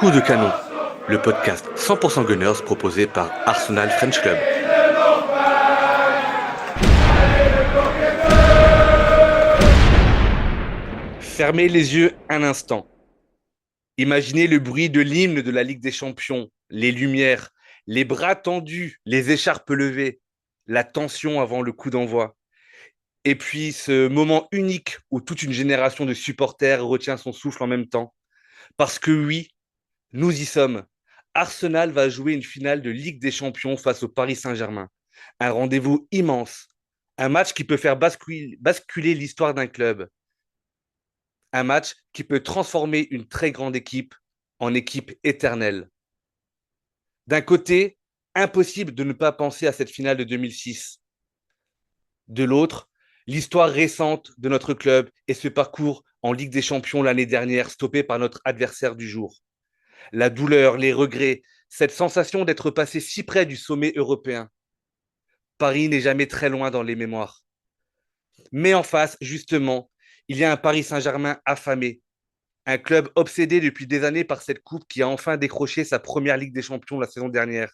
Coup de canon, le podcast 100% Gunners proposé par Arsenal French Club. Fermez les yeux un instant. Imaginez le bruit de l'hymne de la Ligue des Champions, les lumières, les bras tendus, les écharpes levées, la tension avant le coup d'envoi. Et puis ce moment unique où toute une génération de supporters retient son souffle en même temps. Parce que oui, nous y sommes. Arsenal va jouer une finale de Ligue des Champions face au Paris Saint-Germain. Un rendez-vous immense. Un match qui peut faire basculer l'histoire d'un club. Un match qui peut transformer une très grande équipe en équipe éternelle. D'un côté, impossible de ne pas penser à cette finale de 2006. De l'autre, l'histoire récente de notre club et ce parcours en Ligue des Champions l'année dernière, stoppé par notre adversaire du jour. La douleur, les regrets, cette sensation d'être passé si près du sommet européen. Paris n'est jamais très loin dans les mémoires. Mais en face, justement, il y a un Paris Saint-Germain affamé, un club obsédé depuis des années par cette coupe qui a enfin décroché sa première Ligue des Champions la saison dernière,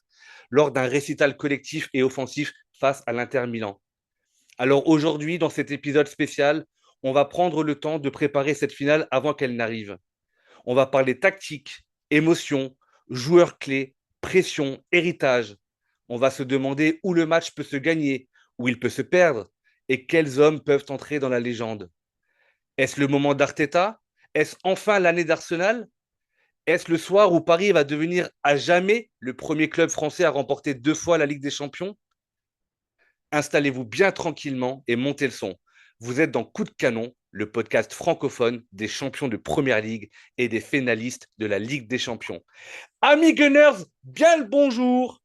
lors d'un récital collectif et offensif face à l'Inter Milan. Alors aujourd'hui, dans cet épisode spécial, on va prendre le temps de préparer cette finale avant qu'elle n'arrive. On va parler tactique, émotion, joueurs clés, pression, héritage. On va se demander où le match peut se gagner, où il peut se perdre et quels hommes peuvent entrer dans la légende. Est-ce le moment d'Arteta? Est-ce enfin l'année d'Arsenal? Est-ce le soir où Paris va devenir à jamais le premier club français à remporter 2 fois la Ligue des Champions? Installez-vous bien tranquillement et montez le son. Vous êtes dans Coup de canon, le podcast francophone des champions de Première Ligue et des finalistes de la Ligue des Champions. Amis Gunners, bien le bonjour.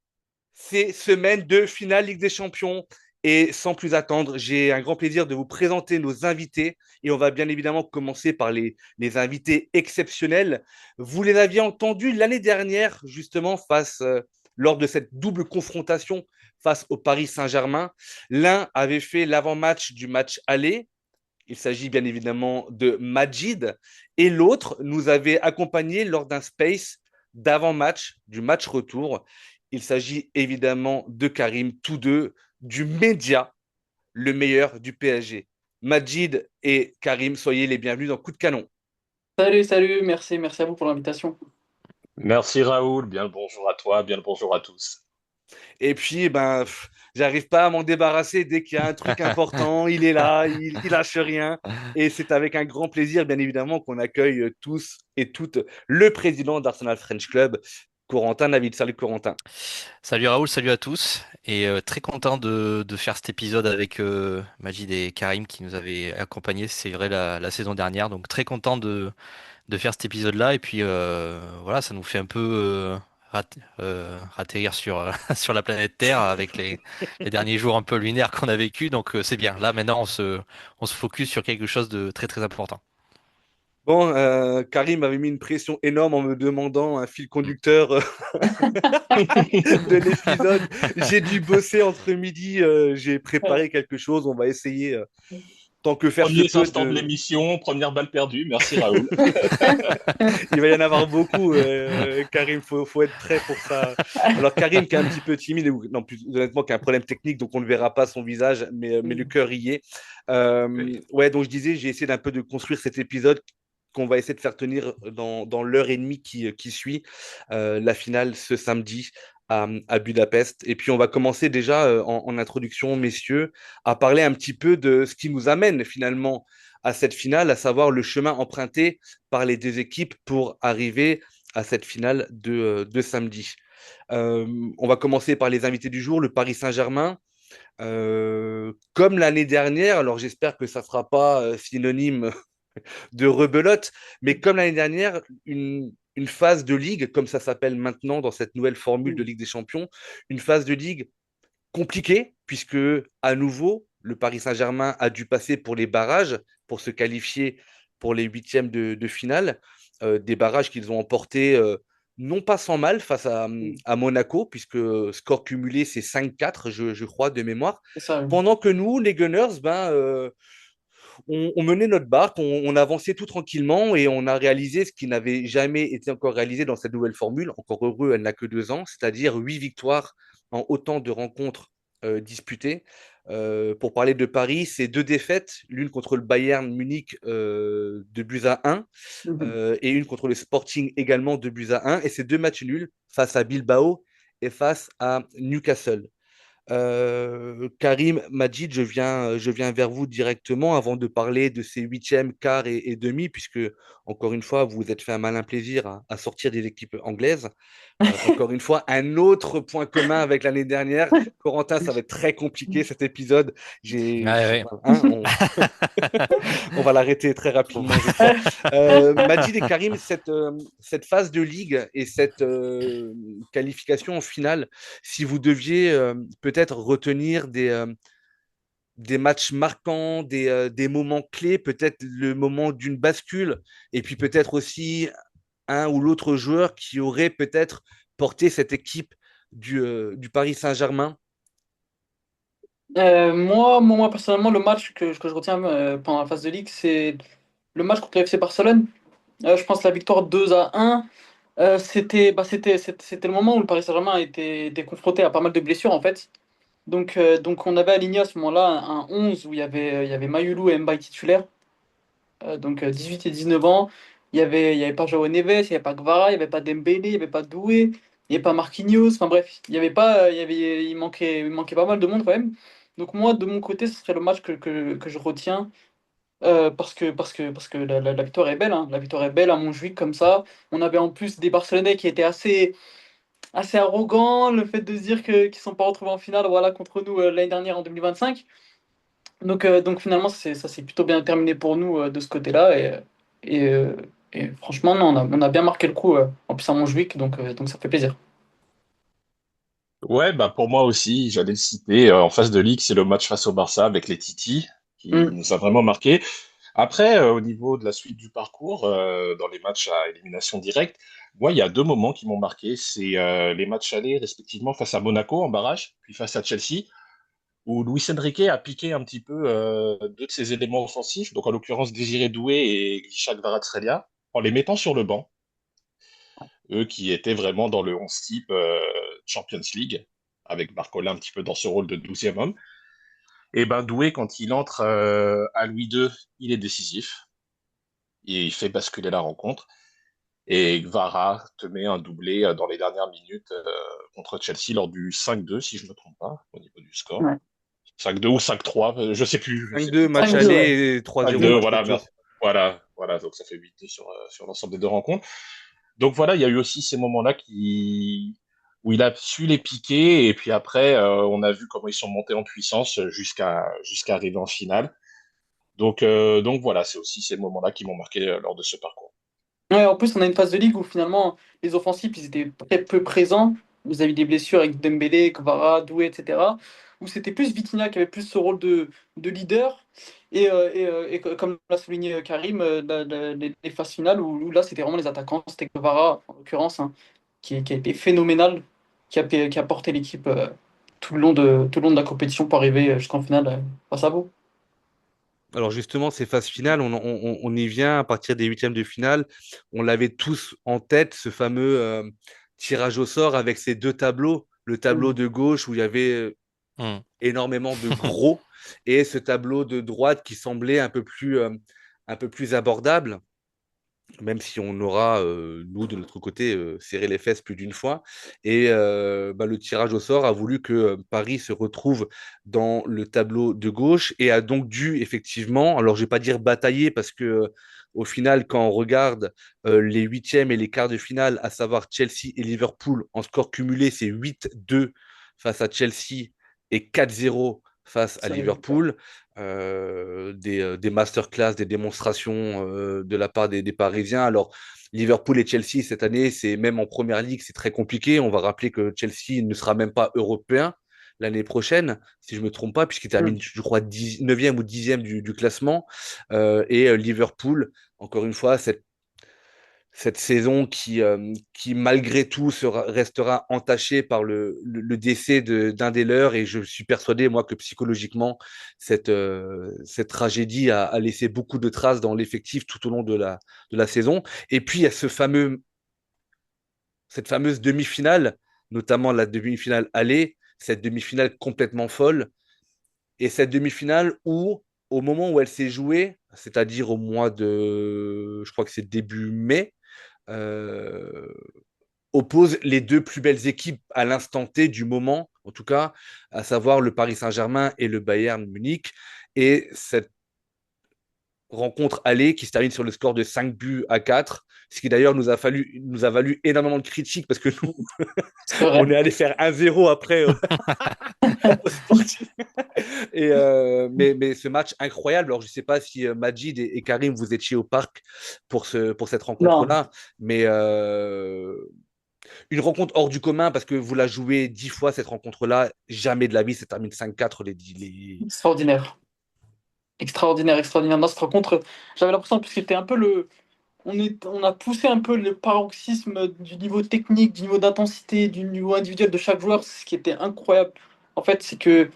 C'est semaine de finale Ligue des Champions. Et sans plus attendre, j'ai un grand plaisir de vous présenter nos invités. Et on va bien évidemment commencer par les invités exceptionnels. Vous les aviez entendus l'année dernière, justement, lors de cette double confrontation face au Paris Saint-Germain. L'un avait fait l'avant-match du match aller. Il s'agit bien évidemment de Majid. Et l'autre nous avait accompagnés lors d'un space d'avant-match, du match retour. Il s'agit évidemment de Karim, tous deux du média, le meilleur du PSG. Majid et Karim, soyez les bienvenus dans Coup de canon. Salut, merci à vous pour l'invitation. Merci Raoul, bien le bonjour à toi, bien le bonjour à tous. Et puis, j'arrive pas à m'en débarrasser dès qu'il y a un truc important. Il est là, il lâche rien. Et c'est avec un grand plaisir, bien évidemment, qu'on accueille tous et toutes le président d'Arsenal French Club, Corentin Navid. Salut Corentin. Salut Raoul, salut à tous. Et très content de faire cet épisode avec Majid et Karim qui nous avaient accompagnés, c'est vrai, la saison dernière. Donc très content de faire cet épisode-là. Et puis voilà, ça nous fait un peu atterrir sur, sur la planète Terre avec les derniers jours un peu lunaires qu'on a vécu. Donc c'est bien. Là maintenant, on se focus sur quelque chose de très très important. Bon, Karim avait mis une pression énorme en me demandant un fil conducteur de l'épisode. J'ai dû bosser entre midi, j'ai préparé quelque chose. On va essayer, tant que faire se Premiers peut, instants de l'émission, première balle perdue, merci Raoul. Il va y en avoir beaucoup, Karim, faut être prêt pour ça. Alors, Karim, qui est un petit peu timide, non, plus honnêtement, qui a un problème technique, donc on ne verra pas son visage, mais le cœur y est. Oui. Ouais, donc je disais, j'ai essayé d'un peu de construire cet épisode qu'on va essayer de faire tenir dans l'heure et demie qui suit la finale ce samedi à Budapest. Et puis, on va commencer déjà en introduction, messieurs, à parler un petit peu de ce qui nous amène finalement à cette finale, à savoir le chemin emprunté par les deux équipes pour arriver à cette finale de samedi. On va commencer par les invités du jour, le Paris Saint-Germain. Comme l'année dernière, alors j'espère que ça ne sera pas synonyme de rebelote, mais comme l'année dernière, une phase de ligue, comme ça s'appelle maintenant dans cette nouvelle formule de Ligue des Champions, une phase de ligue compliquée, puisque à nouveau, le Paris Saint-Germain a dû passer pour les barrages pour se qualifier pour les huitièmes de finale, des barrages qu'ils ont emportés non pas sans mal face à Monaco, puisque score cumulé c'est 5-4, je crois, de mémoire. C'est ça. Pendant que nous, les Gunners, on menait notre barque, on avançait tout tranquillement et on a réalisé ce qui n'avait jamais été encore réalisé dans cette nouvelle formule. Encore heureux, elle n'a que 2 ans, c'est-à-dire 8 victoires en autant de rencontres disputées. Pour parler de Paris, c'est 2 défaites, l'une contre le Bayern Munich 2 buts à 1 Mhm. et une contre le Sporting également 2 buts à 1. Et c'est 2 matchs nuls face à Bilbao et face à Newcastle. Karim, Majid, je viens vers vous directement avant de parler de ces huitièmes, quarts et demi, puisque, encore une fois, vous vous êtes fait un malin plaisir à sortir des équipes anglaises. Encore une fois, un autre point commun avec l'année dernière. Corentin, ça va être très compliqué cet épisode. Ouais, Hein, on va l'arrêter très ouais. rapidement, je crois. Majid et Karim, cette phase de ligue et cette qualification en finale, si vous deviez peut-être retenir des matchs marquants, des moments clés, peut-être le moment d'une bascule, et puis peut-être aussi un ou l'autre joueur qui aurait peut-être porté cette équipe du Paris Saint-Germain. Moi, personnellement, le match que je retiens pendant la phase de Ligue, c'est le match contre le FC Barcelone. Je pense la victoire 2-1. C'était le moment où le Paris Saint-Germain était confronté à pas mal de blessures en fait. Donc on avait aligné à ce moment-là un 11 où il y avait Mayulu et Mbaye titulaires. 18 et 19 ans. Il y avait pas João Neves, il n'y avait pas Kvara, il n'y avait pas Dembélé, il n'y avait pas Doué, il n'y avait pas Marquinhos. Enfin bref, il y avait pas, il manquait pas mal de monde quand même. Donc moi, de mon côté, ce serait le match que je retiens parce que la victoire est belle. Hein. La victoire est belle à Montjuic comme ça. On avait en plus des Barcelonais qui étaient assez arrogants. Le fait de se dire qu'ils ne sont pas retrouvés en finale voilà, contre nous l'année dernière en 2025. Donc finalement, ça s'est plutôt bien terminé pour nous de ce côté-là. Et, euh, et franchement, non, on a bien marqué le coup en plus à Montjuic, donc ça fait plaisir. Ouais, bah pour moi aussi, j'allais le citer. En phase de ligue, c'est le match face au Barça avec les Titi qui Mm. nous a vraiment marqué. Après, au niveau de la suite du parcours, dans les matchs à élimination directe, moi, il y a 2 moments qui m'ont marqué. C'est les matchs allés, respectivement, face à Monaco en barrage, puis face à Chelsea, où Luis Enrique a piqué un petit peu 2 de ses éléments offensifs, donc en l'occurrence Désiré Doué et Grisha Kvaratskhelia, en les mettant sur le banc, eux qui étaient vraiment dans le 11 type Champions League, avec Barcola un petit peu dans ce rôle de 12e homme. Et ben Doué, quand il entre à Louis II, il est décisif, et il fait basculer la rencontre. Et Gvara te met un doublé dans les dernières minutes contre Chelsea lors du 5-2, si je ne me trompe pas, au niveau du score. Ouais. 5-2 ou 5-3, je sais plus, je sais 5-2, plus. match 5-2, ouais. aller et 3-0, 5-2, match voilà, retour. voilà, voilà, donc ça fait 8 sur l'ensemble des 2 rencontres. Donc voilà, il y a eu aussi ces moments-là où il a su les piquer, et puis après, on a vu comment ils sont montés en puissance jusqu'à arriver en finale. Donc voilà, c'est aussi ces moments-là qui m'ont marqué lors de ce parcours. Ouais, en plus, on a une phase de ligue où finalement les offensifs ils étaient très peu présents. Vous avez des blessures avec Dembélé, Kvara, Doué, etc. Où c'était plus Vitinha qui avait plus ce rôle de leader. Et comme l'a souligné Karim, les phases finales où là c'était vraiment les attaquants. C'était Kvara en l'occurrence hein, qui a été phénoménal, qui a porté l'équipe tout le long de la compétition pour arriver jusqu'en finale face à vous. Alors justement, ces phases finales, on y vient à partir des huitièmes de finale. On l'avait tous en tête, ce fameux tirage au sort avec ces 2 tableaux. Le tableau Mm. de gauche où il y avait Hmm. énormément de gros et ce tableau de droite qui semblait un peu plus abordable, même si on aura, nous, de notre côté, serré les fesses plus d'une fois. Et le tirage au sort a voulu que Paris se retrouve dans le tableau de gauche et a donc dû, effectivement, alors je ne vais pas dire batailler, parce que au final, quand on regarde les huitièmes et les quarts de finale, à savoir Chelsea et Liverpool, en score cumulé, c'est 8-2 face à Chelsea et 4-0 face à Ça, Liverpool. Des masterclass, des démonstrations de la part des Parisiens. Alors, Liverpool et Chelsea, cette année, c'est même en première ligue, c'est très compliqué. On va rappeler que Chelsea ne sera même pas européen l'année prochaine, si je ne me trompe pas, puisqu'il termine, mm. je crois, 9e ou 10e du classement. Et Liverpool, encore une fois, cette saison qui malgré tout, restera entachée par le décès d'un des leurs. Et je suis persuadé, moi, que psychologiquement, cette tragédie a laissé beaucoup de traces dans l'effectif tout au long de la saison. Et puis, il y a cette fameuse demi-finale, notamment la demi-finale aller, cette demi-finale complètement folle. Et cette demi-finale où, au moment où elle s'est jouée, c'est-à-dire au mois je crois que c'est début mai, euh, oppose les deux plus belles équipes à l'instant T du moment, en tout cas, à savoir le Paris Saint-Germain et le Bayern Munich. Et cette rencontre aller qui se termine sur le score de 5 buts à 4, ce qui d'ailleurs nous a valu énormément de critiques parce que nous, C'est on vrai. est allé faire 1-0 après au sportif. Mais ce match incroyable, alors je ne sais pas si Majid et Karim, vous étiez au parc pour cette Non, rencontre-là, mais une rencontre hors du commun parce que vous la jouez 10 fois cette rencontre-là, jamais de la vie, ça termine 5-4 extraordinaire. Extraordinaire, extraordinaire. Dans cette rencontre, j'avais l'impression, puisque c'était un peu on a poussé un peu le paroxysme du niveau technique, du niveau d'intensité, du niveau individuel de chaque joueur. Ce qui était incroyable, en fait, c'est que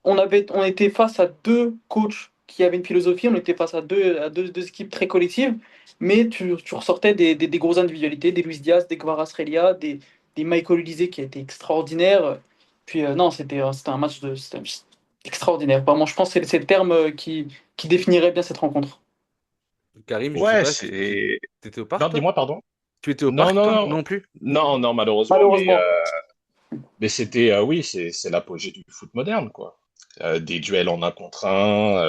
on était face à deux coachs qui avaient une philosophie, on était face à deux équipes très collectives, mais tu ressortais des grosses individualités, des Luis Diaz, des Kvaratskhelia, des Michael Olise qui a été extraordinaire. Puis non, c'était extraordinaire. Vraiment, je pense que c'est le terme qui définirait bien cette rencontre. Karim, je ne sais Ouais, pas si c'est. tu étais au Non, parc, toi? dis-moi, pardon. Tu étais au Non, parc, non, toi? non. Non plus? Non, non, malheureusement, Malheureusement. mais c'était, oui, c'est l'apogée du foot moderne, quoi. Des duels en un contre un,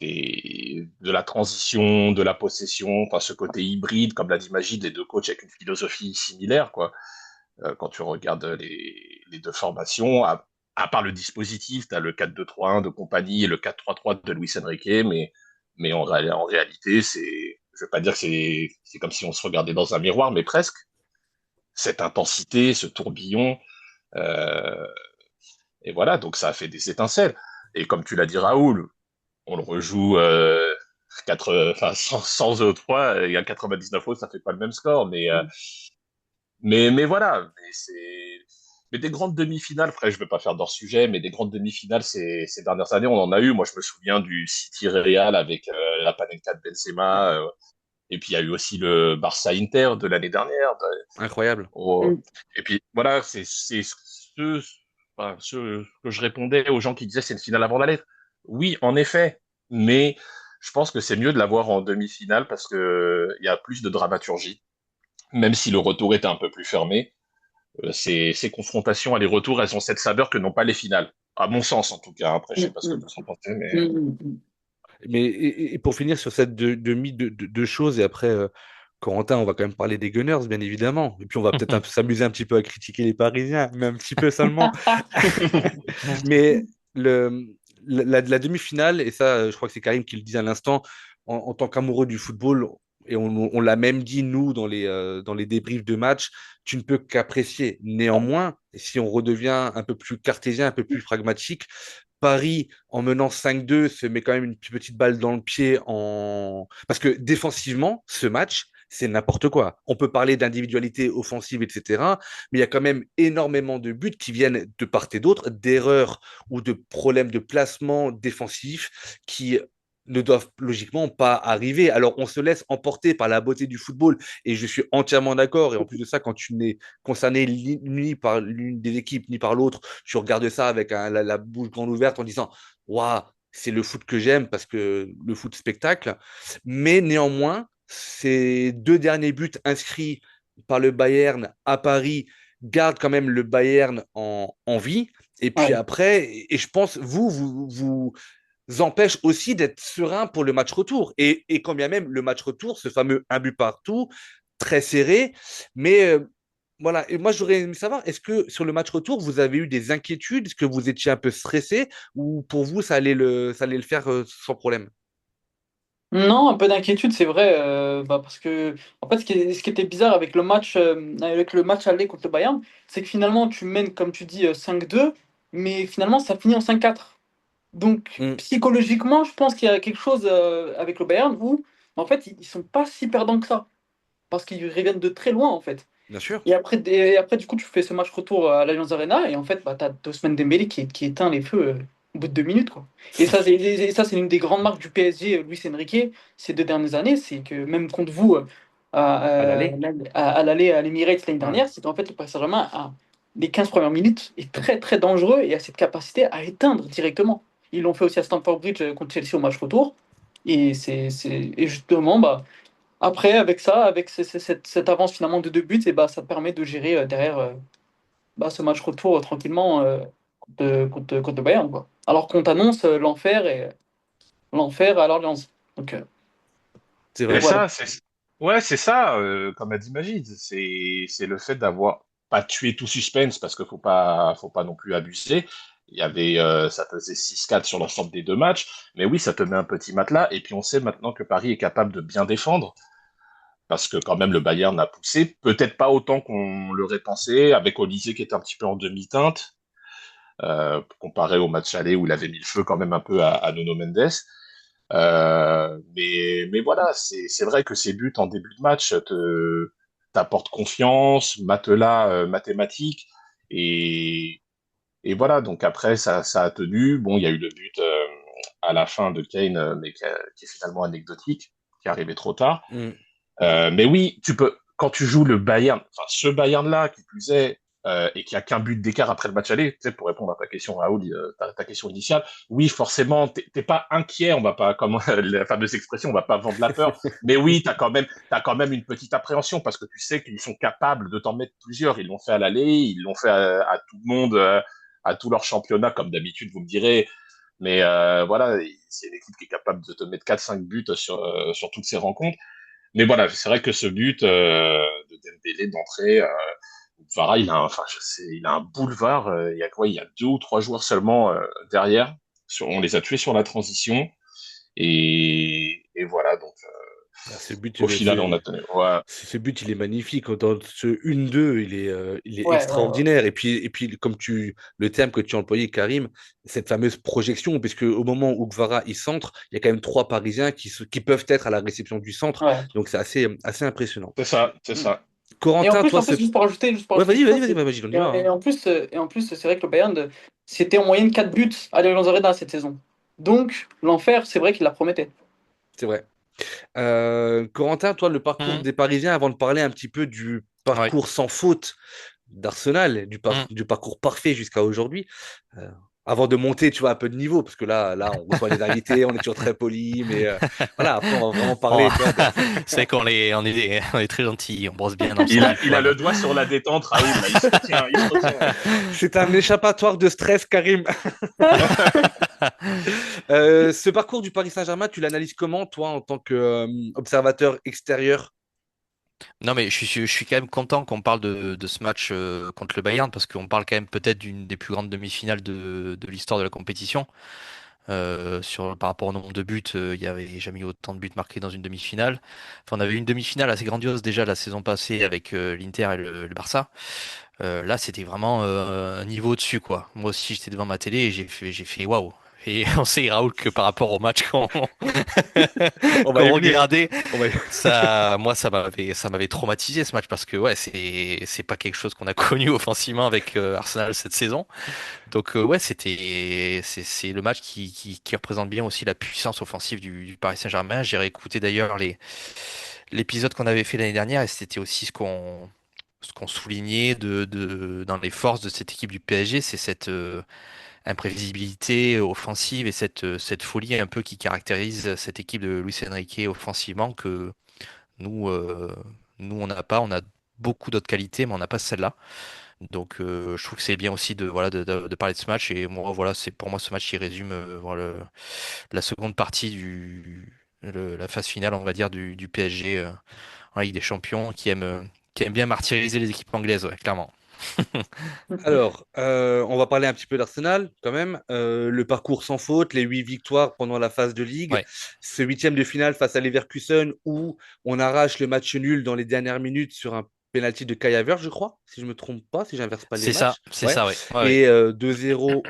de la transition, de la possession, enfin ce côté hybride, comme l'a dit Magid, les deux coachs avec une philosophie similaire, quoi. Quand tu regardes les deux formations, à part le dispositif, tu as le 4-2-3-1 de compagnie et le 4-3-3 de Luis Enrique, mais en réalité, je vais pas dire que c'est comme si on se regardait dans un miroir, mais presque. Cette intensité, ce tourbillon, euh, et voilà, donc ça a fait des étincelles. Et comme tu l'as dit, Raoul, on le rejoue 100 E3, il y a 99 autres, ça fait pas le même score, mais voilà, mais des grandes demi-finales, après je ne vais pas faire d'hors sujet, mais des grandes demi-finales ces dernières années, on en a eu. Moi, je me souviens du City Real avec la Panenka de Benzema, et puis il y a eu aussi le Barça Inter de l'année dernière. Incroyable. Oh, et puis voilà, c'est ce que je répondais aux gens qui disaient c'est une finale avant la lettre. Oui, en effet, mais je pense que c'est mieux de l'avoir en demi-finale parce que il y a plus de dramaturgie, même si le retour était un peu plus fermé. Ces confrontations aller-retour, elles ont cette saveur que n'ont pas les finales. À mon sens, en tout cas. Après, je sais pas ce que vous en pensez, mais Mais, et pour finir sur cette demi de choses, et après, Corentin, on va quand même parler des Gunners, bien évidemment. Et puis, on va peut-être s'amuser un petit peu à critiquer les Parisiens, mais un petit peu seulement. Mais le, la demi-finale, et ça, je crois que c'est Karim qui le dit à l'instant, en tant qu'amoureux du football, et on l'a même dit, nous, dans les débriefs de match, tu ne peux qu'apprécier. Néanmoins, si on redevient un peu plus cartésien, un peu plus pragmatique, Paris, en menant 5-2, se met quand même une petite balle dans le pied parce que défensivement, ce match, c'est n'importe quoi. On peut parler d'individualité offensive, etc. Mais il y a quand même énormément de buts qui viennent de part et d'autre, d'erreurs ou de problèmes de placement défensif qui ne doivent logiquement pas arriver. Alors on se laisse emporter par la beauté du football et je suis entièrement d'accord. Et en plus de ça, quand tu n'es concerné ni par l'une des équipes ni par l'autre, tu regardes ça avec la bouche grande ouverte en disant waouh, c'est le foot que j'aime parce que le foot spectacle. Mais néanmoins, ces deux derniers buts inscrits par le Bayern à Paris gardent quand même le Bayern en vie. Et puis Ouais. après, et je pense, vous empêche aussi d'être serein pour le match retour. Et quand bien même le match retour, ce fameux un but partout, très serré, mais voilà. Et moi, j'aurais aimé savoir, est-ce que sur le match retour, vous avez eu des inquiétudes? Est-ce que vous étiez un peu stressé ou pour vous, ça allait le faire sans problème? Non, un peu d'inquiétude, c'est vrai, parce que en fait, ce qui était bizarre avec le match aller contre le Bayern, c'est que finalement, tu mènes, comme tu dis, 5-2, mais finalement, ça finit en 5-4. Donc, Mm. psychologiquement, je pense qu'il y a quelque chose avec le Bayern où Mais en fait, ils sont pas si perdants que ça. Parce qu'ils reviennent de très loin, en fait. Bien sûr. Et après, du coup, tu fais ce match retour à l'Allianz Arena, et en fait, bah, tu as Ousmane Dembélé qui éteint les feux au bout de 2 minutes, quoi. Et ça, c'est l'une des grandes marques du PSG, Luis Enrique, ces 2 dernières années, c'est que même contre vous, À à, l'aller. à l'aller à l'Emirates l'année Ouais. dernière, c'est qu'en fait, le Paris Saint-Germain, les 15 premières minutes, est très, très dangereux et a cette capacité à éteindre directement. Ils l'ont fait aussi à Stamford Bridge contre Chelsea au match retour. Et justement, bah, après, avec ça, avec cette avance finalement de 2 buts, et bah, ça te permet de gérer derrière bah, ce match retour tranquillement contre le Bayern, quoi. Alors qu'on t'annonce l'enfer à l'Orléans. Donc, C'est Et donc vrai. voilà. ça, ouais, c'est ça, comme a dit Magid, c'est le fait d'avoir pas tué tout suspense parce qu'il faut pas non plus abuser. Il y avait, ça faisait 6-4 sur l'ensemble des 2 matchs, mais oui, ça te met un petit matelas. Et puis on sait maintenant que Paris est capable de bien défendre parce que quand même le Bayern a poussé, peut-être pas autant qu'on l'aurait pensé, avec Olysée qui était un petit peu en demi-teinte, comparé au match aller où il avait mis le feu quand même un peu à Nuno Mendes. Mais voilà, c'est vrai que ces buts en début de match t'apportent confiance, matelas mathématique, et, et voilà. Donc après, ça a tenu. Bon, il y a eu le but à la fin de Kane, mais qui est finalement anecdotique, qui est arrivé trop tard. Mm. Mais oui, tu peux, quand tu joues le Bayern, enfin ce Bayern-là, qui plus est, et qui a qu'un but d'écart après le match aller, tu sais, pour répondre à ta question, Raoul, ta question initiale, oui, forcément, t'es pas inquiet, on va pas, comme la fameuse expression, on va pas vendre la peur, mais oui, t'as quand même une petite appréhension, parce que tu sais qu'ils sont capables de t'en mettre plusieurs. Ils l'ont fait à l'aller, ils l'ont fait à tout le monde, à tout leur championnat, comme d'habitude, vous me direz. Mais voilà, c'est une équipe qui est capable de te mettre 4-5 buts sur toutes ces rencontres. Mais voilà, c'est vrai que ce but de Dembélé d'entrée, Vara, enfin, je sais, il a un boulevard. Il y a quoi? Il y a 2 ou 3 joueurs seulement derrière. On les a tués sur la transition. Et voilà, donc Ah, ce but, au final, on a tenu. Ouais, ce but, il est magnifique. Dans ce 1-2, il est Ouais, ouais, ouais. extraordinaire. Et puis, comme le terme que tu as employé, Karim, cette fameuse projection, puisque au moment où Kvara il centre, il y a quand même 3 Parisiens qui peuvent être à la réception du centre. Ouais. Donc, c'est assez impressionnant. c'est ça, c'est Mm. ça. Et en Corentin, plus, toi, en plus, juste pour ouais, rajouter vas-y, quelque vas-y, chose, vas-y, vas-y, on y va, hein. et en plus, c'est vrai que le Bayern, c'était en moyenne 4 buts à l'Allianz Arena cette saison. Donc, l'enfer, c'est vrai qu'il la promettait. C'est vrai. Corentin, toi, le parcours Mhm. des Parisiens, avant de parler un petit peu du Ouais. parcours sans faute d'Arsenal, Mhm. du parcours parfait jusqu'à aujourd'hui, euh, avant de monter, tu vois, un peu de niveau, parce que là, on reçoit des invités, on est toujours très poli, mais voilà, après, on va vraiment Bon, parler, tu vois. c'est on est très gentil, on brosse bien ensemble, Il a voilà. le doigt sur la détente, Raoul. Là, il se retient, il se retient. C'est un échappatoire de stress, Karim. Ce parcours du Paris Saint-Germain, tu l'analyses comment, toi, en tant qu'observateur extérieur? Non, mais je suis quand même content qu'on parle de ce match contre le Bayern parce qu'on parle quand même peut-être d'une des plus grandes demi-finales de l'histoire de la compétition. Par rapport au nombre de buts, il n'y avait jamais eu autant de buts marqués dans une demi-finale. Enfin, on avait eu une demi-finale assez grandiose déjà la saison passée avec l'Inter et le Barça. Là, c'était vraiment un niveau au-dessus, quoi. Moi aussi, j'étais devant ma télé et j'ai fait waouh. Et on sait, Raoul, que par rapport au match qu'on On va qu'on y venir. regardait, On va y- moi, ça m'avait traumatisé ce match parce que ouais, c'est pas quelque chose qu'on a connu offensivement avec Arsenal cette saison. Donc ouais, c'est le match qui représente bien aussi la puissance offensive du Paris Saint-Germain. J'ai réécouté d'ailleurs l'épisode qu'on avait fait l'année dernière et c'était aussi ce qu'on soulignait dans les forces de cette équipe du PSG, c'est cette imprévisibilité offensive et cette folie un peu qui caractérise cette équipe de Luis Enrique offensivement que nous, euh, nous on n'a pas. On a beaucoup d'autres qualités, mais on n'a pas celle-là. Donc je trouve que c'est bien aussi de parler de ce match. Et moi, voilà, c'est pour moi ce match qui résume voilà, la seconde partie la phase finale, on va dire, du PSG en Ligue des Champions, qui aime bien martyriser les équipes anglaises, ouais, clairement. Alors, on va parler un petit peu d'Arsenal quand même. Le parcours sans faute, les 8 victoires pendant la phase de Ligue, Ouais. ce huitième de finale face à Leverkusen où on arrache le match nul dans les dernières minutes sur un penalty de Kai Havertz, je crois, si je me trompe pas, si j'inverse pas les matchs. C'est Ouais. ça, ouais. Ouais, ouais. Et 2-0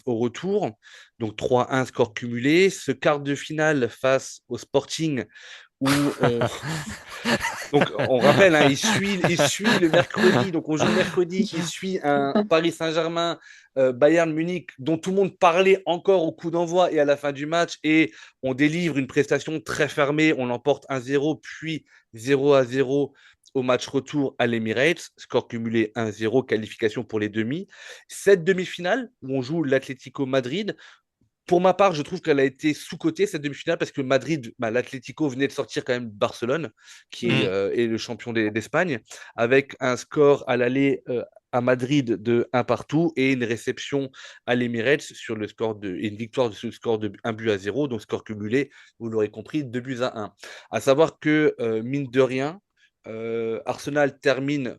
au retour. Donc 3-1 score cumulé. Ce quart de finale face au Sporting où on, donc, on rappelle, hein, il suit le mercredi. Donc, on joue le mercredi. Il suit un Paris Saint-Germain, Bayern Munich, dont tout le monde parlait encore au coup d'envoi et à la fin du match. Et on délivre une prestation très fermée. On l'emporte 1-0, puis 0-0 au match retour à l'Emirates. Score cumulé 1-0, qualification pour les demi. Cette demi-finale, où on joue l'Atlético Madrid, pour ma part, je trouve qu'elle a été sous-cotée cette demi-finale parce que Madrid, l'Atlético venait de sortir quand même de Barcelone, qui est, Mm. est le champion d'Espagne, avec un score à l'aller à Madrid de 1 partout et une réception à l'Emirates sur le score et une victoire sur le score de 1-0, donc score cumulé, vous l'aurez compris, 2-1. À savoir que, mine de rien, Arsenal termine,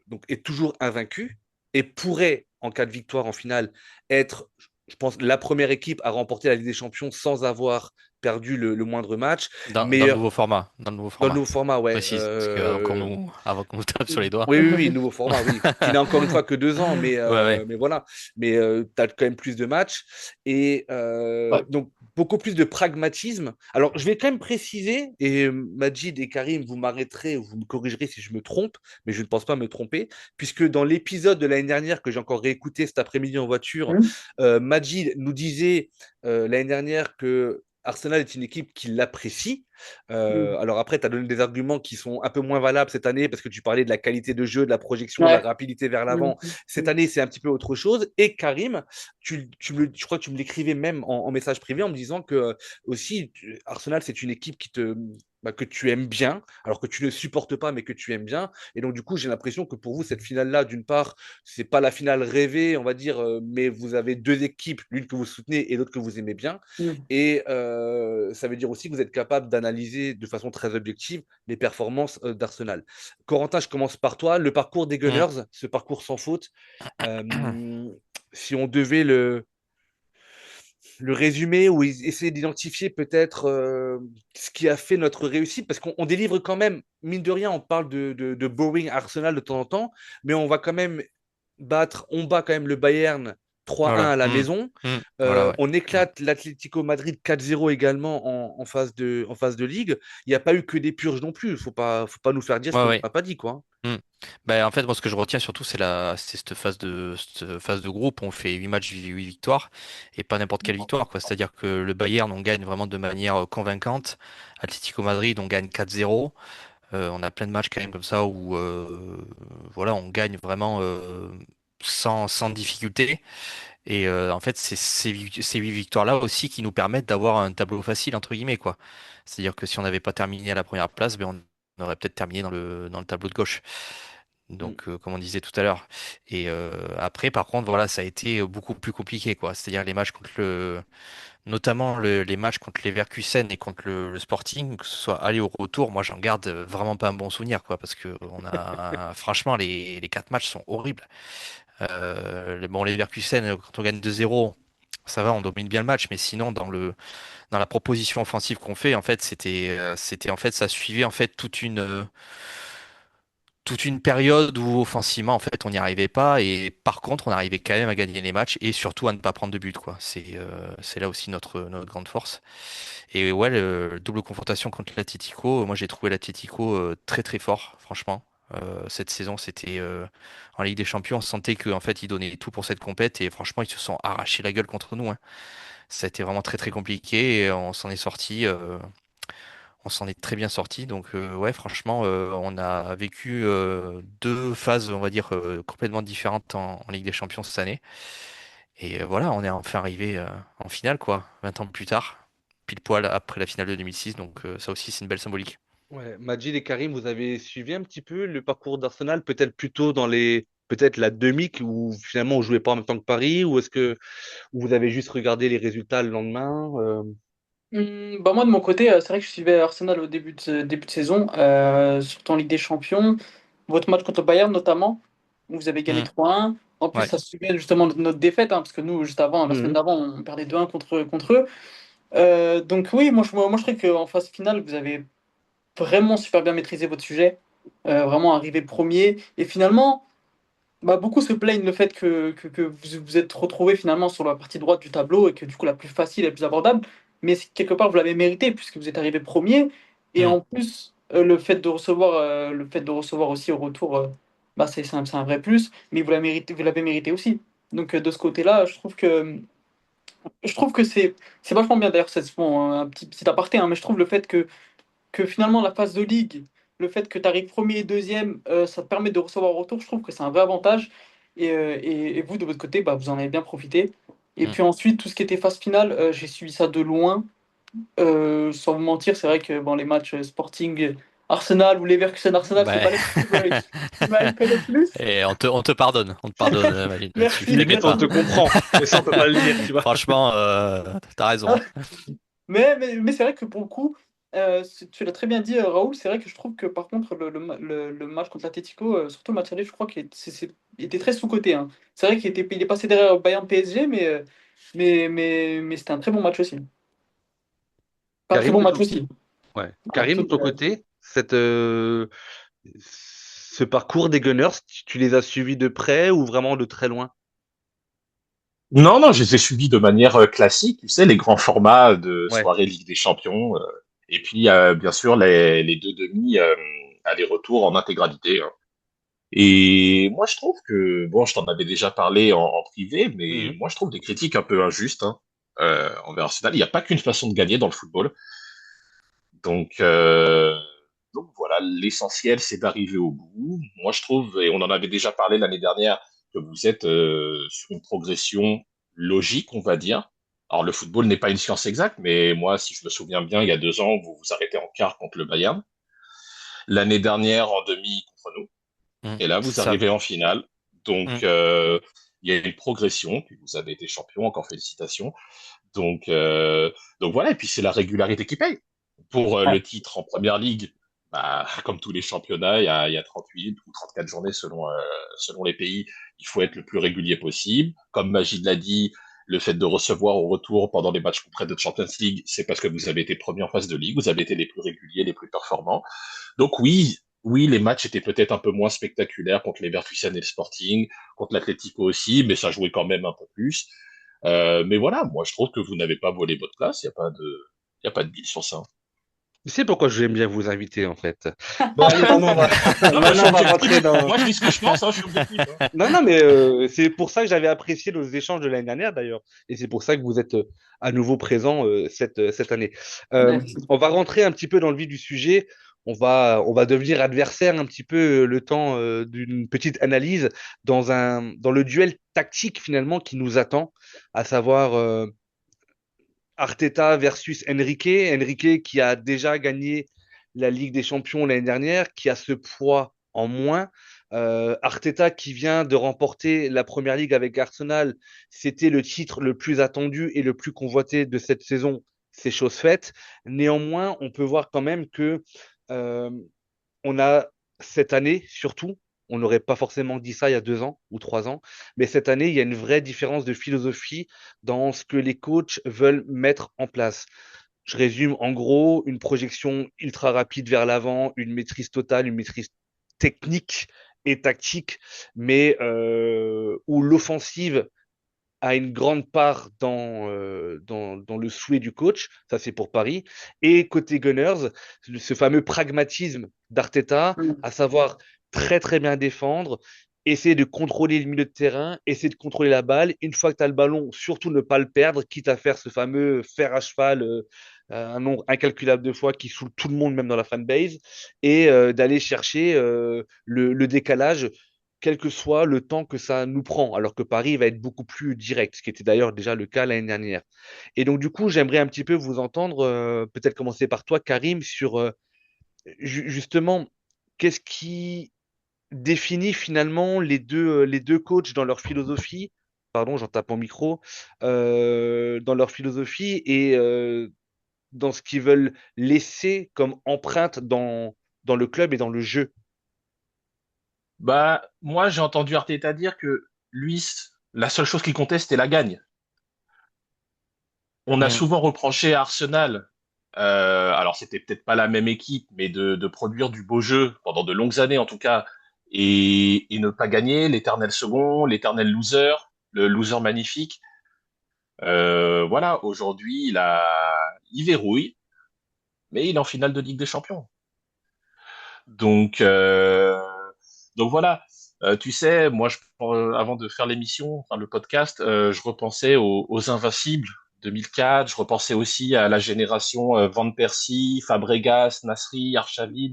donc est toujours invaincu et pourrait, en cas de victoire en finale, être, je pense, la première équipe à remporter la Ligue des Champions sans avoir perdu le moindre match. Dans le Mais nouveau format. Dans le nouveau dans le format. nouveau format, ouais. Précise. Parce que avant qu'on nous tape sur les doigts. Oui, oui, oui, nouveau format, oui. Qui n'a encore une fois que 2 ans, Ouais, ouais. mais voilà. Mais tu as quand même plus de matchs. Et Ouais. donc, beaucoup plus de pragmatisme. Alors, je vais quand même préciser, et Majid et Karim, vous m'arrêterez, vous me corrigerez si je me trompe, mais je ne pense pas me tromper, puisque dans l'épisode de l'année dernière que j'ai encore réécouté cet après-midi en voiture, Majid nous disait l'année dernière que Arsenal est une équipe qui l'apprécie. Alors après, tu as donné des arguments qui sont un peu moins valables cette année parce que tu parlais de la qualité de jeu, de la projection, de la Ouais. rapidité vers l'avant. Cette année, c'est un petit peu autre chose. Et Karim, je crois que tu me l'écrivais même en message privé en me disant que aussi, Arsenal, c'est une équipe que tu aimes bien, alors que tu ne supportes pas, mais que tu aimes bien. Et donc, du coup, j'ai l'impression que pour vous, cette finale-là, d'une part, c'est pas la finale rêvée, on va dire, mais vous avez deux équipes, l'une que vous soutenez et l'autre que vous aimez bien. Et ça veut dire aussi que vous êtes capable d'analyser de façon très objective les performances d'Arsenal. Corentin, je commence par toi. Le parcours des Mm. Gunners, ce parcours sans faute, si on devait le résumer ou essayer d'identifier peut-être ce qui a fait notre réussite, parce qu'on délivre quand même, mine de rien, on parle de boring Arsenal de temps en temps, mais on va quand même on bat quand même le Bayern 3-1 Voilà. à la Mm. maison. Mm. Voilà, ouais. On éclate l'Atlético Madrid 4-0 également en phase de ligue. Il n'y a pas eu que des purges non plus. Faut pas nous faire dire ce Ouais, qu'on ouais. n'a pas dit, quoi. Mm. Ben, en fait, moi, ce que je retiens surtout, c'est cette phase de groupe. On fait 8 matchs, 8 victoires, et pas n'importe quelle victoire, quoi. C'est-à-dire que le Bayern, on gagne vraiment de manière convaincante. Atlético Madrid, on gagne 4-0. On a plein de matchs quand même comme ça où, voilà, on gagne vraiment sans difficulté. Et en fait, c'est ces 8 victoires-là aussi qui nous permettent d'avoir un tableau facile, entre guillemets, quoi. C'est-à-dire que si on n'avait pas terminé à la première place, ben, on aurait peut-être terminé dans le tableau de gauche. Mm. Donc, comme on disait tout à l'heure. Et après, par contre, voilà, ça a été beaucoup plus compliqué, quoi. C'est-à-dire les matchs notamment les matchs contre les Leverkusen et contre le Sporting, que ce soit aller ou retour, moi, j'en garde vraiment pas un bon souvenir, quoi, parce que franchement, les 4 matchs sont horribles. Bon, les Leverkusen, quand on gagne 2-0, ça va, on domine bien le match, mais sinon, dans la proposition offensive qu'on fait, en fait, en fait, ça suivait en fait toute une période où offensivement en fait on n'y arrivait pas et par contre on arrivait quand même à gagner les matchs et surtout à ne pas prendre de but quoi. C'est là aussi notre grande force. Et ouais, le double confrontation contre l'Atlético, moi j'ai trouvé l'Atlético très très fort franchement. Cette saison c'était en Ligue des Champions, on sentait qu'en fait ils donnaient tout pour cette compète et franchement ils se sont arrachés la gueule contre nous, hein. Ça a été vraiment très très compliqué et on s'en est sorti. On s'en est très bien sorti. Donc ouais, franchement, on a vécu deux phases, on va dire, complètement différentes en Ligue des Champions cette année. Et voilà, on est enfin arrivé en finale, quoi, 20 ans plus tard, pile poil après la finale de 2006. Donc ça aussi, c'est une belle symbolique. Ouais. Majid et Karim, vous avez suivi un petit peu le parcours d'Arsenal, peut-être plutôt peut-être la demi où finalement on jouait pas en même temps que Paris, ou est-ce que vous avez juste regardé les résultats le lendemain? Bah moi de mon côté, c'est vrai que je suivais Arsenal au début de saison, surtout en Ligue des Champions. Votre match contre le Bayern notamment, où vous avez gagné Hmm. 3-1. En plus, Ouais. ça suivait justement de notre défaite, hein, parce que nous, juste avant, la semaine Mhm. d'avant, on perdait 2-1 contre eux. Donc oui, moi je trouve qu'en phase finale, vous avez vraiment super bien maîtrisé votre sujet. vraiment arriver premier. Et finalement, bah, beaucoup se plaignent le fait que vous vous êtes retrouvé finalement sur la partie droite du tableau et que du coup la plus facile et la plus abordable. Mais quelque part, vous l'avez mérité puisque vous êtes arrivé premier. Et Mm. en plus, le fait de recevoir aussi au retour, bah, c'est un vrai plus. Mais vous l'avez mérité aussi. Donc de ce côté-là, je trouve que c'est vachement bien. D'ailleurs, c'est bon, un petit aparté, hein, mais je trouve le fait que finalement la phase de ligue, le fait que tu arrives premier et deuxième, ça te permet de recevoir en retour, je trouve que c'est un vrai avantage. Et vous, de votre côté, bah, vous en avez bien profité. Et Mm. puis ensuite, tout ce qui était phase finale, j'ai suivi ça de loin. Sans vous mentir, c'est vrai que bon, les matchs Sporting Arsenal ou Leverkusen Arsenal, c'est Bah, pas les matchs qui m'a hypé le plus. et on te pardonne, Maline, là-dessus. Merci. T'inquiète Limite, on pas. te comprend. Mais ça, on peut pas le dire, tu vois. Franchement, t'as raison. Mais c'est vrai que pour le coup, tu l'as très bien dit, Raoul, c'est vrai que je trouve que par contre, le match contre l'Atlético, surtout le match aller, je crois il était très sous-coté, hein. C'est vrai il est passé derrière Bayern PSG, mais c'était un très bon match aussi. Pas un très Karim, bon de match ton, aussi. ouais. Un Karim, de truc, ton côté, ce parcours des Gunners, tu les as suivis de près ou vraiment de très loin? Non, non, je les ai suivis de manière classique, tu sais, les grands formats de Ouais. soirée Ligue des Champions, et puis bien sûr les deux demi aller-retour en intégralité, hein. Et moi je trouve que, bon, je t'en avais déjà parlé en privé, mais Mhm. moi je trouve des critiques un peu injustes, hein, envers Arsenal. Il n'y a pas qu'une façon de gagner dans le football. Donc, donc voilà, l'essentiel, c'est d'arriver au bout. Moi, je trouve, et on en avait déjà parlé l'année dernière, que vous êtes sur une progression logique, on va dire. Alors, le football n'est pas une science exacte, mais moi, si je me souviens bien, il y a 2 ans, vous vous arrêtez en quart contre le Bayern. L'année dernière, en demi contre nous. Mm. Et là, C'est vous ça. arrivez en finale. Donc, Mm. il y a une progression. Puis vous avez été champion, encore félicitations. Donc, donc voilà, et puis c'est la régularité qui paye. Pour ouais. le titre en première ligue, bah, comme tous les championnats, il y a 38 ou 34 journées selon les pays. Il faut être le plus régulier possible. Comme Magid l'a dit, le fait de recevoir au retour pendant les matchs couperets de Champions League, c'est parce que vous avez été premier en phase de ligue, vous avez été les plus réguliers, les plus performants. Donc oui, oui, les matchs étaient peut-être un peu moins spectaculaires contre les Verkusen et le Sporting, contre l'Atlético aussi, mais ça jouait quand même un peu plus. Mais voilà, moi je trouve que vous n'avez pas volé votre place, il y a pas de bile sur ça. Tu sais pourquoi j'aime bien vous inviter, en fait? Bon, allez, maintenant, Non, moi je suis maintenant, on va rentrer objectif. dans. Moi je dis ce que je pense, hein, je suis objectif, hein. Non, non, mais c'est pour ça que j'avais apprécié nos échanges de l'année dernière, d'ailleurs. Et c'est pour ça que vous êtes à nouveau présent cette année. Merci. On va rentrer un petit peu dans le vif du sujet. On va devenir adversaire un petit peu le temps d'une petite analyse dans le duel tactique finalement qui nous attend, à savoir Arteta versus Enrique. Enrique qui a déjà gagné la Ligue des Champions l'année dernière, qui a ce poids en moins. Arteta qui vient de remporter la Première Ligue avec Arsenal, c'était le titre le plus attendu et le plus convoité de cette saison. C'est chose faite. Néanmoins, on peut voir quand même que euh, on a cette année, surtout, on n'aurait pas forcément dit ça il y a 2 ans ou 3 ans, mais cette année, il y a une vraie différence de philosophie dans ce que les coachs veulent mettre en place. Je résume en gros une projection ultra rapide vers l'avant, une maîtrise totale, une maîtrise technique et tactique, mais où l'offensive a une grande part dans le souhait du coach, ça c'est pour Paris, et côté Gunners, ce fameux pragmatisme d'Arteta, à savoir très très bien défendre, essayer de contrôler le milieu de terrain, essayer de contrôler la balle, une fois que tu as le ballon, surtout ne pas le perdre, quitte à faire ce fameux fer à cheval, un nombre incalculable de fois qui saoule tout le monde, même dans la fanbase, et d'aller chercher le décalage quel que soit le temps que ça nous prend, alors que Paris va être beaucoup plus direct, ce qui était d'ailleurs déjà le cas l'année dernière. Et donc, du coup, j'aimerais un petit peu vous entendre, peut-être commencer par toi, Karim, sur justement, qu'est-ce qui définit finalement les deux coachs dans leur philosophie, pardon, j'en tape en micro, dans leur philosophie et dans ce qu'ils veulent laisser comme empreinte dans le club et dans le jeu. Bah, moi j'ai entendu Arteta dire que lui, la seule chose qui comptait, c'était la gagne. On a Mm. souvent reproché à Arsenal Alors c'était peut-être pas la même équipe, mais de produire du beau jeu pendant de longues années en tout cas, et ne pas gagner, l'éternel second, l'éternel loser, le loser magnifique. Voilà, aujourd'hui il verrouille, mais il est en finale de Ligue des Champions. Donc, euh, donc voilà. Tu sais, moi, avant de faire l'émission, enfin, le podcast, je repensais aux Invincibles 2004. Je repensais aussi à la génération Van Persie, Fabregas, Nasri, Arshavin,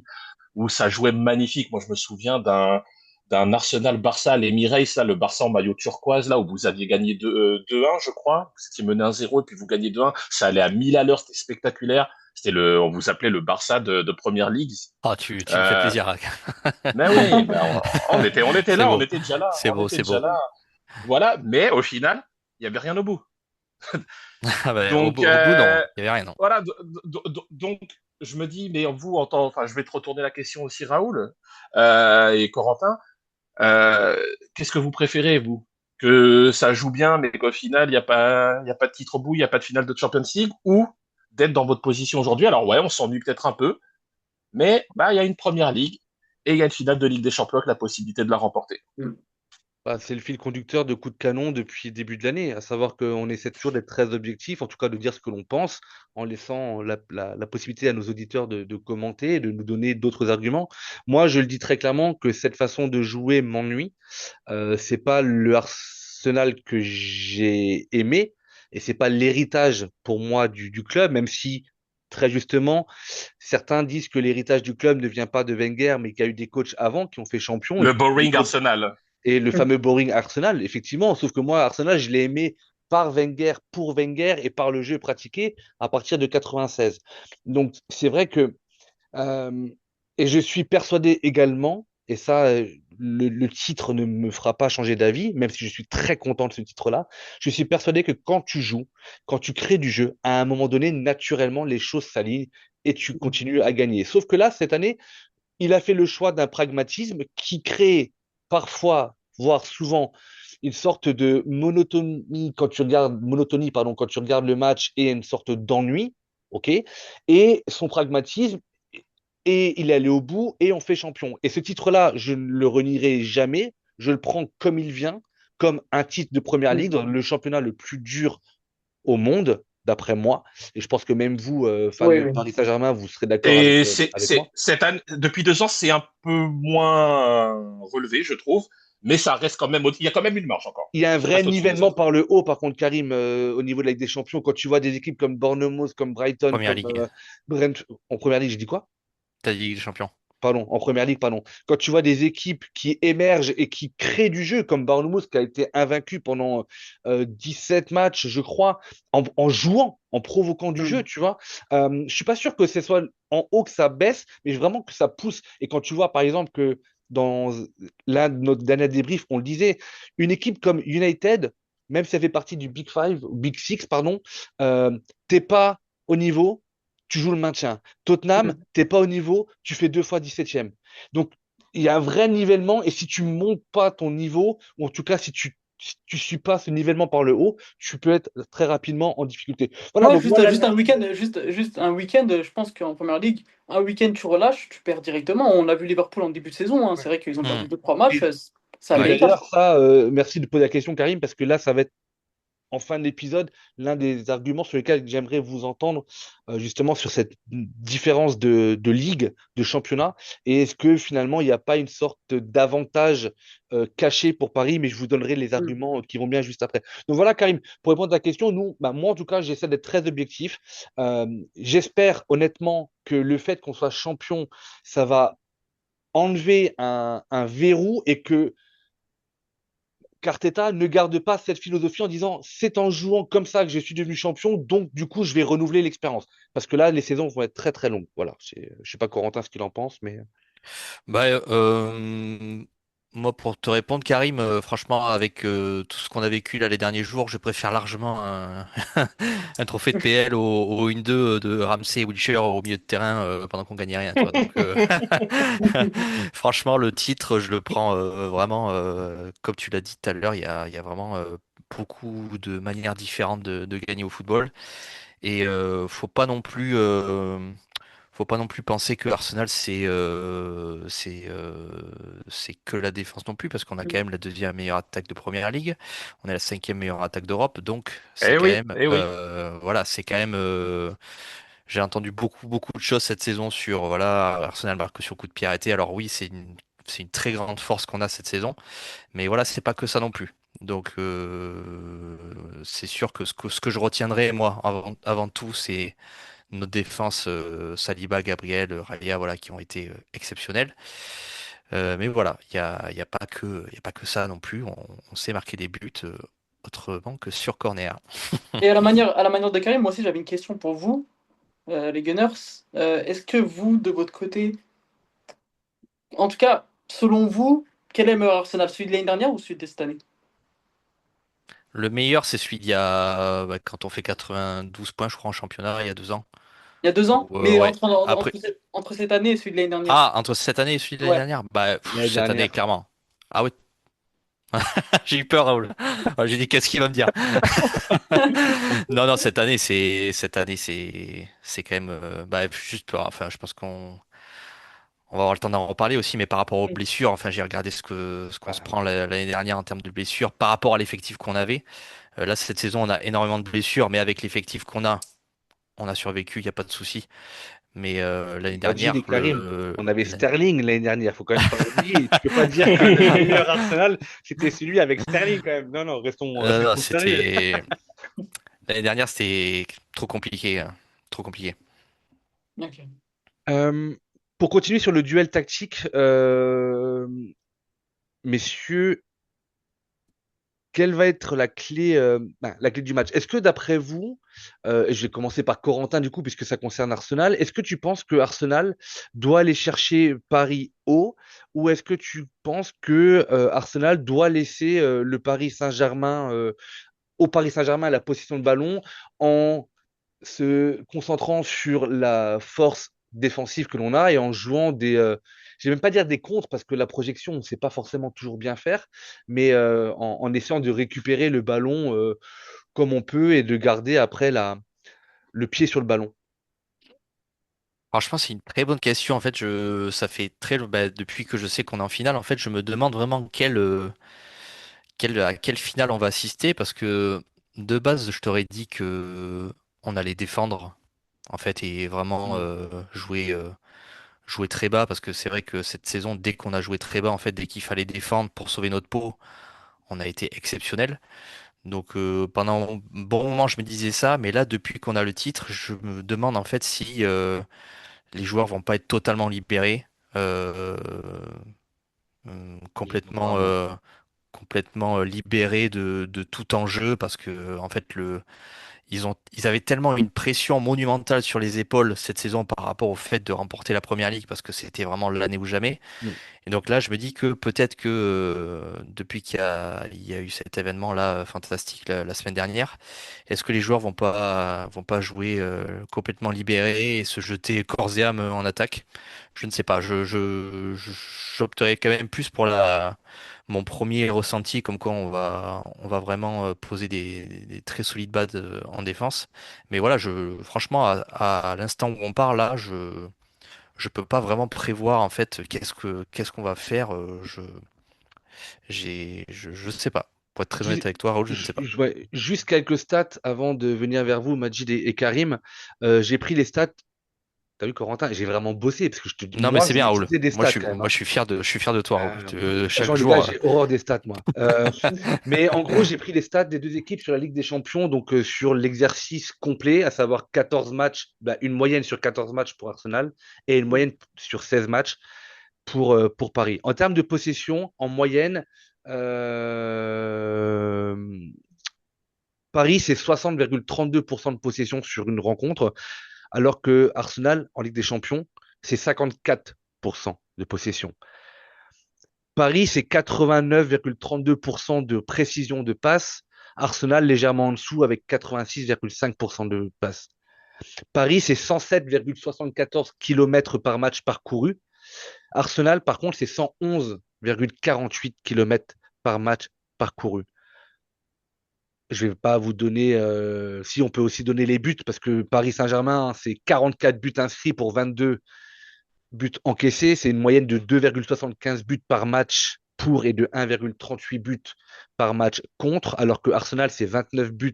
où ça jouait magnifique. Moi, je me souviens d'un Arsenal Barça, les Mireilles, là, le Barça en maillot turquoise, là, où vous aviez gagné 2-1, je crois. Vous étiez mené 1-0 et puis vous gagnez 2-1. Ça allait à 1000 à l'heure, c'était spectaculaire. On vous appelait le Barça de Première Ligue. Ah, tu me fais Euh, plaisir, Ak. mais oui, ben, on était C'est là, on beau, était déjà là, c'est on beau, était c'est déjà beau. là. Voilà, mais au final, il y avait rien au bout. Ah bah, Donc, au bout, non, il n'y avait rien, non. voilà, donc je me dis, mais vous, enfin, je vais te retourner la question aussi, Raoul et Corentin. Qu'est-ce que vous préférez, vous? Que ça joue bien, mais qu'au final, il y a pas de titre au bout, il n'y a pas de finale de Champions League, ou d'être dans votre position aujourd'hui? Alors ouais, on s'ennuie peut-être un peu, mais bah, il y a une première ligue et il y a une finale de Ligue des Champions avec la possibilité de la remporter. Bah, c'est le fil conducteur de Coup de Canon depuis le début de l'année, à savoir qu'on essaie toujours d'être très objectif, en tout cas de dire ce que l'on pense, en laissant la possibilité à nos auditeurs de commenter, de nous donner d'autres arguments. Moi, je le dis très clairement que cette façon de jouer m'ennuie. C'est pas le Arsenal que j'ai aimé et c'est pas l'héritage pour moi du club, même si très justement certains disent que l'héritage du club ne vient pas de Wenger, mais qu'il y a eu des coachs avant qui ont fait champion Le boring Arsenal. et le fameux boring Arsenal, effectivement. Sauf que moi, Arsenal, je l'ai aimé par Wenger, pour Wenger et par le jeu pratiqué à partir de 96. Donc c'est vrai que euh, et je suis persuadé également, et ça, le titre ne me fera pas changer d'avis, même si je suis très content de ce titre-là, je suis persuadé que quand tu joues, quand tu crées du jeu, à un moment donné, naturellement, les choses s'alignent et tu continues à gagner. Sauf que là, cette année, il a fait le choix d'un pragmatisme qui crée parfois, voire souvent, une sorte de monotonie, pardon, quand tu regardes le match et une sorte d'ennui, ok? Et son pragmatisme, et il est allé au bout et on fait champion. Et ce titre-là, je ne le renierai jamais. Je le prends comme il vient, comme un titre de première ligue, dans le championnat le plus dur au monde, d'après moi. Et je pense que même vous, fans Oui, de oui. Paris Saint-Germain, vous serez d'accord Et avec moi. cette année, depuis 2 ans, c'est un peu moins relevé, je trouve, mais ça reste quand même, il y a quand même une marge encore. Il y a un Ça vrai reste au-dessus des nivellement autres. par le haut, par contre, Karim, au niveau de la Ligue des Champions. Quand tu vois des équipes comme Bournemouth, comme Brighton, Première comme ligue. Brent, en première ligue, j'ai dit quoi? T'as dit Ligue des Champions. Pardon, en première ligue, pardon. Quand tu vois des équipes qui émergent et qui créent du jeu, comme Bournemouth qui a été invaincu pendant 17 matchs, je crois, en jouant, en provoquant du jeu, Mm. tu vois. Je suis pas sûr que ce soit en haut que ça baisse, mais vraiment que ça pousse. Et quand tu vois, par exemple, que dans l'un de nos derniers débriefs, on le disait, une équipe comme United, même si elle fait partie du Big Five, Big Six, pardon, t'es pas au niveau, tu joues le maintien. Tottenham, Mm. t'es pas au niveau, tu fais 2 fois 17e. Donc, il y a un vrai nivellement et si tu montes pas ton niveau, ou en tout cas, si tu suis pas ce nivellement par le haut, tu peux être très rapidement en difficulté. Voilà, Ouais, donc moi, juste un week-end, juste un week-end, je pense qu'en première ligue, un week-end tu relâches, tu perds directement. On a vu Liverpool en début de saison, hein. C'est vrai qu'ils ont perdu Hmm. deux, trois matchs, et, ça et allait pas. d'ailleurs, ça, merci de poser la question, Karim, parce que là, ça va être en fin de l'épisode, l'un des arguments sur lesquels j'aimerais vous entendre, justement sur cette différence de ligue, de championnat, et est-ce que finalement il n'y a pas une sorte d'avantage caché pour Paris, mais je vous donnerai les Mm. arguments qui vont bien juste après. Donc voilà, Karim, pour répondre à ta question, nous, bah, moi en tout cas, j'essaie d'être très objectif. J'espère honnêtement que le fait qu'on soit champion, ça va enlever un verrou et que qu'Arteta ne garde pas cette philosophie en disant c'est en jouant comme ça que je suis devenu champion, donc du coup je vais renouveler l'expérience. Parce que là, les saisons vont être très très longues. Voilà, je sais pas Corentin ce qu'il en pense, mais Bah, moi, pour te répondre, Karim, franchement, avec tout ce qu'on a vécu là les derniers jours, je préfère largement un trophée de PL au 1-2 de Ramsey et Wilshere au milieu de terrain pendant qu'on gagnait rien, tu vois. Donc, franchement, le titre, je le prends vraiment, comme tu l'as dit tout à l'heure, il y a vraiment beaucoup de manières différentes de gagner au football. Et faut pas non plus penser que Arsenal c'est que la défense non plus, parce qu'on a quand même la deuxième meilleure attaque de Première Ligue, on a la cinquième meilleure attaque d'Europe, donc c'est Eh quand oui, même eh oui. voilà, c'est quand même j'ai entendu beaucoup de choses cette saison sur voilà, Arsenal marque sur coup de pied arrêté. Alors oui, c'est une très grande force qu'on a cette saison, mais voilà, c'est pas que ça non plus. Donc c'est sûr que ce que je retiendrai moi avant tout, c'est nos défenses Saliba, Gabriel, Raya, voilà, qui ont été exceptionnelles. Mais voilà, il y a pas que ça non plus. On sait marquer des buts autrement que sur corner. Et à la manière de Karim, moi aussi j'avais une question pour vous, les Gunners. Est-ce que vous, de votre côté, en tout cas, selon vous, quel est le meilleur Arsenal, celui de l'année dernière ou celui de cette année? Le meilleur, c'est celui d'il y a quand on fait 92 points, je crois, en championnat il y a 2 ans. Il y a 2 ans, mais Ouais. Après, entre cette année et celui de l'année dernière. ah, entre cette année et celui de l'année Ouais. dernière, bah L'année cette année dernière. clairement. Ah oui, j'ai eu peur, Raoul. Ouais, j'ai dit qu'est-ce qu'il va me dire? Non, non, cette année c'est quand même bah, juste enfin je pense qu'on va avoir le temps d'en reparler aussi, mais par rapport aux blessures, enfin j'ai regardé ce qu'on se Voilà. prend l'année dernière en termes de blessures par rapport à l'effectif qu'on avait. Là cette saison on a énormément de blessures, mais avec l'effectif qu'on a, on a survécu, il n'y a pas de souci. Mais l'année Majid et dernière, Karim, on avait Sterling l'année dernière, faut quand même pas oublier. Tu peux pas dire que le meilleur Arsenal, c'était celui avec Sterling quand même. Non, non, non, restons sérieux. l'année dernière c'était trop compliqué, hein. Trop compliqué. Ok. Euh, pour continuer sur le duel tactique, messieurs, quelle va être la clé du match? Est-ce que d'après vous, et je vais commencer par Corentin du coup, puisque ça concerne Arsenal, est-ce que tu penses que Arsenal doit aller chercher Paris haut, ou est-ce que tu penses que Arsenal doit laisser le Paris Saint-Germain au Paris Saint-Germain la possession de ballon en se concentrant sur la force défensive que l'on a et en jouant je vais même pas dire des contres parce que la projection, on ne sait pas forcément toujours bien faire, mais en essayant de récupérer le ballon comme on peut et de garder après le pied sur le ballon. Franchement, c'est une très bonne question. En fait, ça fait depuis que je sais qu'on est en finale, en fait, je me demande vraiment à quelle finale on va assister parce que de base, je t'aurais dit que on allait défendre, en fait, et vraiment Mm. jouer très bas parce que c'est vrai que cette saison, dès qu'on a joué très bas, en fait, dès qu'il fallait défendre pour sauver notre peau, on a été exceptionnel. Donc pendant un bon moment, je me disais ça, mais là, depuis qu'on a le titre, je me demande en fait si les joueurs vont pas être totalement libérés, euh, Je comprends, complètement, oui. complètement libérés de tout enjeu, parce que en fait ils avaient tellement une pression monumentale sur les épaules cette saison par rapport au fait de remporter la Première Ligue, parce que c'était vraiment l'année ou jamais. Mm. Et donc là, je me dis que peut-être que depuis il y a eu cet événement-là fantastique la semaine dernière, est-ce que les joueurs vont pas jouer complètement libérés et se jeter corps et âme en attaque? Je ne sais pas. J'opterais quand même plus pour mon premier ressenti, comme quoi on va vraiment poser des très solides bases en défense. Mais voilà, franchement, à l'instant où on parle là, je peux pas vraiment prévoir en fait qu'est-ce qu'on va faire. Je sais pas. Pour être très honnête Ju- avec toi, Raoul, je ne sais pas. ouais, juste quelques stats avant de venir vers vous, Majid et Karim. J'ai pris les stats. T'as vu, Corentin, j'ai vraiment bossé parce que Non, mais moi, c'est j'ai bien, Raoul. utilisé des stats quand même, Moi, hein. je suis fier de toi, Raoul. Chaque Franchement, les gars, jour. j'ai horreur des stats, moi. Mais en gros, j'ai pris les stats des deux équipes sur la Ligue des Champions, donc sur l'exercice complet, à savoir 14 matchs, bah, une moyenne sur 14 matchs pour Arsenal et une moyenne sur 16 matchs pour Paris. En termes de possession, en moyenne, euh, Paris, c'est 60,32% de possession sur une rencontre, alors que Arsenal, en Ligue des Champions, c'est 54% de possession. Paris, c'est 89,32% de précision de passe. Arsenal, légèrement en dessous, avec 86,5% de passe. Paris, c'est 107,74 km par match parcouru. Arsenal, par contre, c'est 111,48 km par match parcouru. Je vais pas vous donner, si on peut aussi donner les buts, parce que Paris Saint-Germain, c'est 44 buts inscrits pour 22 buts encaissés. C'est une moyenne de 2,75 buts par match pour et de 1,38 buts par match contre, alors que Arsenal, c'est 29 buts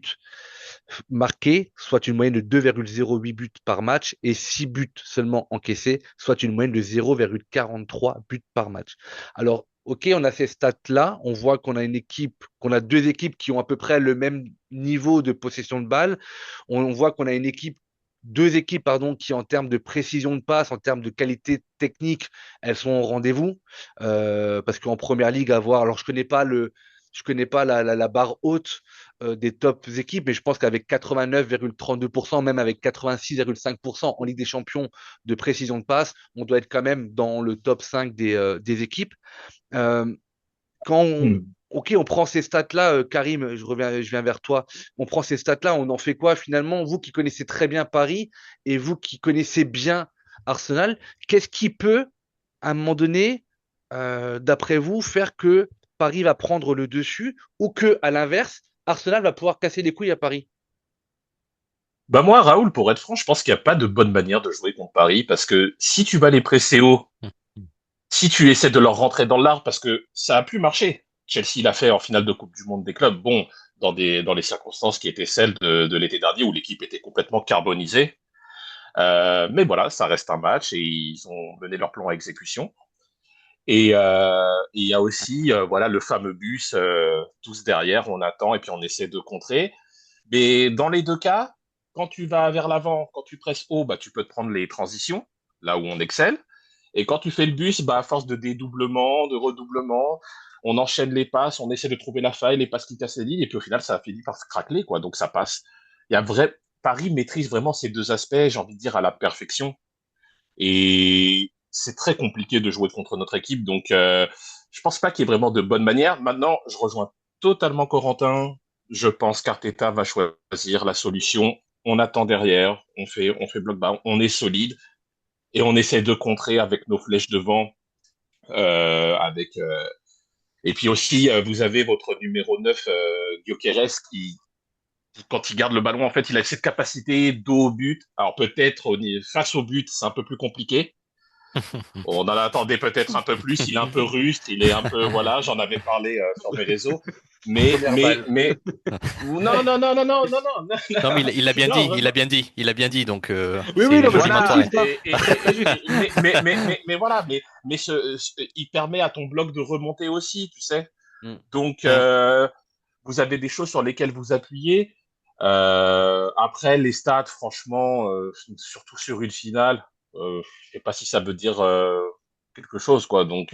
marqués, soit une moyenne de 2,08 buts par match, et 6 buts seulement encaissés, soit une moyenne de 0,43 buts par match. Alors, ok, on a ces stats-là, on voit qu'on a deux équipes qui ont à peu près le même niveau de possession de balle. On voit qu'on a deux équipes, pardon, qui en termes de précision de passe, en termes de qualité technique, elles sont au rendez-vous. Parce qu'en première ligue, alors je connais pas la barre haute des top équipes, mais je pense qu'avec 89,32%, même avec 86,5% en Ligue des Champions de précision de passe, on doit être quand même dans le top 5 des équipes. Euh, quand on, Hmm. ok, on prend ces stats-là, Karim, je viens vers toi. On prend ces stats-là, on en fait quoi finalement? Vous qui connaissez très bien Paris et vous qui connaissez bien Arsenal, qu'est-ce qui peut, à un moment donné, d'après vous, faire que Paris va prendre le dessus ou que, à l'inverse, Arsenal va pouvoir casser les couilles à Paris? Bah moi, Raoul, pour être franc, je pense qu'il n'y a pas de bonne manière de jouer contre Paris, parce que si tu vas les presser haut, si tu essaies de leur rentrer dans l'art, parce que ça a pu marcher. Chelsea l'a fait en finale de Coupe du Monde des clubs, bon, dans les circonstances qui étaient celles de l'été dernier où l'équipe était complètement carbonisée. Mais voilà, ça reste un match et ils ont mené leur plan à exécution. Et il y a aussi voilà le fameux bus, tous derrière, on attend et puis on essaie de contrer. Mais dans les deux cas, quand tu vas vers l'avant, quand tu presses haut, bah, tu peux te prendre les transitions, là où on excelle. Et quand tu fais le bus, bah, à force de dédoublement, de redoublement, on enchaîne les passes, on essaie de trouver la faille, les passes qui cassent les lignes, et puis au final, ça a fini par se craqueler, quoi. Donc ça passe. Il y a Paris maîtrise vraiment ces deux aspects, j'ai envie de dire, à la perfection. Et c'est très compliqué de jouer contre notre équipe. Donc, je pense pas qu'il y ait vraiment de bonne manière. Maintenant, je rejoins totalement Corentin. Je pense qu'Arteta va choisir la solution. On attend derrière, on fait bloc bas, on est solide et on essaie de contrer avec nos flèches devant. Avec Et puis aussi, vous avez votre numéro 9, Gyökeres, quand il garde le ballon, en fait, il a cette capacité dos au but. Alors peut-être face au but, c'est un peu plus compliqué. On en attendait peut-être un peu plus. Il est un peu rustre, il est un peu, voilà, j'en avais parlé sur mes réseaux. Première balle. Non, non, non, non, non, non, non, non, Non, mais il a bien non, dit, il a vraiment. bien dit, il a bien dit, donc Oui, oui, non, mais je c'est Voilà, possible, m'attendais. ça. mais voilà, il permet à ton bloc de remonter aussi, tu sais. Mm. Donc, Hmm. vous avez des choses sur lesquelles vous appuyez. Après, les stats, franchement, surtout sur une finale, je sais pas si ça veut dire quelque chose, quoi. Donc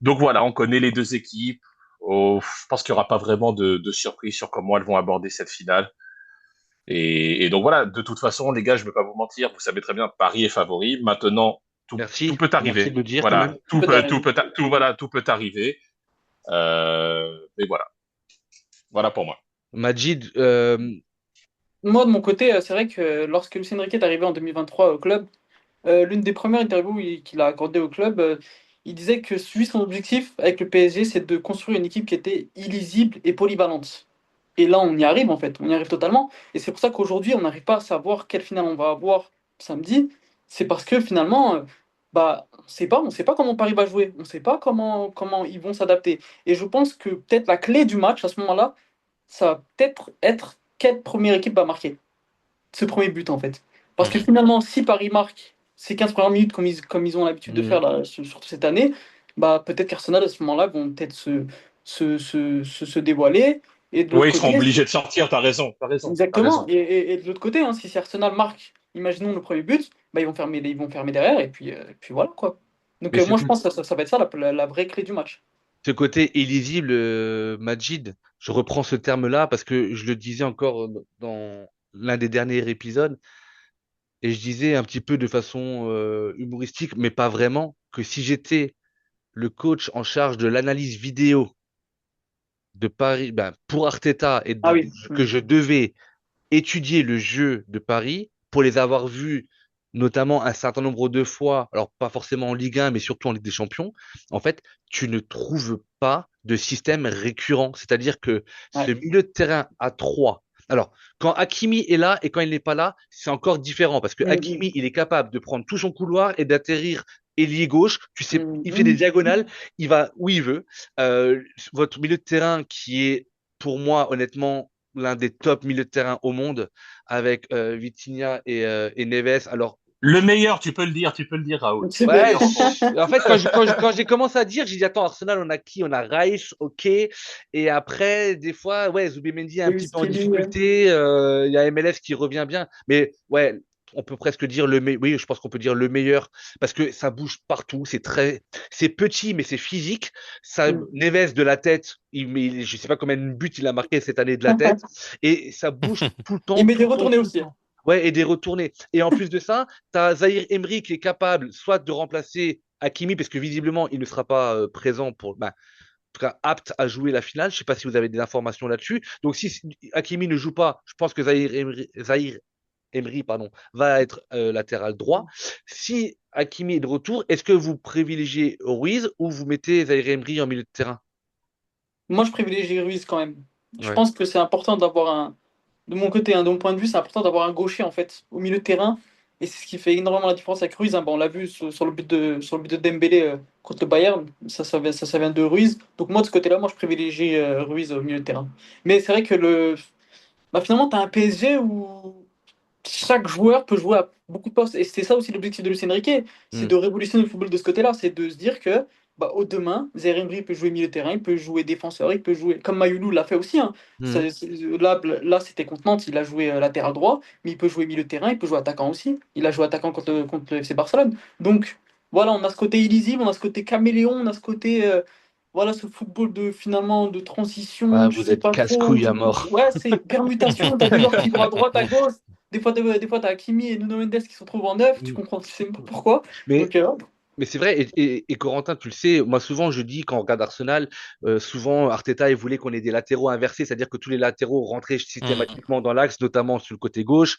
voilà, on connaît les deux équipes. Oh, je pense qu'il n'y aura pas vraiment de surprise sur comment elles vont aborder cette finale. Et donc voilà, de toute façon, les gars, je ne vais pas vous mentir, vous savez très bien, Paris est favori. Maintenant, tout Merci. peut Merci de arriver. le dire quand Voilà, même. Peut-être. tout peut arriver. Mais voilà, voilà pour moi. Majid, Moi, de mon côté, c'est vrai que lorsque Luis Enrique est arrivé en 2023 au club, l'une des premières interviews qu'il a accordées au club, il disait que lui, son objectif avec le PSG, c'est de construire une équipe qui était illisible et polyvalente. Et là, on y arrive en fait, on y arrive totalement. Et c'est pour ça qu'aujourd'hui, on n'arrive pas à savoir quelle finale on va avoir samedi. C'est parce que finalement, bah, on sait pas comment Paris va jouer, on sait pas comment ils vont s'adapter. Et je pense que peut-être la clé du match à ce moment-là, ça va peut-être être quelle première équipe va marquer ce premier but en fait. Parce que Mhm. finalement, si Paris marque ces 15 premières minutes comme ils ont l'habitude de faire mm, là, surtout cette année, bah, peut-être qu'Arsenal à ce moment-là vont peut-être se dévoiler. Et de l'autre Oui, ils seront côté, obligés de sortir, t'as exactement. raison. Et de l'autre côté, hein, si Arsenal marque, imaginons le premier but, bah, ils vont fermer derrière et puis voilà quoi. Donc mais moi je pense que ça va être ça la vraie clé du match. ce côté illisible, Majid, je reprends ce terme-là parce que je le disais encore dans l'un des derniers épisodes, et je disais un petit peu de façon humoristique, mais pas vraiment, que si j'étais le coach en charge de l'analyse vidéo de Paris, ben, pour Arteta, Ah oui. que je devais étudier le jeu de Paris pour les avoir vus notamment un certain nombre de fois, alors pas forcément en Ligue 1, mais surtout en Ligue des Champions, en fait, tu ne trouves pas de système récurrent. C'est-à-dire que ce Ouais. milieu de terrain à 3. Alors, quand Hakimi est là et quand il n'est pas là, c'est encore différent parce que Mm, Hakimi, il est capable de prendre tout son couloir et d'atterrir ailier gauche. Tu sais, il fait des mm. diagonales, il va où il veut. Euh, Votre milieu de terrain qui est, pour moi, honnêtement, l'un des top milieux de terrain au monde avec Vitinha et Neves. Alors, Le meilleur, tu peux le dire, Raoul. C'est Le vrai. ouais, meilleur France. en fait, quand j'ai commencé à dire, j'ai dit, attends, Arsenal, on a qui? On a Rice, ok. Et après, des fois, ouais, Zubimendi est un petit Lewis peu en Kelly, difficulté. Il y a MLS qui revient bien. Mais ouais, on peut presque dire le meilleur. Oui, je pense qu'on peut dire le meilleur parce que ça bouge partout. C'est petit, mais c'est physique. Ça, mm. Neves de la tête, je sais pas combien de buts il a marqué cette année de la tête. Et ça bouge tout le temps, Il met tout des le temps, retournés tout le aussi. temps. Ouais, et des retournés. Et en plus de ça, tu as Zahir Emery qui est capable soit de remplacer Hakimi, parce que visiblement, il ne sera pas présent pour, en tout cas, apte à jouer la finale. Je ne sais pas si vous avez des informations là-dessus. Donc, si Hakimi ne joue pas, je pense que Zahir Emery, pardon, va être latéral droit. Si Hakimi est de retour, est-ce que vous privilégiez Ruiz ou vous mettez Zahir Emery en milieu de terrain? Moi, je privilégie Ruiz quand même. Je Ouais. pense que c'est important d'avoir un. De mon côté, hein, de mon point de vue, c'est important d'avoir un gaucher en fait au milieu de terrain. Et c'est ce qui fait énormément la différence avec Ruiz, hein. Bon, on l'a vu sur le but de Dembélé contre le Bayern. Ça vient de Ruiz. Donc moi, de ce côté-là, moi, je privilégie Ruiz au milieu de terrain. Mais c'est vrai que finalement, tu as un PSG où chaque joueur peut jouer à beaucoup de postes. Et c'est ça aussi l'objectif de Luis Enrique, c'est Hmm. de révolutionner le football de ce côté-là. C'est de se dire que au demain, Zaire Emery peut jouer milieu de terrain, il peut jouer défenseur, il peut jouer comme Mayulu l'a fait aussi, hein. Hmm. Là, c'était contre Nantes, il a joué latéral droit, mais il peut jouer milieu de terrain, il peut jouer attaquant aussi. Il a joué attaquant contre le FC Barcelone. Donc voilà, on a ce côté illisible, on a ce côté caméléon, on a ce côté voilà, ce football de finalement de Ah, transition, je vous sais êtes pas trop. casse-couille à mort. Ouais, c'est permutation, t'as des joueurs qui vont à droite, à gauche. Des fois, t'as Hakimi et Nuno Mendes qui se retrouvent en neuf, Hmm. tu sais même pas pourquoi. Mais Donc, Mais c'est vrai, et Corentin, tu le sais, moi souvent je dis quand on regarde Arsenal, souvent Arteta il voulait qu'on ait des latéraux inversés, c'est-à-dire que tous les latéraux rentraient Mm. systématiquement dans l'axe, notamment sur le côté gauche,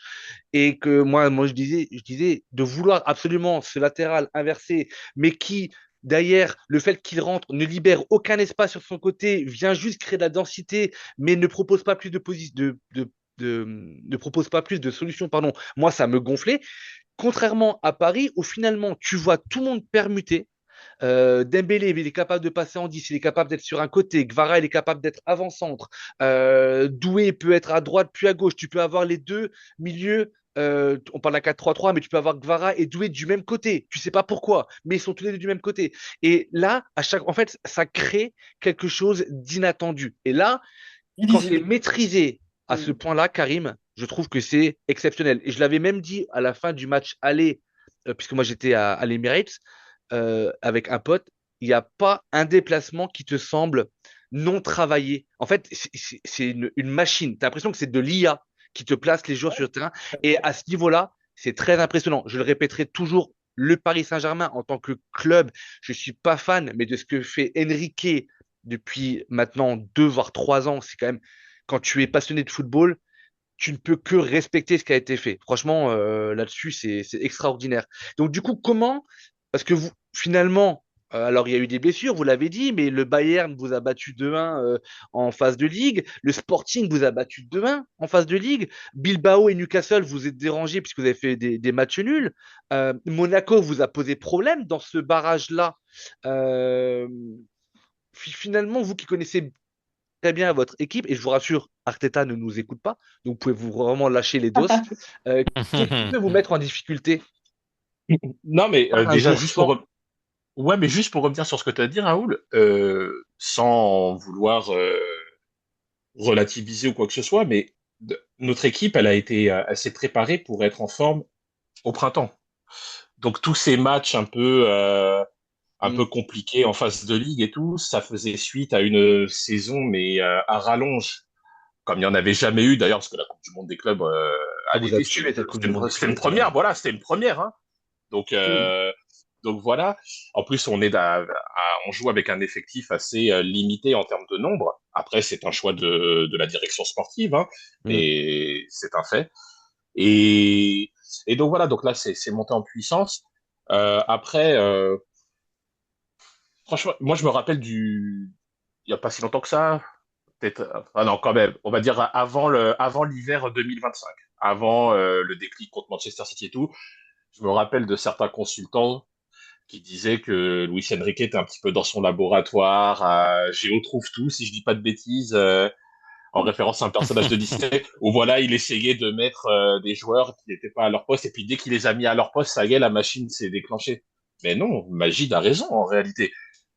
et que moi je disais de vouloir absolument ce latéral inversé, mais qui derrière le fait qu'il rentre ne libère aucun espace sur son côté, vient juste créer de la densité, mais ne propose pas plus de ne propose pas plus de solutions, pardon. Moi, ça me gonflait. Contrairement à Paris, où finalement tu vois tout le monde permuter. Dembélé, il est capable de passer en 10, il est capable d'être sur un côté. Gvara, il est capable d'être avant-centre. Doué peut être à droite puis à gauche. Tu peux avoir les deux milieux. On parle d'un 4-3-3, mais tu peux avoir Gvara et Doué du même côté. Tu sais pas pourquoi, mais ils sont tous les deux du même côté. Et là, en fait, ça crée quelque chose d'inattendu. Et là, quand c'est illisible. maîtrisé à ce Mm. point-là, Karim, je trouve que c'est exceptionnel. Et je l'avais même dit à la fin du match aller, puisque moi j'étais à l'Emirates avec un pote, il n'y a pas un déplacement qui te semble non travaillé. En fait, c'est une machine. Tu as l'impression que c'est de l'IA qui te place les joueurs sur le terrain. Et à ce niveau-là, c'est très impressionnant. Je le répéterai toujours, le Paris Saint-Germain en tant que club, je ne suis pas fan, mais de ce que fait Enrique depuis maintenant 2 voire 3 ans, c'est quand même, quand tu es passionné de football, tu ne peux que respecter ce qui a été fait. Franchement, là-dessus, c'est extraordinaire. Donc, du coup, comment, parce que vous, finalement, alors il y a eu des blessures, vous l'avez dit, mais le Bayern vous a battu 2-1 en phase de ligue, le Sporting vous a battu 2-1 en phase de ligue, Bilbao et Newcastle vous êtes dérangés puisque vous avez fait des matchs nuls, Monaco vous a posé problème dans ce barrage-là. Euh, Finalement, vous qui connaissez très bien votre équipe, et je vous rassure, Arteta ne nous écoute pas, donc vous pouvez vous vraiment lâcher les doses. Euh, Qu'est-ce qui peut vous mettre en difficulté? Non, mais Pas un déjà, jour sans. ouais, mais juste pour revenir sur ce que tu as dit, Raoul, sans vouloir relativiser ou quoi que ce soit, mais notre équipe, elle a été assez préparée pour être en forme au printemps. Donc tous ces matchs un Hmm. peu compliqués en phase de ligue et tout, ça faisait suite à une saison mais à rallonge, comme il n'y en avait jamais eu d'ailleurs, parce que la Coupe du Monde des clubs Ça à vous a l'été, tué cette Coupe du Monde des c'était une clubs. première, voilà, c'était une première, hein. Donc, Mm. donc voilà. En plus, on joue avec un effectif assez limité en termes de nombre. Après, c'est un choix de la direction sportive, hein, Hmm. mais c'est un fait. Et, et donc voilà. Donc là, c'est monté en puissance. Après, franchement, moi, je me rappelle il n'y a pas si longtemps que ça. Peut-être, ah non, quand même. On va dire avant l'hiver 2025, avant le déclic contre Manchester City et tout. Je me rappelle de certains consultants qui disaient que Luis Enrique était un petit peu dans son laboratoire. Géo trouve tout, si je dis pas de bêtises, en référence à un personnage de Disney, où voilà, il essayait de mettre des joueurs qui n'étaient pas à leur poste, et puis dès qu'il les a mis à leur poste, ça y est, la machine s'est déclenchée. Mais non, Magid a raison en réalité.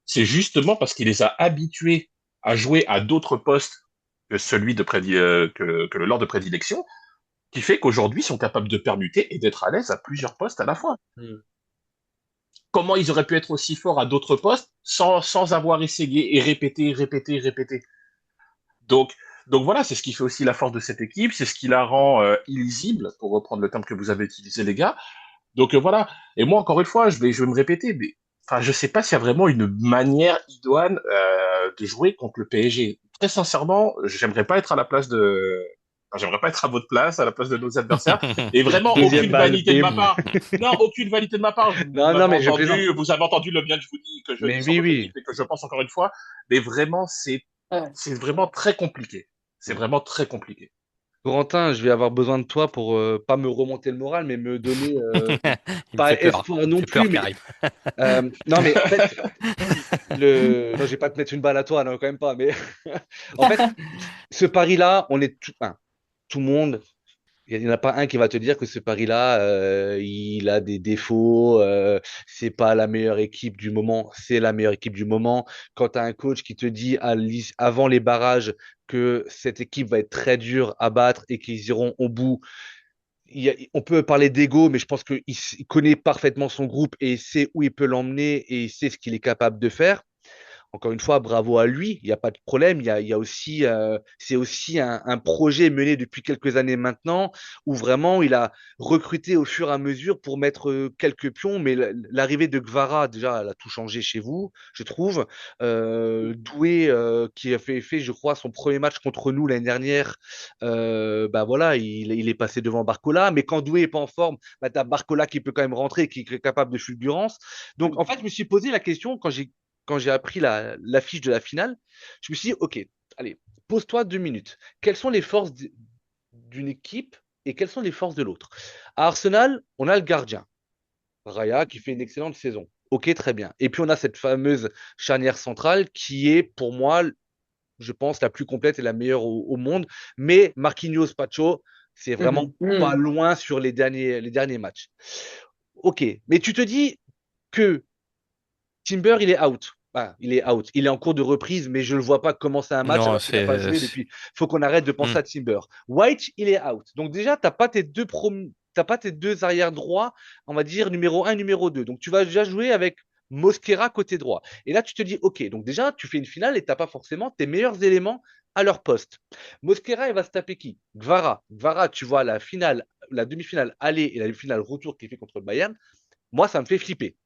C'est justement parce qu'il les a habitués à jouer à d'autres postes que celui que le leur de prédilection, qui fait qu'aujourd'hui ils sont capables de permuter et d'être à l'aise à plusieurs postes à la fois. Hmm. Comment ils auraient pu être aussi forts à d'autres postes sans avoir essayé et répété, répété, répété. Donc, donc voilà, c'est ce qui fait aussi la force de cette équipe, c'est ce qui la rend illisible, pour reprendre le terme que vous avez utilisé, les gars. Donc voilà. Et moi, encore une fois, je vais me répéter, mais enfin, je sais pas s'il y a vraiment une manière idoine de jouer contre le PSG. Très sincèrement, j'aimerais pas être à votre place, à la place de nos adversaires. Et vraiment, Deuxième aucune balle, vanité de ma bim. part. Non, aucune vanité de ma part. Non, non, mais je plaisante. Vous avez entendu le bien que je vous dis, que je Mais dis sur oui, votre oui. équipe et que je pense encore une fois. Mais vraiment, Ouais. c'est vraiment très compliqué. C'est Hmm. vraiment très compliqué. Corentin, je vais avoir besoin de toi pour pas me remonter le moral, mais me donner Il me pas fait peur. espoir Il me non fait peur, plus, mais Karim. non, mais en fait, non, je vais pas te mettre une balle à toi, non, quand même pas. Mais en fait, ce pari-là, on est tout le monde. Il n'y en a pas un qui va te dire que ce Paris-là, il a des défauts, c'est pas la meilleure équipe du moment, c'est la meilleure équipe du moment. Quand tu as un coach qui te dit avant les barrages que cette équipe va être très dure à battre et qu'ils iront au bout, on peut parler d'ego, mais je pense qu'il connaît parfaitement son groupe et il sait où il peut l'emmener et il sait ce qu'il est capable de faire. Encore une fois, bravo à lui, il n'y a pas de problème. Il y a aussi, c'est aussi un projet mené depuis quelques années maintenant, où vraiment il a recruté au fur et à mesure pour mettre quelques pions. Mais l'arrivée de Gvara, déjà, elle a tout changé chez vous, je trouve. Doué, qui a fait, je crois, son premier match contre nous l'année dernière, bah voilà, il est passé devant Barcola. Mais quand Doué est pas en forme, bah, tu as Barcola qui peut quand même rentrer, qui est capable de fulgurance. Donc, en fait, je me suis posé la question quand j'ai appris l'affiche de la finale, je me suis dit, OK, allez, pose-toi 2 minutes. Quelles sont les forces d'une équipe et quelles sont les forces de l'autre? À Arsenal, on a le gardien, Raya, qui fait une excellente saison. OK, très bien. Et puis on a cette fameuse charnière centrale qui est, pour moi, je pense, la plus complète et la meilleure au monde. Mais Marquinhos Pacho, c'est vraiment Mhm. pas Mhm. loin sur les derniers matchs. OK, mais tu te dis que Timber, il est out. Bah, il est out. Il est en cours de reprise, mais je ne vois pas commencer un match Non, alors qu'il n'a pas joué depuis. Il faut qu'on arrête de penser Hmm. à Timber. White, il est out. Donc déjà, tu n'as pas t'as pas tes deux arrières droits, on va dire numéro un, numéro 2. Donc tu vas déjà jouer avec Mosquera côté droit. Et là, tu te dis, OK, donc déjà, tu fais une finale et tu n'as pas forcément tes meilleurs éléments à leur poste. Mosquera, il va se taper qui? Gvara. Gvara, tu vois la finale, la demi-finale aller et la demi-finale retour qu'il fait contre le Bayern. Moi, ça me fait flipper.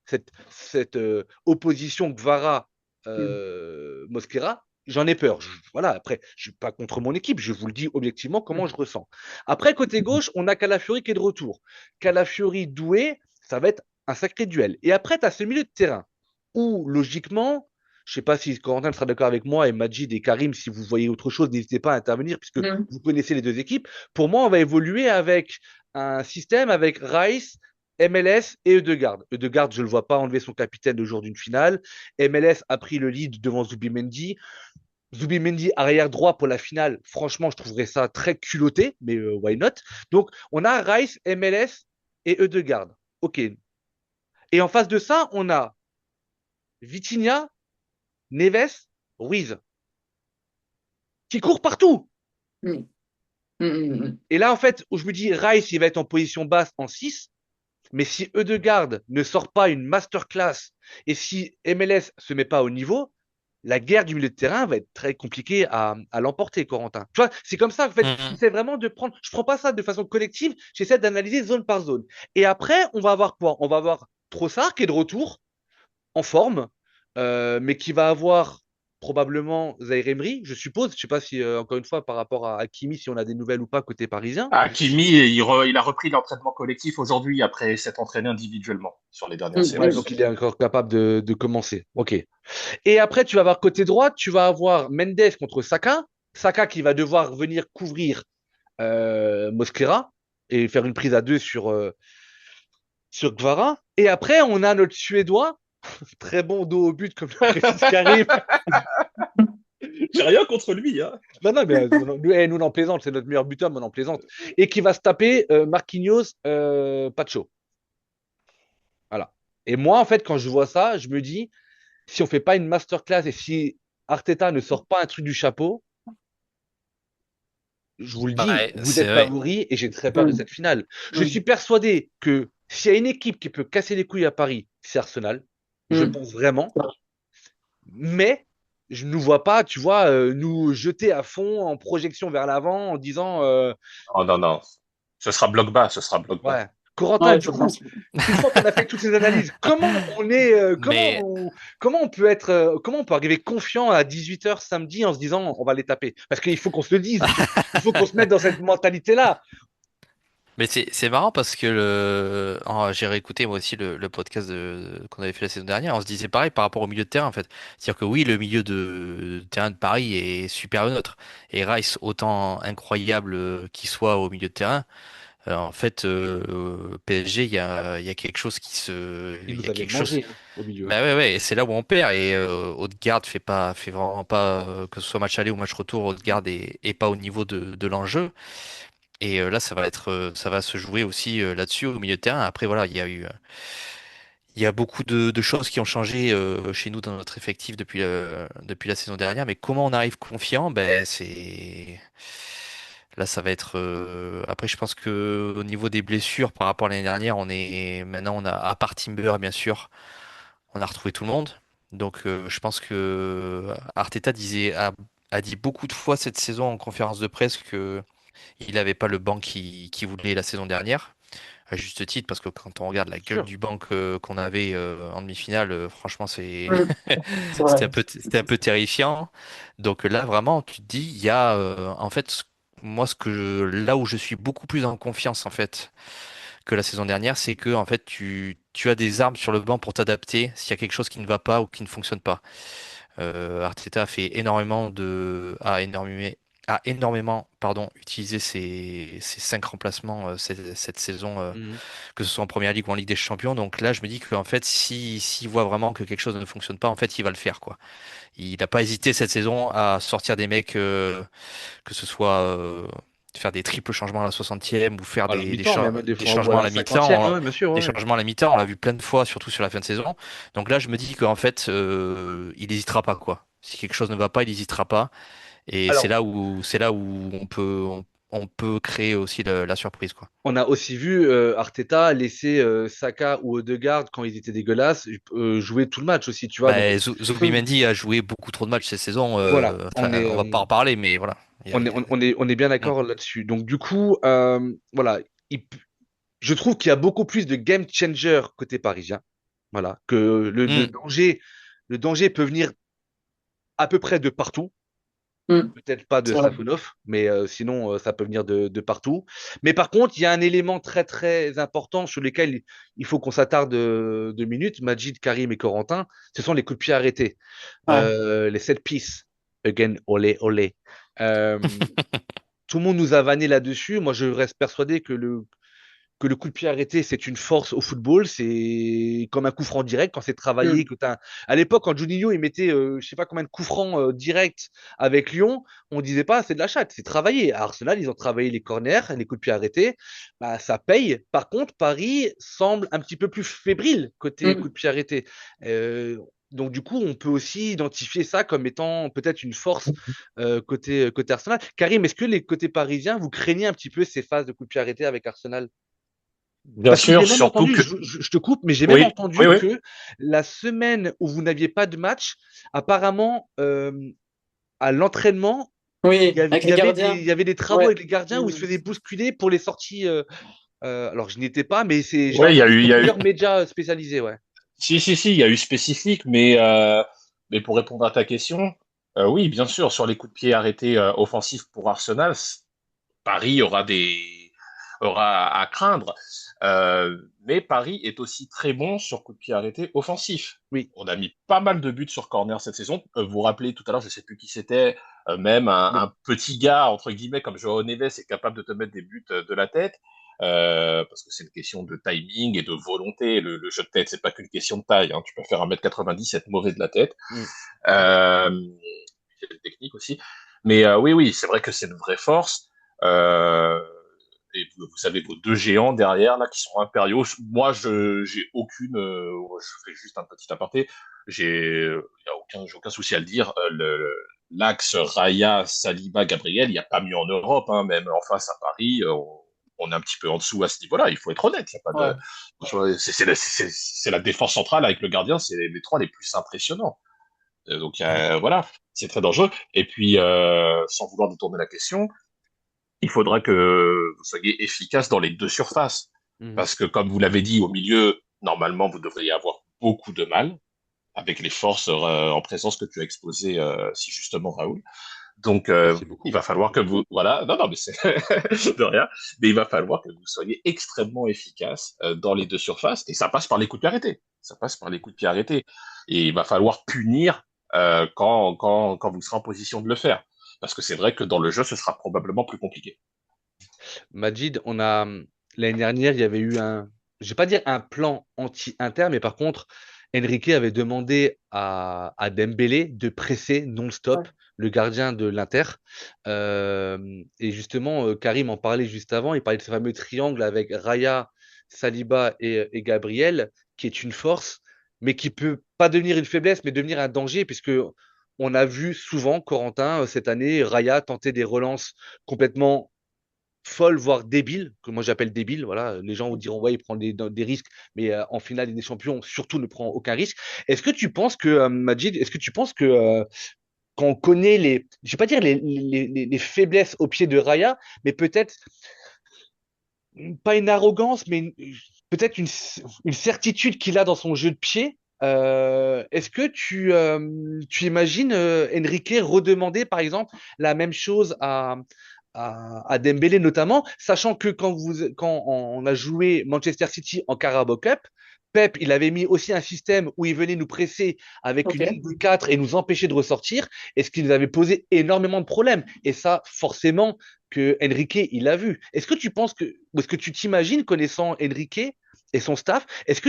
Cette opposition Gvara-Mosquera, j'en ai peur. Voilà, après, je ne suis pas contre mon équipe, je vous le dis objectivement comment je ressens. Après, côté gauche, on a Calafiori qui est de retour. Calafiori doué, ça va être un sacré duel. Et après, tu as ce milieu de terrain où, logiquement, je ne sais pas si Corentin sera d'accord avec moi et Majid et Karim, si vous voyez autre chose, n'hésitez pas à intervenir puisque Mhm. vous connaissez les deux équipes. Pour moi, on va évoluer avec un système avec Rice, MLS et Eudegaard. Eudegaard, je ne le vois pas enlever son capitaine le jour d'une finale. MLS a pris le lead devant Zubimendi. Zubimendi arrière droit pour la finale, franchement, je trouverais ça très culotté, mais why not? Donc, on a Rice, MLS et Eudegaard. OK. Et en face de ça, on a Vitinha, Neves, Ruiz, qui courent partout. Mhm. Mhm. Et là, en fait, où je me dis, Rice, il va être en position basse en 6. Mais si Eudegaard ne sort pas une masterclass et si MLS se met pas au niveau, la guerre du milieu de terrain va être très compliquée à l'emporter, Corentin. Tu vois, c'est comme ça, en fait, Hmm. j'essaie vraiment de prendre, je prends pas ça de façon collective, j'essaie d'analyser zone par zone. Et après, on va avoir quoi? On va avoir Trossard qui est de retour, en forme, mais qui va avoir probablement Zaïre Emery, je suppose. Je ne sais pas si, encore une fois, par rapport à Hakimi, si on a des nouvelles ou pas côté parisien. Hakimi, il a repris l'entraînement collectif aujourd'hui après s'être entraîné individuellement sur les dernières Ouais, séances. donc il est encore capable de commencer. Ok. Et après, tu vas avoir côté droit, tu vas avoir Mendes contre Saka. Saka qui va devoir venir couvrir Mosquera et faire une prise à deux sur Kvara. Et après, on a notre Suédois, très bon dos au but, comme le précise Karim. J'ai rien contre lui, hein. Non, non, mais nous, on en plaisante, c'est notre meilleur buteur, mais on en plaisante. Et qui va se taper Marquinhos Pacho. Voilà. Et moi, en fait, quand je vois ça, je me dis, si on fait pas une masterclass et si Arteta ne sort pas un truc du chapeau, je vous le dis, Ouais, vous c'est êtes vrai. favoris et j'ai très peur de cette finale. Je Mm. suis persuadé que s'il y a une équipe qui peut casser les couilles à Paris, c'est Arsenal. Je Mm. pense vraiment. Mais je ne nous vois pas, tu vois, nous jeter à fond en projection vers l'avant en disant Oh non, non. Ce sera bloc bas, ce sera bloc bas. ouais. Corentin, Ouais, du je coup, pense. une fois qu'on a fait toutes ces analyses, Mais comment on peut être, comment on peut arriver confiant à 18h samedi en se disant on va les taper? Parce qu'il faut qu'on se le dise, il faut qu'on se mette dans cette mentalité-là. Mais c'est marrant parce que j'ai réécouté moi aussi le podcast qu'on avait fait la saison dernière. On se disait pareil par rapport au milieu de terrain en fait. C'est-à-dire que oui, le milieu de terrain de Paris est supérieur au nôtre. Et Rice, autant incroyable qu'il soit au milieu de terrain, en fait, PSG, il y a quelque chose Il il y nous a avait quelque chose. mangé au milieu. Bah ouais, ouais, et c'est là où on perd. Et Odegaard fait vraiment pas, que ce soit match aller ou match retour, Odegaard est pas au niveau de l'enjeu. Et là, ça va se jouer aussi là-dessus au milieu de terrain. Après, voilà, il y a beaucoup de choses qui ont changé chez nous dans notre effectif depuis la saison dernière. Mais comment on arrive confiant? Ben, là, ça va être. Après, je pense que au niveau des blessures, par rapport à l'année dernière, maintenant, on a à part Timber, bien sûr, on a retrouvé tout le monde. Donc, je pense que Arteta a dit beaucoup de fois cette saison en conférence de presse que il n'avait pas le banc qu'il voulait la saison dernière, à juste titre, parce que quand on regarde la gueule Sûr. du banc qu'on avait en demi-finale, franchement, Mm. C'est vrai. c'était un peu terrifiant. Donc là, vraiment, tu te dis, il y a, en fait, moi, là où je suis beaucoup plus en confiance, en fait, que la saison dernière, c'est que, en fait, tu as des armes sur le banc pour t'adapter s'il y a quelque chose qui ne va pas ou qui ne fonctionne pas. Arteta a fait a énormément, pardon, utilisé ses 5 remplacements cette saison, Mhm. que ce soit en Première Ligue ou en Ligue des Champions. Donc là, je me dis qu'en fait, s'il voit vraiment que quelque chose ne fonctionne pas, en fait, il va le faire, quoi. Il n'a pas hésité cette saison à sortir des mecs, que ce soit faire des triples changements à la 60e ou faire À la mi-temps, même des des fois, ou à changements à la la 50e, mi-temps. ouais, bien sûr. Des Ouais. changements à la mi-temps, on l'a vu plein de fois, surtout sur la fin de saison. Donc là, je me dis qu'en fait, il n'hésitera pas, quoi. Si quelque chose ne va pas, il n'hésitera pas. Et Alors, c'est là où on peut créer aussi la surprise, quoi. on a aussi vu Arteta laisser Saka ou Odegaard quand ils étaient dégueulasses jouer tout le match aussi, tu vois. Donc Bah, Zubimendi a joué beaucoup trop de matchs cette saison. voilà, Enfin, on va pas en parler, mais voilà. on est bien Mm. d'accord là-dessus. Donc du coup, voilà, il p- je trouve qu'il y a beaucoup plus de game changer côté parisien. Voilà, que Mm. le danger peut venir à peu près de partout. Mm. Peut-être pas de C'est vrai. Safonov, mais sinon, ça peut venir de partout. Mais par contre, il y a un élément très, très important sur lequel il faut qu'on s'attarde 2 minutes. Majid, Karim et Corentin, ce sont les coups de pied arrêtés. Ouais. Les set piece. Again, olé, olé. Euh, Tout le monde nous a vanné là-dessus. Moi, je reste persuadé que le coup de pied arrêté, c'est une force au football. C'est comme un coup franc direct quand c'est travaillé. Mm. À l'époque, quand Juninho il mettait, je sais pas combien de coups francs directs avec Lyon, on disait pas c'est de la chatte, c'est travaillé. À Arsenal, ils ont travaillé les corners, les coups de pied arrêtés. Bah, ça paye. Par contre, Paris semble un petit peu plus fébrile côté Mm. coup de pied arrêté. Euh, donc du coup, on peut aussi identifier ça comme étant peut-être une force côté Arsenal. Karim, est-ce que les côtés parisiens, vous craignez un petit peu ces phases de coup de pied arrêté avec Arsenal? Bien Parce que j'ai sûr, même surtout entendu, que. je te coupe, mais j'ai même Oui, oui, entendu oui. que la semaine où vous n'aviez pas de match, apparemment, à l'entraînement, Oui, avec les gardiens. il y avait des travaux Ouais. avec les gardiens où ils se Mm. faisaient bousculer pour les sorties. Alors, je n'y étais pas, mais j'ai Oui, entendu il sur y a eu. plusieurs médias spécialisés, ouais. Si, il y a eu spécifique, mais pour répondre à ta question, Oui, bien sûr, sur les coups de pied arrêtés offensifs pour Arsenal, Paris aura à craindre. Mais Paris est aussi très bon sur coups de pied arrêtés offensifs. Oui. On a mis pas mal de buts sur corner cette saison. Vous vous rappelez tout à l'heure, je sais plus qui c'était, même un petit gars, entre guillemets, comme Joao Neves est capable de te mettre des buts de la tête. Parce que c'est une question de timing et de volonté. Le jeu de tête, c'est pas qu'une question de taille. Hein. Tu peux faire 1m90 et être mauvais de la tête. Mm. C'est une technique aussi. Mais oui, oui, c'est vrai que c'est une vraie force. Euh, et vous savez, vos deux géants derrière, là, qui sont impériaux. Moi, j'ai aucune. Je fais juste un petit aparté. Y a j'ai aucun souci à le dire. L'axe Raya, Saliba, Gabriel, il n'y a pas mieux en Europe, hein, même en face à Paris. On est un petit peu en dessous à ce niveau-là. Il faut être honnête. Y a pas Ouais. de. C'est la défense centrale avec le gardien. C'est les trois les plus impressionnants. Donc voilà, c'est très dangereux. Et puis, sans vouloir détourner la question, il faudra que vous soyez efficace dans les deux surfaces. Mm. Parce que, comme vous l'avez dit, au milieu, normalement, vous devriez avoir beaucoup de mal avec les forces en présence que tu as exposées si justement, Raoul. Donc, Merci beaucoup. il va falloir que vous... Voilà, non, non, mais c'est de rien. Mais il va falloir que vous soyez extrêmement efficace dans les deux surfaces. Et ça passe par les coups de pied arrêtés. Ça passe par les coups de pied arrêtés. Et il va falloir punir quand vous serez en position de le faire. Parce que c'est vrai que dans le jeu, ce sera probablement plus compliqué. Majid, l'année dernière, il y avait eu je vais pas dire un plan anti-Inter, mais par contre, Enrique avait demandé à Dembélé de presser non-stop Ouais. le gardien de l'Inter. Et justement, Karim en parlait juste avant, il parlait de ce fameux triangle avec Raya, Saliba et Gabriel, qui est une force, mais qui peut pas devenir une faiblesse, mais devenir un danger, puisque on a vu souvent, Corentin, cette année, Raya tenter des relances complètement folle, voire débile, que moi j'appelle débile. Voilà, les gens vous diront, ouais, il prend des risques, mais en finale des champions, surtout ne prend aucun risque. Est-ce que tu penses que, Majid, est-ce que tu penses que quand on connaît je vais pas dire les faiblesses au pied de Raya, mais peut-être pas une arrogance, mais peut-être une certitude qu'il a dans son jeu de pied. Est-ce que tu imagines Enrique redemander, par exemple, la même chose à Dembélé notamment, sachant que quand on a joué Manchester City en Carabao Cup, Pep, il avait mis aussi un système où il venait nous presser avec Ok. une ligne de 4 et nous empêcher de ressortir, et ce qui nous avait posé énormément de problèmes. Et ça, forcément, que Enrique, il a vu. Ou est-ce que tu t'imagines, connaissant Enrique et son staff, est-ce que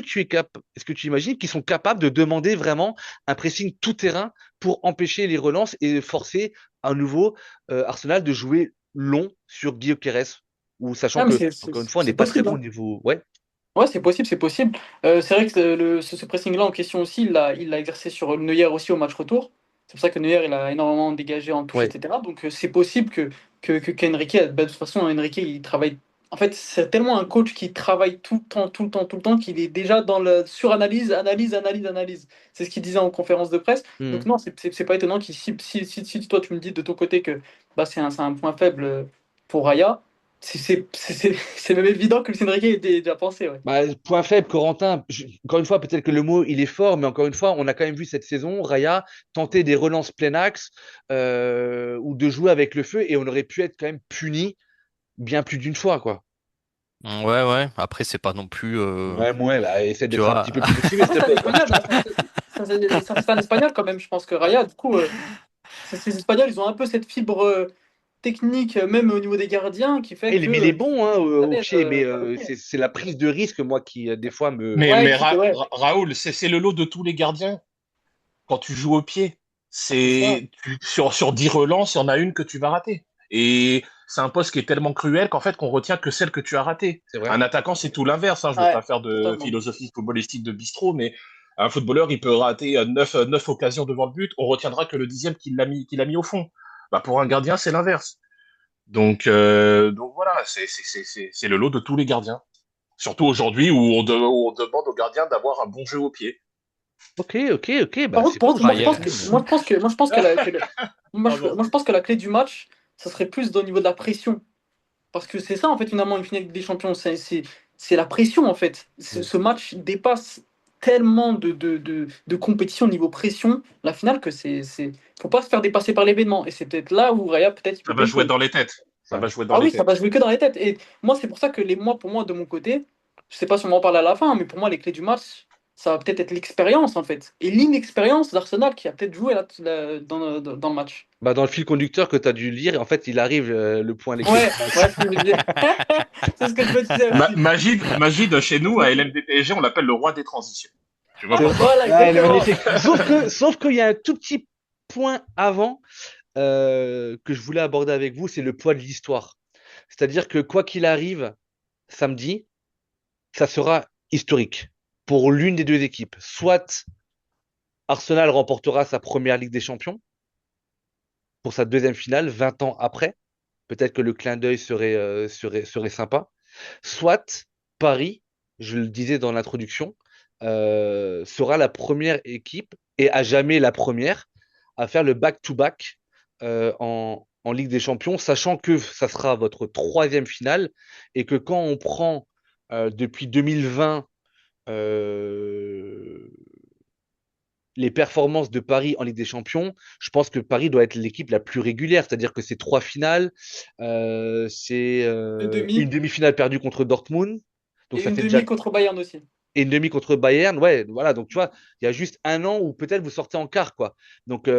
tu imagines qu'ils sont capables de demander vraiment un pressing tout terrain pour empêcher les relances et forcer à nouveau Arsenal de jouer long sur Guillaume Quérez, ou sachant Ah, mais que, encore une fois, on n'est c'est pas très possible, bon au hein. niveau. Ouais, Ouais, c'est possible, c'est possible. C'est vrai que ce pressing-là en question aussi, il l'a exercé sur Neuer aussi au match retour. C'est pour ça que Neuer, il a énormément dégagé en touche, ouais. etc. Donc c'est possible qu'Enrique, bah, de toute façon, Enrique, il travaille. En fait, c'est tellement un coach qui travaille tout le temps, tout le temps, tout le temps, qu'il est déjà dans la suranalyse, analyse, analyse, analyse. C'est ce qu'il disait en conférence de presse. Donc Mhm. non, c'est pas étonnant qu'il, si toi tu me dis de ton côté que bah, c'est un point faible pour Raya, c'est même évident que Luis Enrique ait déjà pensé, ouais. Bah, point faible, Corentin. Encore une fois, peut-être que le mot il est fort, mais encore une fois, on a quand même vu cette saison Raya tenter des relances plein axe ou de jouer avec le feu, et on aurait pu être quand même puni bien plus d'une fois, quoi. Ouais, ouais. Après, c'est pas non plus, Ouais, ouais, bah, essaie tu d'être un vois. petit peu plus motivé, s'il te C'est un plaît, quoi. espagnol, hein, c'est un espagnol quand même, je pense que Raya, du coup, ces Espagnols, ils ont un peu cette fibre technique, même au niveau des gardiens, qui fait que Mais il est bon hein, à au l'aise pied, mais à côté. c'est la prise de risque, moi, qui des fois me. Mais, Ouais, mais ouais, Raoul, c'est le lot de tous les gardiens. Quand tu joues au pied, c'est ça. sur 10 relances, il y en a une que tu vas rater. Et c'est un poste qui est tellement cruel qu'en fait, qu'on retient que celle que tu as ratée. C'est vrai. Un attaquant, c'est tout l'inverse. Hein. Je veux Ouais, pas faire de totalement. philosophie footballistique de bistrot, mais un footballeur, il peut rater 9 occasions devant le but. On retiendra que le dixième qu'il a mis au fond. Bah, pour un gardien, c'est l'inverse. Donc voilà, c'est le lot de tous les gardiens. Surtout aujourd'hui où où on demande aux gardiens d'avoir un bon jeu au pied. Ok, ok, ok, Par bah contre, c'est bon, je Ah, moi, il je y a- pense que, moi, je pense que Pardon. moi, je pense que la clé du match, ça serait plus au niveau de la pression. Parce que c'est ça, en fait, finalement, une finale des champions. C'est la pression, en fait. Ce match dépasse tellement de compétition au niveau pression, la finale, que faut pas se faire dépasser par l'événement. Et c'est peut-être là où Raya, peut-être, il Ça peut va payer. jouer dans les têtes. Ça Ouais. va jouer dans Ah les oui, ça va têtes. jouer que dans les têtes. Et moi, c'est pour ça que pour moi, de mon côté, je sais pas si on va en parler à la fin, mais pour moi, les clés du match, ça va peut-être être l'expérience, en fait. Et l'inexpérience d'Arsenal qui a peut-être joué dans le match. Bah, dans le fil conducteur que tu as dû lire, en fait, il arrive le point les clés du Ouais, match. ouais, ce que je me disais. C'est ce que je me disais aussi. Magid, chez nous, à LMDPSG, on l'appelle le roi des transitions. Tu vois C'est vrai. pourquoi? Voilà, Ah, elle est exactement. magnifique. Sauf qu'il y a un tout petit point avant que je voulais aborder avec vous, c'est le poids de l'histoire. C'est-à-dire que quoi qu'il arrive, samedi, ça sera historique pour l'une des deux équipes. Soit Arsenal remportera sa première Ligue des Champions pour sa deuxième finale, 20 ans après. Peut-être que le clin d'œil serait sympa. Soit Paris, je le disais dans l'introduction, sera la première équipe et à jamais la première à faire le back-to-back en Ligue des Champions, sachant que ça sera votre troisième finale et que quand on prend depuis 2020 euh, les performances de Paris en Ligue des Champions, je pense que Paris doit être l'équipe la plus régulière, c'est-à-dire que c'est trois finales, c'est Une une demi demi-finale perdue contre Dortmund, donc et ça une fait déjà demi contre Bayern aussi. et une demi contre Bayern, ouais, voilà, donc tu vois, il y a juste un an où peut-être vous sortez en quart, quoi. Donc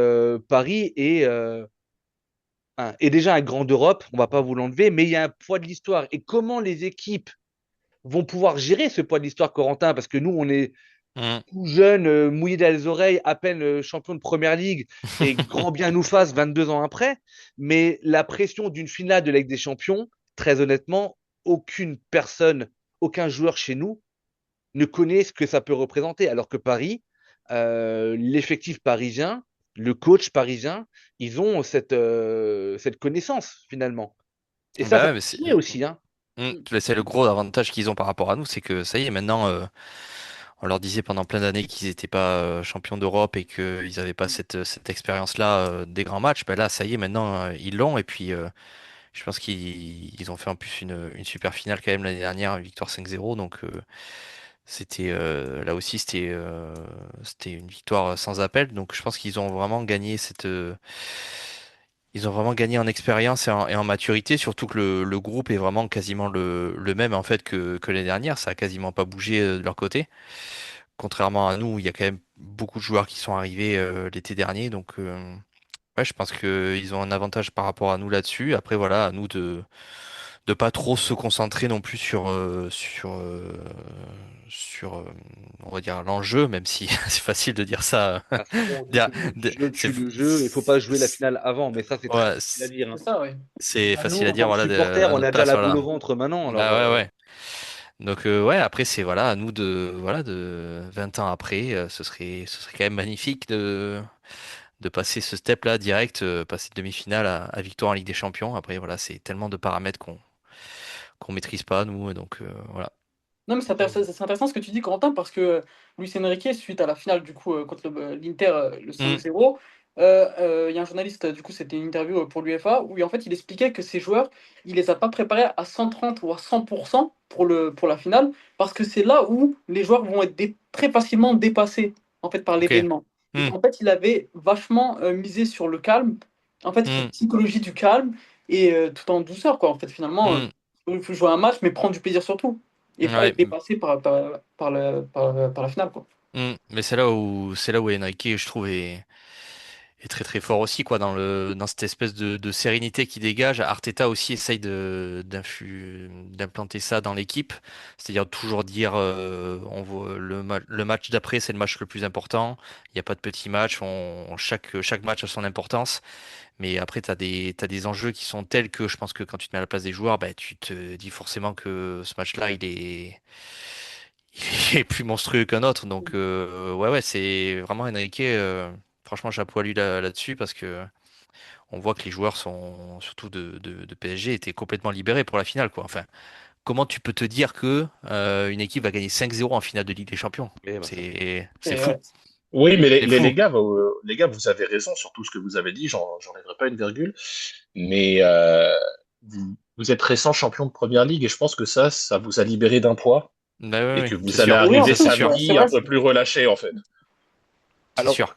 Paris est déjà un grand d'Europe, on va pas vous l'enlever, mais il y a un poids de l'histoire. Et comment les équipes vont pouvoir gérer ce poids de l'histoire, Corentin? Parce que nous, on est Mm. tout jeune, mouillé dans les oreilles, à peine champion de première ligue, et grand bien nous fasse 22 ans après. Mais la pression d'une finale de la Ligue des Champions, très honnêtement, aucune personne, aucun joueur chez nous ne connaît ce que ça peut représenter. Alors que Paris, l'effectif parisien, le coach parisien, ils ont cette connaissance finalement. Et ça Bah ouais, peut mais jouer aussi, hein. c'est le gros avantage qu'ils ont par rapport à nous, c'est que ça y est, maintenant, on leur disait pendant plein d'années qu'ils n'étaient pas champions d'Europe et qu'ils n'avaient pas cette expérience-là des grands matchs. Ben là, ça y est, maintenant, ils l'ont. Et puis, je pense qu'ils ont fait en plus une super finale quand même l'année dernière, une victoire 5-0. Donc, c'était là aussi, c'était une victoire sans appel. Donc, je pense qu'ils ont vraiment gagné ils ont vraiment gagné en expérience et en maturité, surtout que le groupe est vraiment quasiment le même en fait que l'année dernière. Ça a quasiment pas bougé de leur côté. Contrairement à nous, il y a quand même beaucoup de joueurs qui sont arrivés l'été dernier. Donc, ouais, je pense qu'ils ont un avantage par rapport à nous là-dessus. Après, voilà, à nous de pas trop se concentrer non plus sur on va dire l'enjeu, même si c'est facile de dire ça. Ah, souvent, on dit Dire- que le jeu c'est tue le jeu, il ne faut pas jouer la finale avant, mais ça, c'est très ouais, facile à dire, C'est hein. ça, ouais. c'est Ah, nous, facile à en dire, tant que voilà, supporters, à on notre a déjà place, la boule voilà. au ventre maintenant. Alors, Bah ouais, ouais. Donc ouais, après c'est voilà, à nous de 20 ans après, ce serait quand même magnifique de passer ce step-là direct, passer de demi-finale à victoire en Ligue des Champions. Après voilà, c'est tellement de paramètres qu'on maîtrise pas nous, donc voilà. Non, mais c'est intéressant ce que tu dis, Corentin, parce que Luis Enrique, suite à la finale du coup contre l'Inter, le Mm, 5-0, il y a un journaliste, du coup, c'était une interview pour l'UEFA, où en fait il expliquait que ces joueurs, il les a pas préparés à 130 ou à 100% pour la finale, parce que c'est là où les joueurs vont être très facilement dépassés en fait par ok. l'événement. Et Mm, qu'en fait, il avait vachement misé sur le calme, en fait, cette mm, psychologie du calme, et tout en douceur, quoi. En fait, finalement, mm, il faut jouer un match, mais prendre du plaisir surtout et pas ouais, être dépassé par la finale, quoi. mais c'est là où Enrique, je trouve, est très très fort aussi quoi dans cette espèce de sérénité qui dégage. Arteta aussi essaye d'implanter ça dans l'équipe, c'est-à-dire toujours dire on voit le match d'après c'est le match le plus important. Il n'y a pas de petits matchs, chaque match a son importance. Mais après t'as des enjeux qui sont tels que je pense que quand tu te mets à la place des joueurs, bah, tu te dis forcément que ce match-là il est plus monstrueux qu'un autre. Donc ouais ouais c'est vraiment Enrique. Franchement, chapeau à lui là-dessus parce que on voit que les joueurs sont, surtout de PSG, étaient complètement libérés pour la finale, quoi. Enfin, comment tu peux te dire que une équipe va gagner 5-0 en finale de Ligue des Champions? mais bah, C'est Et fou. ouais. Oui, mais C'est fou. les gars, vous avez raison sur tout ce que vous avez dit, j'enlèverai pas une virgule, mais vous êtes récent champion de Première Ligue et je pense que ça vous a libéré d'un poids Bah oui, et oui, que c'est vous allez sûr. Oui, en arriver C'est plus, sûr. c'est samedi un vrai. peu plus relâché, en fait. C'est Alors, sûr.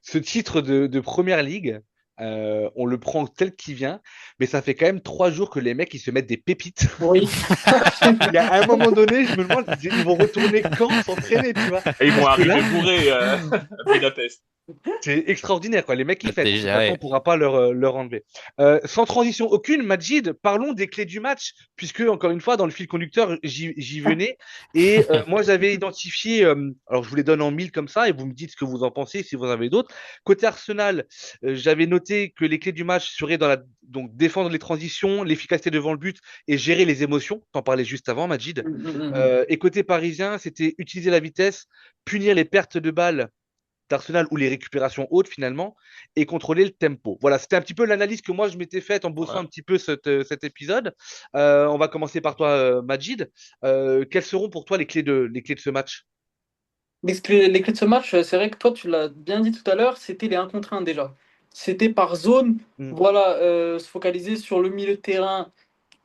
ce titre de Première Ligue, on le prend tel qu'il vient, mais ça fait quand même 3 jours que les mecs ils se mettent des pépites. Oui. Il y a un moment donné, je me demande, ils vont retourner quand s'entraîner, tu vois? Et ils vont Parce que là, arriver bourrés à Budapest. c'est extraordinaire, quoi. Les mecs, ils fêtent. De toute Déjà, façon, on ouais. ne pourra pas leur enlever. Sans transition aucune, Majid, parlons des clés du match, puisque, encore une fois, dans le fil conducteur, j'y venais. Et moi, j'avais identifié, alors je vous les donne en mille comme ça, et vous me dites ce que vous en pensez, si vous en avez d'autres. Côté Arsenal, j'avais noté que les clés du match seraient donc défendre les transitions, l'efficacité devant le but et gérer les émotions. T'en parlais juste avant, Majid. Et côté parisien, c'était utiliser la vitesse, punir les pertes de balles d'Arsenal ou les récupérations hautes finalement et contrôler le tempo. Voilà, c'était un petit peu l'analyse que moi je m'étais faite en bossant Ouais. un petit peu cet épisode. On va commencer par toi, Majid. Quelles seront pour toi les clés de ce match? Les clés de ce match, c'est vrai que toi, tu l'as bien dit tout à l'heure, c'était les 1 contre 1 déjà. C'était par zone, Mm. voilà, se focaliser sur le milieu de terrain.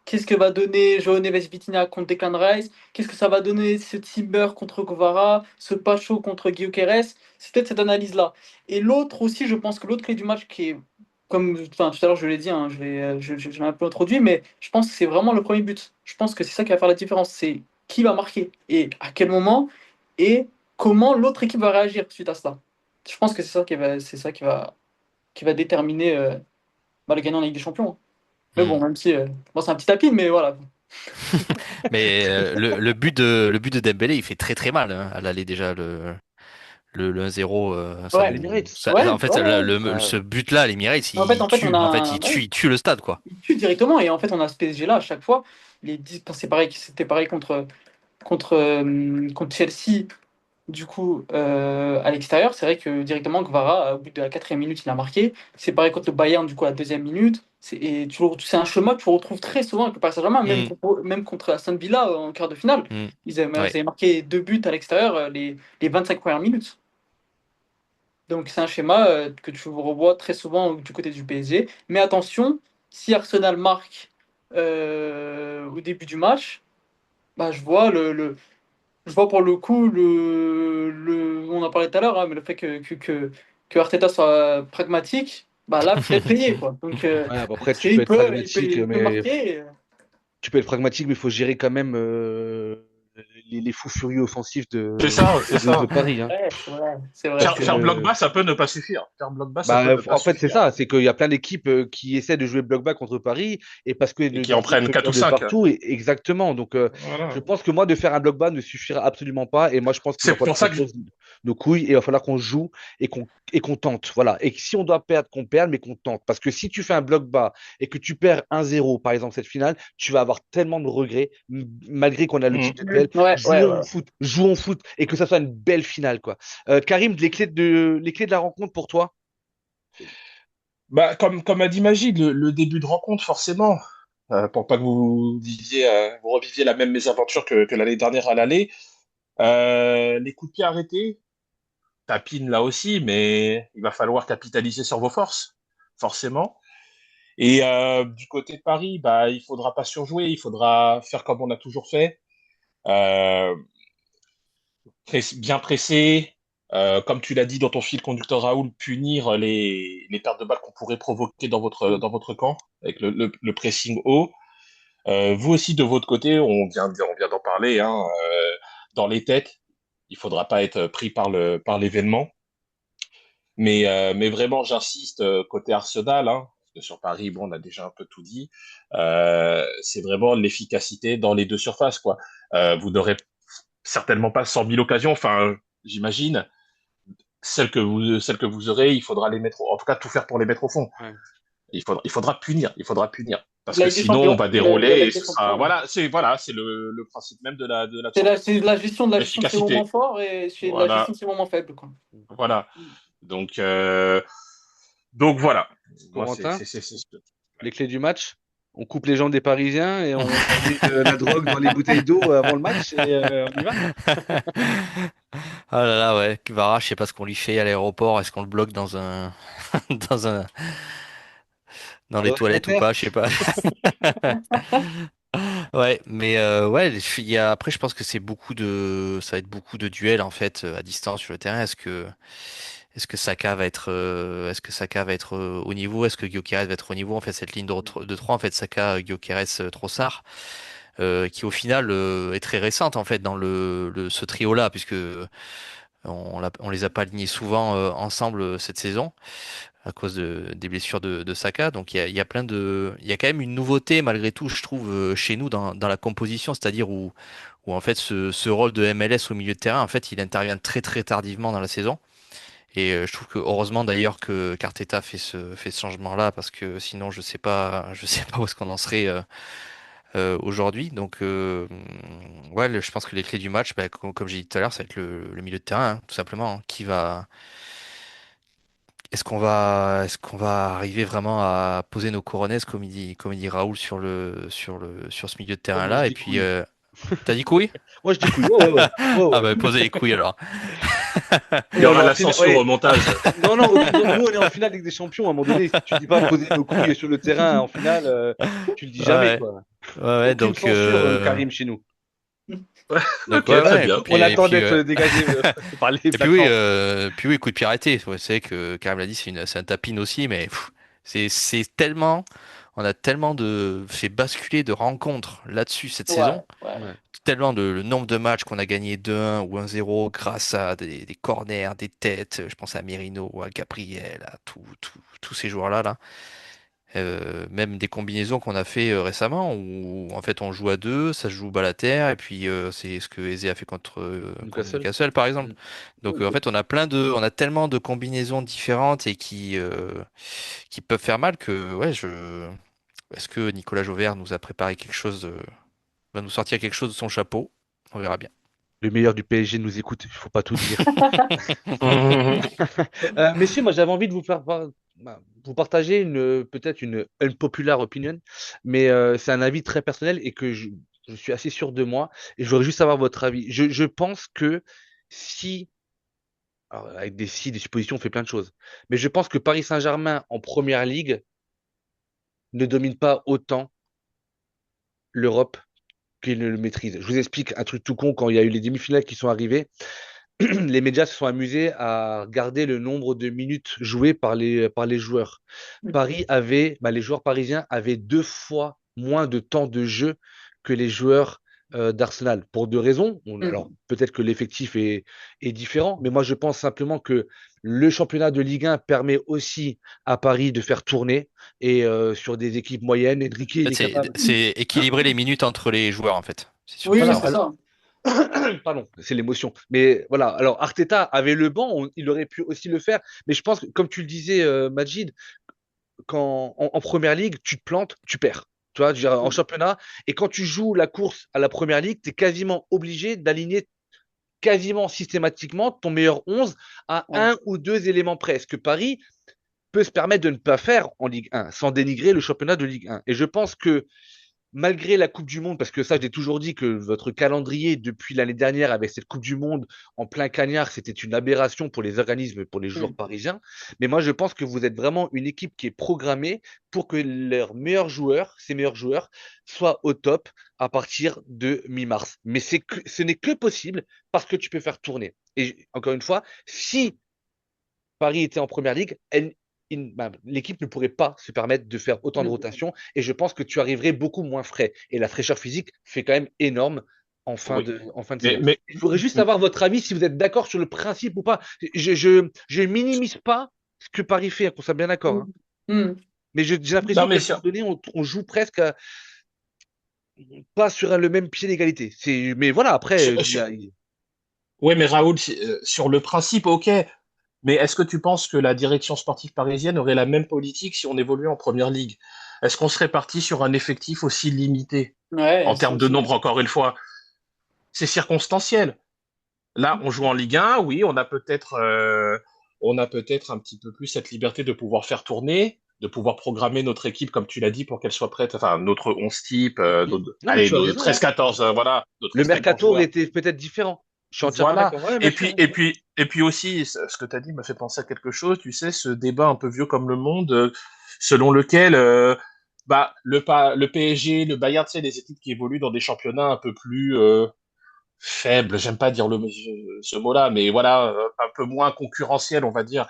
Qu'est-ce que va donner João Neves Vitinha contre Declan Rice? Qu'est-ce que ça va donner ce Timber contre Kvara, ce Pacho contre Gyökeres? C'est peut-être cette analyse-là. Et l'autre aussi, je pense que l'autre clé du match qui est, comme enfin, tout à l'heure je l'ai dit, hein, je l'ai un peu introduit, mais je pense que c'est vraiment le premier but. Je pense que c'est ça qui va faire la différence. C'est qui va marquer et à quel moment et comment l'autre équipe va réagir suite à cela. Je pense que c'est ça qui va déterminer le gagnant en Ligue des Champions, hein. Mais Hmm. bon, même si bon, c'est un petit tapis, mais voilà. Mais le but de Dembélé, il fait très très mal hein, à l'aller déjà le 1-0. Ça À Ouais, l'Emirates. en ouais, fait, ouais. Ah, ce but-là, à l'Emirates, En fait, on a En fait, ouais, il tue le stade, quoi. il tue directement et en fait, on a ce PSG là à chaque fois. C'est pareil, c'était pareil contre Chelsea. Du coup, à l'extérieur, c'est vrai que directement Kvara, au bout de la 4e minute, il a marqué. C'est pareil contre le Bayern, du coup, à la 2e minute. C'est un schéma que tu retrouves très souvent avec le Paris Saint-Germain, Hmm, même contre Aston Villa en quart de finale. hmm. Ils Ouais. avaient marqué 2 buts à l'extérieur les 25 premières minutes. Donc c'est un schéma que tu revois très souvent du côté du PSG. Mais attention, si Arsenal marque au début du match, bah, je vois pour le coup on en parlait tout à l'heure, hein, mais le fait que Arteta soit pragmatique, bah là, peut-être payer quoi. Donc ouais, bah après, parce qu'il il peut marquer. tu peux être pragmatique, mais il faut gérer quand même les fous furieux offensifs C'est ça, c'est de ça. Paris, hein. Ouais, c'est vrai, c'est vrai, Parce Faire, c'est faire vrai. bloc que bas, ça peut ne pas suffire. Faire bloc bas, ça peut bah, ne pas en fait, c'est suffire. ça, c'est qu'il y a plein d'équipes qui essaient de jouer bloc bas contre Paris et parce que Et le qui en gardien prennent te 4 ou vient de 5. partout, exactement. Donc, je Voilà. pense que moi, de faire un bloc bas ne suffira absolument pas. Et moi, je pense qu'il va C'est falloir pour qu'on ça que pose nos couilles et il va falloir qu'on joue et qu'on tente. Voilà. Et que si on doit perdre, qu'on perde, mais qu'on tente. Parce que si tu fais un bloc bas et que tu perds 1-0, par exemple, cette finale, tu vas avoir tellement de regrets, malgré qu'on a le titre de PL. Ouais, ouais, ouais. Jouons au foot et que ça soit une belle finale, quoi. Karim, les clés de la rencontre pour toi? bah, comme a dit Magid, le début de rencontre, forcément, pour pas que vous reviviez la même mésaventure que l'année dernière à l'aller, les coups de pied arrêtés, tapine là aussi, mais il va falloir capitaliser sur vos forces, forcément. Et du côté de Paris, bah, il faudra pas surjouer, il faudra faire comme on a toujours fait, euh, bien pressé, comme tu l'as dit dans ton fil conducteur Raoul, punir les pertes de balles qu'on pourrait provoquer dans votre camp avec le pressing haut. Vous aussi de votre côté, on vient d'en parler, hein, dans les têtes, il faudra pas être pris par l'événement. Mais vraiment, j'insiste côté Arsenal, hein, parce que sur Paris, bon, on a déjà un peu tout dit. C'est vraiment l'efficacité dans les deux surfaces, quoi. Vous n'aurez certainement pas 100 000 occasions, enfin, j'imagine. Celles que vous aurez, il faudra les mettre, en tout cas, tout faire pour les mettre au fond. Ouais. Il faudra punir, il faudra punir. Parce La que Ligue des sinon, on Champions, va il y a dérouler la et Ligue des ce sera, Champions. voilà, c'est le principe même de la Champions. C'est la gestion de ses moments L'efficacité. forts et c'est la gestion Voilà, de ses moments faibles, quoi. voilà. Donc, donc voilà. Moi, c'est, Corentin? c'est, c'est, c'est- Les clés du match. On coupe les jambes des Parisiens et on met de la drogue dans les bouteilles d'eau avant le match et on y va. Ah là là, ouais. Kvara, je sais pas ce qu'on lui fait à l'aéroport. Est-ce qu'on le bloque dans un, dans Dans les le toilettes ou réfractaire. pas? Je sais pas. Ouais, mais ouais, après, je pense que ça va être beaucoup de duels en fait à distance sur le terrain. Est-ce que Saka va être, au niveau? Est-ce que Gyökeres va être au niveau? En fait, cette ligne de 3, en fait, Saka, Gyökeres, Trossard, qui au final est très récente en fait dans ce trio-là, puisque on les a pas alignés souvent ensemble cette saison à cause des blessures de Saka. Donc il y a il y a quand même une nouveauté malgré tout, je trouve, chez nous dans la composition, c'est-à-dire où en fait ce rôle de MLS au milieu de terrain, en fait, il intervient très très tardivement dans la saison. Et je trouve que heureusement d'ailleurs que qu'Arteta fait ce changement-là parce que sinon je sais pas où est-ce qu'on en serait aujourd'hui. Donc ouais, je pense que les clés du match, bah, comme j'ai dit tout à l'heure, ça va être le milieu de terrain, hein, tout simplement, hein. Est-ce qu'on va arriver vraiment à poser nos couronnes, comme il dit Raoul sur ce milieu de Oh, moi, je terrain-là? Et dis puis, couille. t'as dit couille? Moi, je dis couille. Ouais, ouais, ouais. Ouais, Ah ouais. bah, posez les couilles alors. Il y Et on est aura en la finale. censure Ouais. au montage. Non, non, nous, on est en finale Ligue des Champions. À un moment donné, si tu dis pas poser nos couilles sur le terrain en finale, tu le dis jamais, Ouais, quoi. ouais, ouais, Aucune donc, censure, Karim, chez nous. Ok, ouais, très ouais. bien. On Et attend puis, d'être dégagé par les et puis Black oui, Caps. coup de pied arrêté. Ouais, c'est vrai que Karim l'a dit, c'est un tapin aussi, mais c'est tellement, on a tellement fait basculer de rencontres là-dessus cette Ouais, saison, ouais. Ouais. tellement le nombre de matchs qu'on a gagné 2-1 ou 1-0 grâce à des corners, des têtes. Je pense à Merino, à Gabriel, à tous ces joueurs-là, là. Même des combinaisons qu'on a fait récemment où en fait on joue à deux, ça se joue balle à terre et puis c'est ce que Eze a fait contre Newcastle. Newcastle par exemple. Mm. Donc en fait on a tellement de combinaisons différentes et qui peuvent faire mal que ouais est-ce que Nicolas Jauvert nous a préparé quelque chose, va nous sortir quelque chose de son chapeau? On verra bien. Le meilleur du PSG nous écoute, il faut pas tout dire. Mhm. Messieurs, moi j'avais envie de vous partager peut-être une unpopular opinion, mais c'est un avis très personnel et que je suis assez sûr de moi et je voudrais juste savoir votre avis. Je pense que si, alors, avec des si, des suppositions, on fait plein de choses, mais je pense que Paris Saint-Germain en première ligue ne domine pas autant l'Europe qu'il ne le maîtrise. Je vous explique un truc tout con, quand il y a eu les demi-finales qui sont arrivées, les médias se sont amusés à regarder le nombre de minutes jouées par les joueurs. Les joueurs parisiens avaient 2 fois moins de temps de jeu que les joueurs d'Arsenal. Pour deux raisons. Alors, Mm. peut-être que est différent, mais moi, je pense simplement que le championnat de Ligue 1 permet aussi à Paris de faire tourner et sur des équipes moyennes. Enrique, En il fait, est capable. c'est équilibrer les minutes entre les joueurs en fait. C'est surtout Oui, oui, Voilà, ça en c'est fait. ça. pardon, c'est l'émotion. Mais voilà, alors Arteta avait le banc, il aurait pu aussi le faire. Mais je pense que, comme tu le disais, Majid, en première ligue, tu te plantes, tu perds. Tu vois, je veux dire, en Mm. championnat. Et quand tu joues la course à la première ligue, tu es quasiment obligé d'aligner quasiment systématiquement ton meilleur 11 à Ouais. un ou deux éléments près. Ce que Paris peut se permettre de ne pas faire en Ligue 1, sans dénigrer le championnat de Ligue 1. Et je pense que malgré la Coupe du Monde, parce que ça, j'ai toujours dit que votre calendrier depuis l'année dernière avec cette Coupe du Monde en plein cagnard, c'était une aberration pour les organismes, pour les joueurs Mm. parisiens. Mais moi, je pense que vous êtes vraiment une équipe qui est programmée pour que leurs meilleurs joueurs, ces meilleurs joueurs, soient au top à partir de mi-mars. Mais ce n'est que possible parce que tu peux faire tourner. Et encore une fois, si Paris était en première ligue, l'équipe ne pourrait pas se permettre de faire autant de Mm. rotation et je pense que tu arriverais beaucoup moins frais. Et la fraîcheur physique fait quand même énorme Oui. en fin de Mais, saison. mais, Je voudrais juste avoir votre avis si vous êtes d'accord sur le principe ou pas. Je minimise pas ce que Paris fait, qu'on soit bien d'accord, hein. Mm. Mm. Mais j'ai non, l'impression qu'à mais un moment donné, on joue presque pas sur le même pied d'égalité. Mais voilà, après, sur, sur- ouais, mais Raoul, sur le principe, ok. Mais est-ce que tu penses que la direction sportive parisienne aurait la même politique si on évoluait en première ligue? Est-ce qu'on serait parti sur un effectif aussi limité Ouais, en ça termes de aussi. nombre, encore une fois? C'est circonstanciel. Là, on joue en Ligue 1, oui, on a peut-être un petit peu plus cette liberté de pouvoir faire tourner, de pouvoir programmer notre équipe, comme tu l'as dit, pour qu'elle soit prête, enfin, notre 11 type, Non, mais allez, tu as nos raison, hein. 13-14, voilà, nos Le 13-14 mercato aurait joueurs. été peut-être différent. Je suis entièrement Voilà. d'accord. Ouais, bien Et sûr, puis, bien et sûr. puis, et puis aussi, ce que tu as dit m'a fait penser à quelque chose, tu sais, ce débat un peu vieux comme le monde, selon lequel le PSG, le Bayern, c'est des équipes qui évoluent dans des championnats un peu plus faibles. J'aime pas dire ce mot-là, mais voilà, un peu moins concurrentiels, on va dire,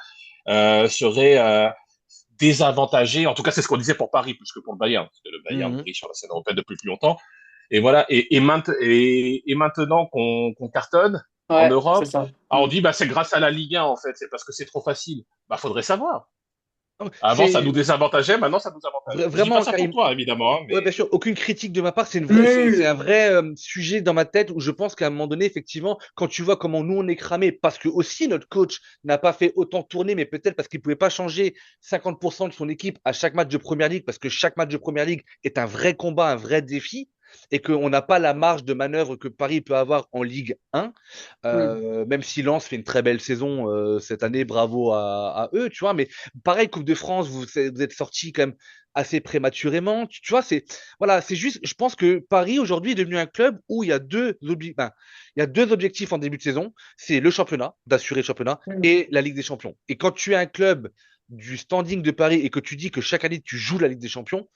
seraient désavantagés. En tout cas, c'est ce qu'on disait pour Paris plus que pour le Bayern, parce que le Bayern Mhm. brille sur la scène européenne depuis plus longtemps. Et voilà. Et maintenant qu'on cartonne en Ouais, c'est Europe, ça. on dit bah c'est grâce à la Ligue 1 en fait, c'est parce que c'est trop facile. Bah faudrait savoir. Non, Avant ça nous désavantageait, maintenant ça nous avantage. Je dis pas vraiment, ça pour Karim. toi évidemment, hein, mais Ouais, bien sûr, aucune critique de ma part. C'est un Oui, vrai sujet dans ma tête où je pense qu'à un moment donné, effectivement, quand tu vois comment nous on est cramé, parce que aussi notre coach n'a pas fait autant tourner, mais peut-être parce qu'il pouvait pas changer 50% de son équipe à chaque match de première ligue, parce que chaque match de première ligue est un vrai combat, un vrai défi, et qu'on n'a pas la marge de manœuvre que Paris peut avoir en Ligue 1. oui. Même si Lens fait une très belle saison cette année, bravo à eux, tu vois. Mais pareil, Coupe de France, vous êtes sortis quand même assez prématurément. Tu vois, voilà, c'est juste, je pense que Paris aujourd'hui est devenu un club où il y a deux objectifs en début de saison. C'est le championnat, d'assurer le championnat, Oui. et la Ligue des Champions. Et quand tu es un club du standing de Paris et que tu dis que chaque année tu joues la Ligue des Champions,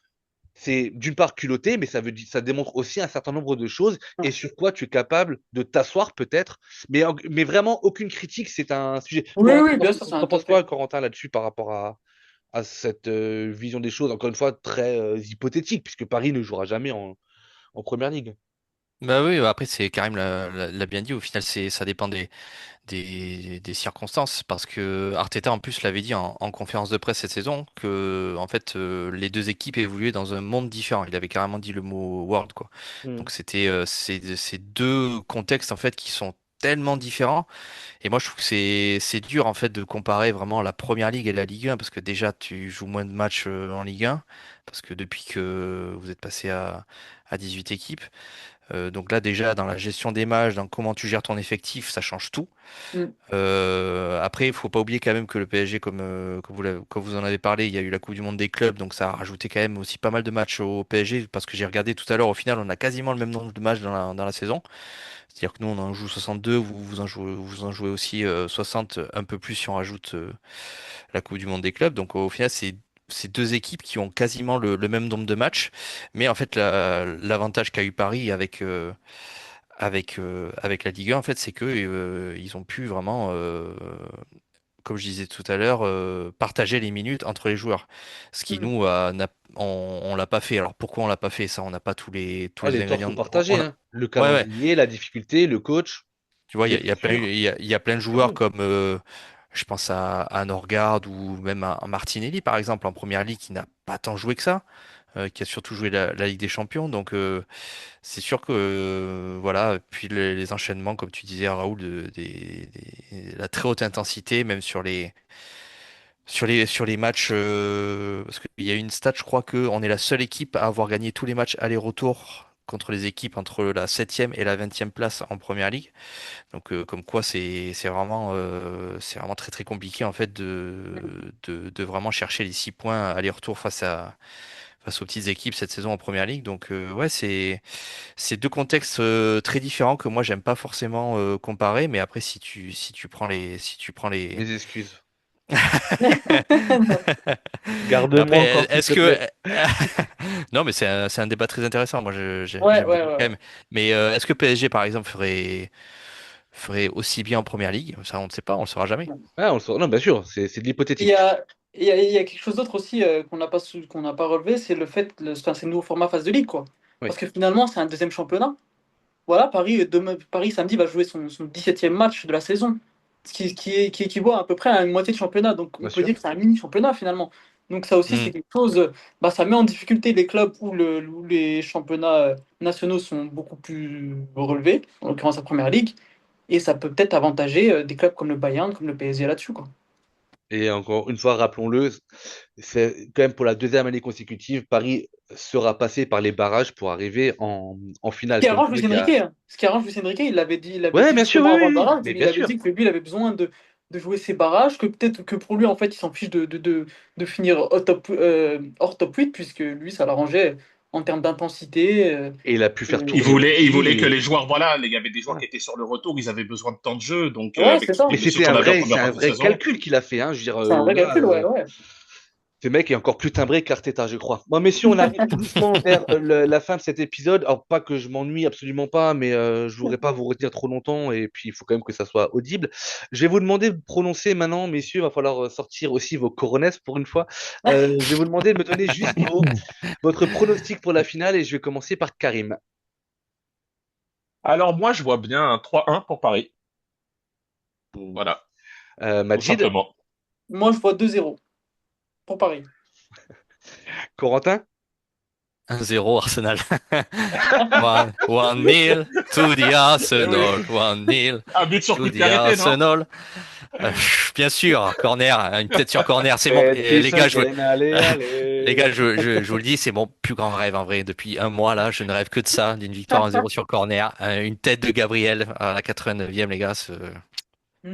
c'est d'une part culotté, mais ça démontre aussi un certain nombre de choses et sur quoi tu es capable de t'asseoir peut-être. Mais vraiment, aucune critique, c'est un sujet. Oui, oui, bien sûr, c'est T'en un penses top. quoi, Corentin, là-dessus par rapport à cette vision des choses, encore une fois, très hypothétique, puisque Paris ne jouera jamais en première ligue. Bah oui, après c'est Karim l'a bien dit, au final ça dépend des circonstances parce que Arteta en plus l'avait dit en conférence de presse cette saison que en fait les deux équipes évoluaient dans un monde différent. Il avait carrément dit le mot world quoi. Mm. Donc c'était ces deux contextes en fait qui sont tellement différents et moi je trouve que c'est dur en fait de comparer vraiment la première ligue et la Ligue 1 parce que déjà tu joues moins de matchs en Ligue 1 parce que depuis que vous êtes passé à 18 équipes donc là déjà dans la gestion des matchs, dans comment tu gères ton effectif, ça change tout. Mm. Après, il faut pas oublier quand même que le PSG, comme vous en avez parlé, il y a eu la Coupe du Monde des clubs, donc ça a rajouté quand même aussi pas mal de matchs au PSG, parce que j'ai regardé tout à l'heure, au final, on a quasiment le même nombre de matchs dans la saison. C'est-à-dire que nous, on en joue 62, vous en jouez aussi 60, un peu plus si on rajoute la Coupe du Monde des clubs. Donc au final, c'est deux équipes qui ont quasiment le même nombre de matchs, mais en fait, l'avantage qu'a eu Paris avec la Ligue 1, en fait, c'est que ils ont pu vraiment, comme je disais tout à l'heure, partager les minutes entre les joueurs. Ce qui Mm. nous, on l'a pas fait. Alors pourquoi on l'a pas fait? Ça, on n'a pas tous Ah, les les torts sont ingrédients. partagés, hein. Le Ouais, ouais. calendrier, la difficulté, le coach, Tu vois, les il y a plein, blessures. il y a plein de Ah joueurs oui. comme, je pense à Norgard ou même à Martinelli, par exemple, en première ligue, qui n'a pas tant joué que ça, qui a surtout joué la Ligue des Champions. Donc, c'est sûr que voilà, puis les enchaînements, comme tu disais, Raoul, la très haute intensité, même sur les matchs, parce qu'il y a une stat, je crois que on est la seule équipe à avoir gagné tous les matchs aller-retour contre les équipes entre la 7e et la 20e place en première ligue. Donc comme quoi c'est vraiment très très compliqué en fait de vraiment chercher les 6 points aller-retour face aux petites équipes cette saison en première ligue. Donc ouais, c'est deux contextes très différents que moi j'aime pas forcément comparer, mais après si tu prends les Mes excuses. Garde-moi après encore, s'il est-ce te que plaît. non mais c'est un débat très intéressant. Moi Ouais, j'aime ouais, beaucoup ouais. quand même. Mais est-ce que PSG par exemple ferait aussi bien en première ligue? Ça on ne sait pas, on le saura jamais. Ah, on le saura. Non, bien sûr, c'est de Il y l'hypothétique. a, il y a quelque chose d'autre aussi qu'on n'a pas relevé, c'est le fait, enfin, c'est le nouveau format phase de ligue, quoi. Oui. Parce que finalement, c'est un deuxième championnat. Voilà, Paris samedi va jouer son 17e match de la saison, qui équivaut à peu près à une moitié de championnat. Donc on Bien peut sûr. dire que c'est un mini championnat finalement. Donc ça aussi, c'est Hmm. quelque chose, bah, ça met en difficulté les clubs où les championnats nationaux sont beaucoup plus relevés, en l'occurrence la Première Ligue, et ça peut peut-être avantager des clubs comme le Bayern, comme le PSG là-dessus, quoi. Et encore une fois, rappelons-le, c'est quand même pour la deuxième année consécutive, Paris sera passé par les barrages pour arriver en Ce finale. qui C'est un arrange club Luis qui Enrique, a. hein. Ce qui arrange Luis Enrique, il l'avait Ouais, dit bien sûr, justement oui, avant le oui, oui. barrage, Mais il bien avait sûr. dit que lui, il avait besoin de jouer ses barrages, que peut-être que pour lui, en fait, il s'en fiche de finir hors top 8 puisque lui, ça l'arrangeait en termes d'intensité. Et il a pu faire Et- tourner Il aussi. voulait que les joueurs, voilà, il y avait des joueurs qui étaient sur le retour, ils avaient besoin de temps de jeu, donc Ouais, avec c'est toutes ça. les Mais blessures qu'on avait en c'est première un partie de vrai saison. calcul qu'il a fait. Hein. Je veux dire, C'est un vrai là, calcul, ouais, ouais. Ce mec est encore plus timbré qu'Arteta, je crois. Bon, messieurs, on arrive tout doucement vers la fin de cet épisode. Alors, pas que je m'ennuie absolument pas, mais je voudrais pas vous retenir trop longtemps et puis il faut quand même que ça soit audible. Je vais vous demander de prononcer maintenant, messieurs, il va falloir sortir aussi vos coronesses pour une fois. Je vais vous demander de me donner juste votre pronostic pour la finale et je vais commencer par Karim. Alors moi, je vois bien un 3-1 pour Paris. Voilà, tout Majid, simplement. Moi, je vois 2-0 pour Paris. Corentin, 1-0 Arsenal. 1-0 to the Arsenal. 1-0 Un but sur to coup de the pied arrêté, non? Arsenal. Bien sûr, corner, une tête sur corner, c'est mon. Les gars, allez, les allez. gars, je vous le dis, c'est mon plus grand rêve en vrai. Depuis un mois là, je ne rêve que de ça, d'une victoire 1-0 sur corner, une tête de Gabriel à la 89e, les gars.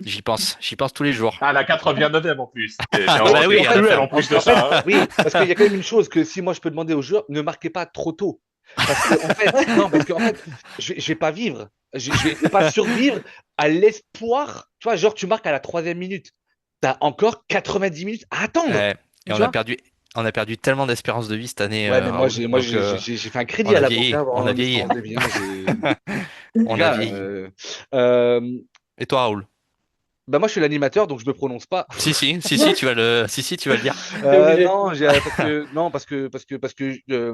J'y pense tous les jours. Ah, la 89e en plus. Ah, Oui, bah C'est oui, à la cruel fin. en plus de En fait, ça, hein. oui, parce qu'il y a quand même une chose que si moi je peux demander aux joueurs, ne marquez pas trop tôt. Parce que, en fait, non, parce que, en fait, je vais pas vivre. Je vais pas survivre à l'espoir. Tu vois, genre, tu marques à la 3e minute. T'as encore 90 minutes à attendre. Ouais. Et Tu vois? on a perdu tellement d'espérance de vie cette année, Ouais, mais moi, Raoul. j'ai, moi, Donc, j'ai fait un crédit on à a la banque vieilli, hein, on a en vieilli, espérance de vie. Hein, les on a gars, vieilli. euh, Et toi, Raoul? bah, moi, je suis l'animateur, donc je me prononce pas. Si, tu vas le dire. T'es obligé. Non, parce que non,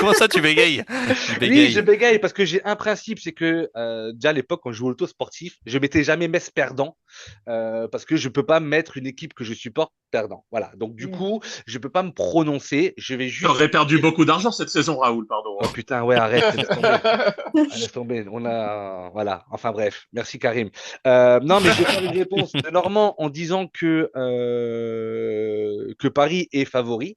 Comment ça, tu bégayes? Tu oui, je bégayes. bégaye parce que j'ai un principe, c'est que déjà à l'époque, quand je jouais au loto sportif, je mettais jamais Metz perdant parce que je peux pas mettre une équipe que je supporte perdant. Voilà. Donc du Mm. coup, je peux pas me prononcer. Je vais Tu juste aurais perdu dire. beaucoup d'argent cette saison, Raoul, pardon. Oh putain, ouais, arrête, laisse tomber. Ah, laisse tomber. On a, voilà. Enfin bref, merci Karim. Non, mais je vais faire une réponse de Normand en disant que Paris est favori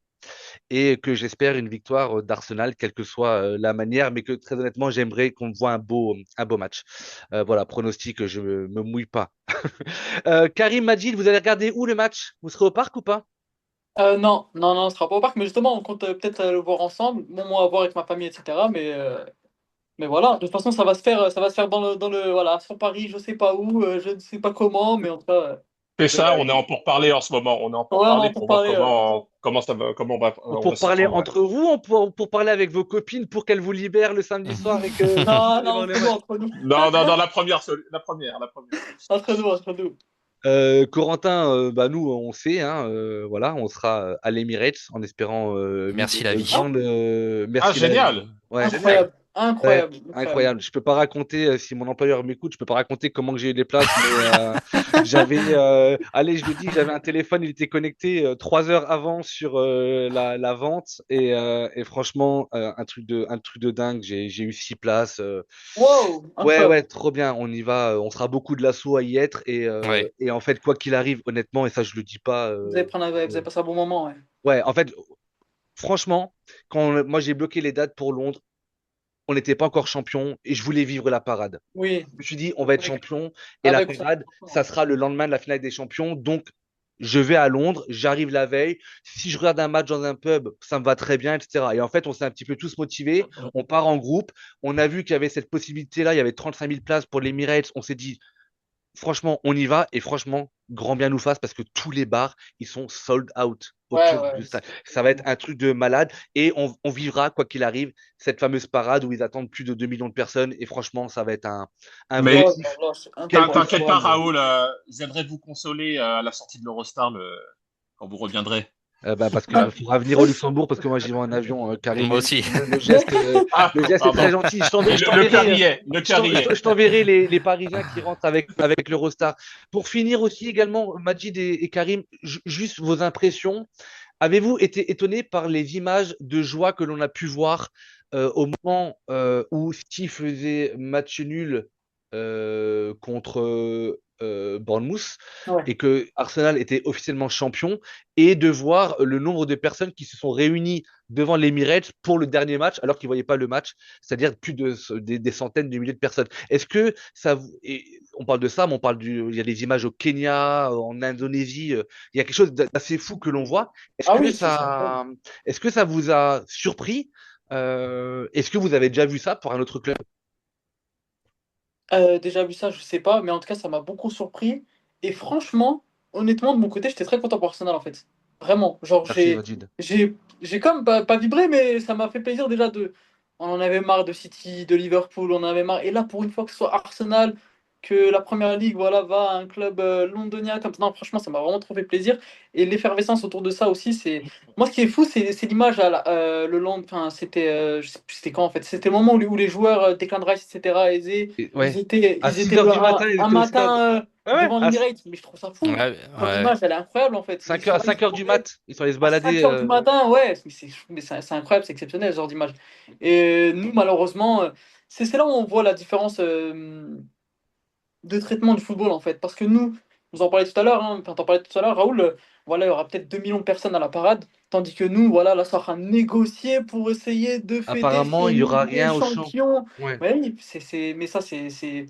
et que j'espère une victoire d'Arsenal, quelle que soit la manière, mais que très honnêtement, j'aimerais qu'on voit un beau match. Voilà, pronostic, je me mouille pas. Karim Majid, vous allez regarder où le match? Vous serez au parc ou pas? Non, non, non, on sera pas au parc, mais justement, on compte peut-être le voir ensemble. Bon, moi, à voir avec ma famille, etc. Mais voilà, de toute façon, ça va se faire voilà, sur Paris, je sais pas où, je ne sais pas comment, mais en tout cas, C'est je verrai ça, on avec est en vous. pourparlers en ce moment. On est en Ouais, pourparlers non, pour pour voir parler. comment ça va, on va Pour s'y parler prendre, ouais. entre vous, pour parler avec vos copines pour qu'elles vous libèrent le samedi soir et que vous Non, allez non, voir le entre nous, match. entre nous. Non, non, non, la première. Entre nous, entre nous. Corentin, bah nous on sait, hein, voilà, on sera à l'Emirates en espérant vivre Merci la une vie. grande Ah, merci la vie. génial, Ouais, génial. Incroyable, ouais, incroyable, incroyable. incroyable. Je peux pas raconter si mon employeur m'écoute, je peux pas raconter comment que j'ai eu les places, mais allez, je le dis, j'avais un téléphone, il était connecté 3 heures avant sur la vente et franchement un truc de dingue. J'ai eu 6 places. Wow, Ouais, incroyable. ouais, trop bien. On y va. On sera beaucoup de l'assaut à y être. Ouais. Et en fait, quoi qu'il arrive, honnêtement, et ça, je le dis pas. Vous avez passé un bon moment, ouais. Ouais, en fait, franchement, moi j'ai bloqué les dates pour Londres, on n'était pas encore champion et je voulais vivre la parade. Oui, Je me suis dit, on va être avec, champion et la avec son parade, ça sera le lendemain de la finale des champions. Donc, je vais à Londres, j'arrive la veille. Si je regarde un match dans un pub, ça me va très bien, etc. Et en fait, on s'est un petit peu tous motivés. On part en groupe. On a vu qu'il y avait cette possibilité-là. Il y avait 35 000 places pour l'Emirates. On s'est dit, franchement, on y va et franchement, grand bien nous fasse parce que tous les bars, ils sont sold out Ouais, autour ouais. du stade. Ça va être un truc de malade et on vivra, quoi qu'il arrive, cette fameuse parade où ils attendent plus de 2 millions de personnes et franchement, ça va être un vrai Mais Oh kiff, là là, c'est quel que incroyable. t'inquiète soit pas, le. Raoul, je viendrai vous consoler à la sortie de l'Eurostar quand vous reviendrez. Bah, parce qu'il faudra venir au Luxembourg parce que moi j'y vais en avion, Karim. Moi aussi. Ah, Le geste est très pardon. gentil. Je Le cœur t'enverrai, y est, le cœur y est. je t'enverrai les Parisiens qui rentrent avec l'Eurostar. Pour finir aussi également, Majid et Karim, juste vos impressions. Avez-vous été étonné par les images de joie que l'on a pu voir au moment où City faisait match nul contre Bournemouth Ouais. et que Arsenal était officiellement champion et de voir le nombre de personnes qui se sont réunies devant l'Emirates pour le dernier match alors qu'ils ne voyaient pas le match, c'est-à-dire plus des centaines de milliers de personnes. Est-ce que ça on parle de ça, mais il y a des images au Kenya, en Indonésie, il y a quelque chose d'assez fou que l'on voit. Ah oui, c'est incroyable. Est-ce que ça vous a surpris? Est-ce que vous avez déjà vu ça pour un autre club? Déjà vu ça, je sais pas, mais en tout cas, ça m'a beaucoup surpris. Et franchement, honnêtement, de mon côté, j'étais très content pour Arsenal en fait. Vraiment. Genre, Merci, Majid. j'ai comme pas vibré, mais ça m'a fait plaisir déjà de. On en avait marre de City, de Liverpool, on en avait marre. Et là, pour une fois que ce soit Arsenal, que la première ligue voilà, va à un club londonien comme ça, non, franchement, ça m'a vraiment trop fait plaisir. Et l'effervescence autour de ça aussi, c'est. Moi, ce qui est fou, c'est l'image le lendemain. Enfin, c'était. Je sais plus c'était quand en fait. C'était le moment où les joueurs, Declan Rice, etc., Eze, Ouais. À ils 6 étaient heures du matin, ils un étaient au stade. matin Ouais, ouais. devant l'Emirates. Mais je trouve ça fou. Ouais, Genre, ouais. l'image, elle est incroyable en fait. Ils 5 heures, sont à là, ils 5 heures du couraient mat, ils sont allés se à balader. 5 heures du matin, ouais, mais c'est incroyable, c'est exceptionnel ce genre d'image. Et nous, malheureusement, c'est là où on voit la différence de traitement du football en fait. Parce que nous, vous en parlez tout à l'heure, hein, enfin, t'en parlais tout à l'heure, Raoul, voilà, il y aura peut-être 2 millions de personnes à la parade, tandis que nous, voilà, là, ça sera négocié pour essayer de fêter Apparemment, ces il y aura Ligues des rien au champ. Champions. Ouais. Ouais, oui, mais ça, c'est.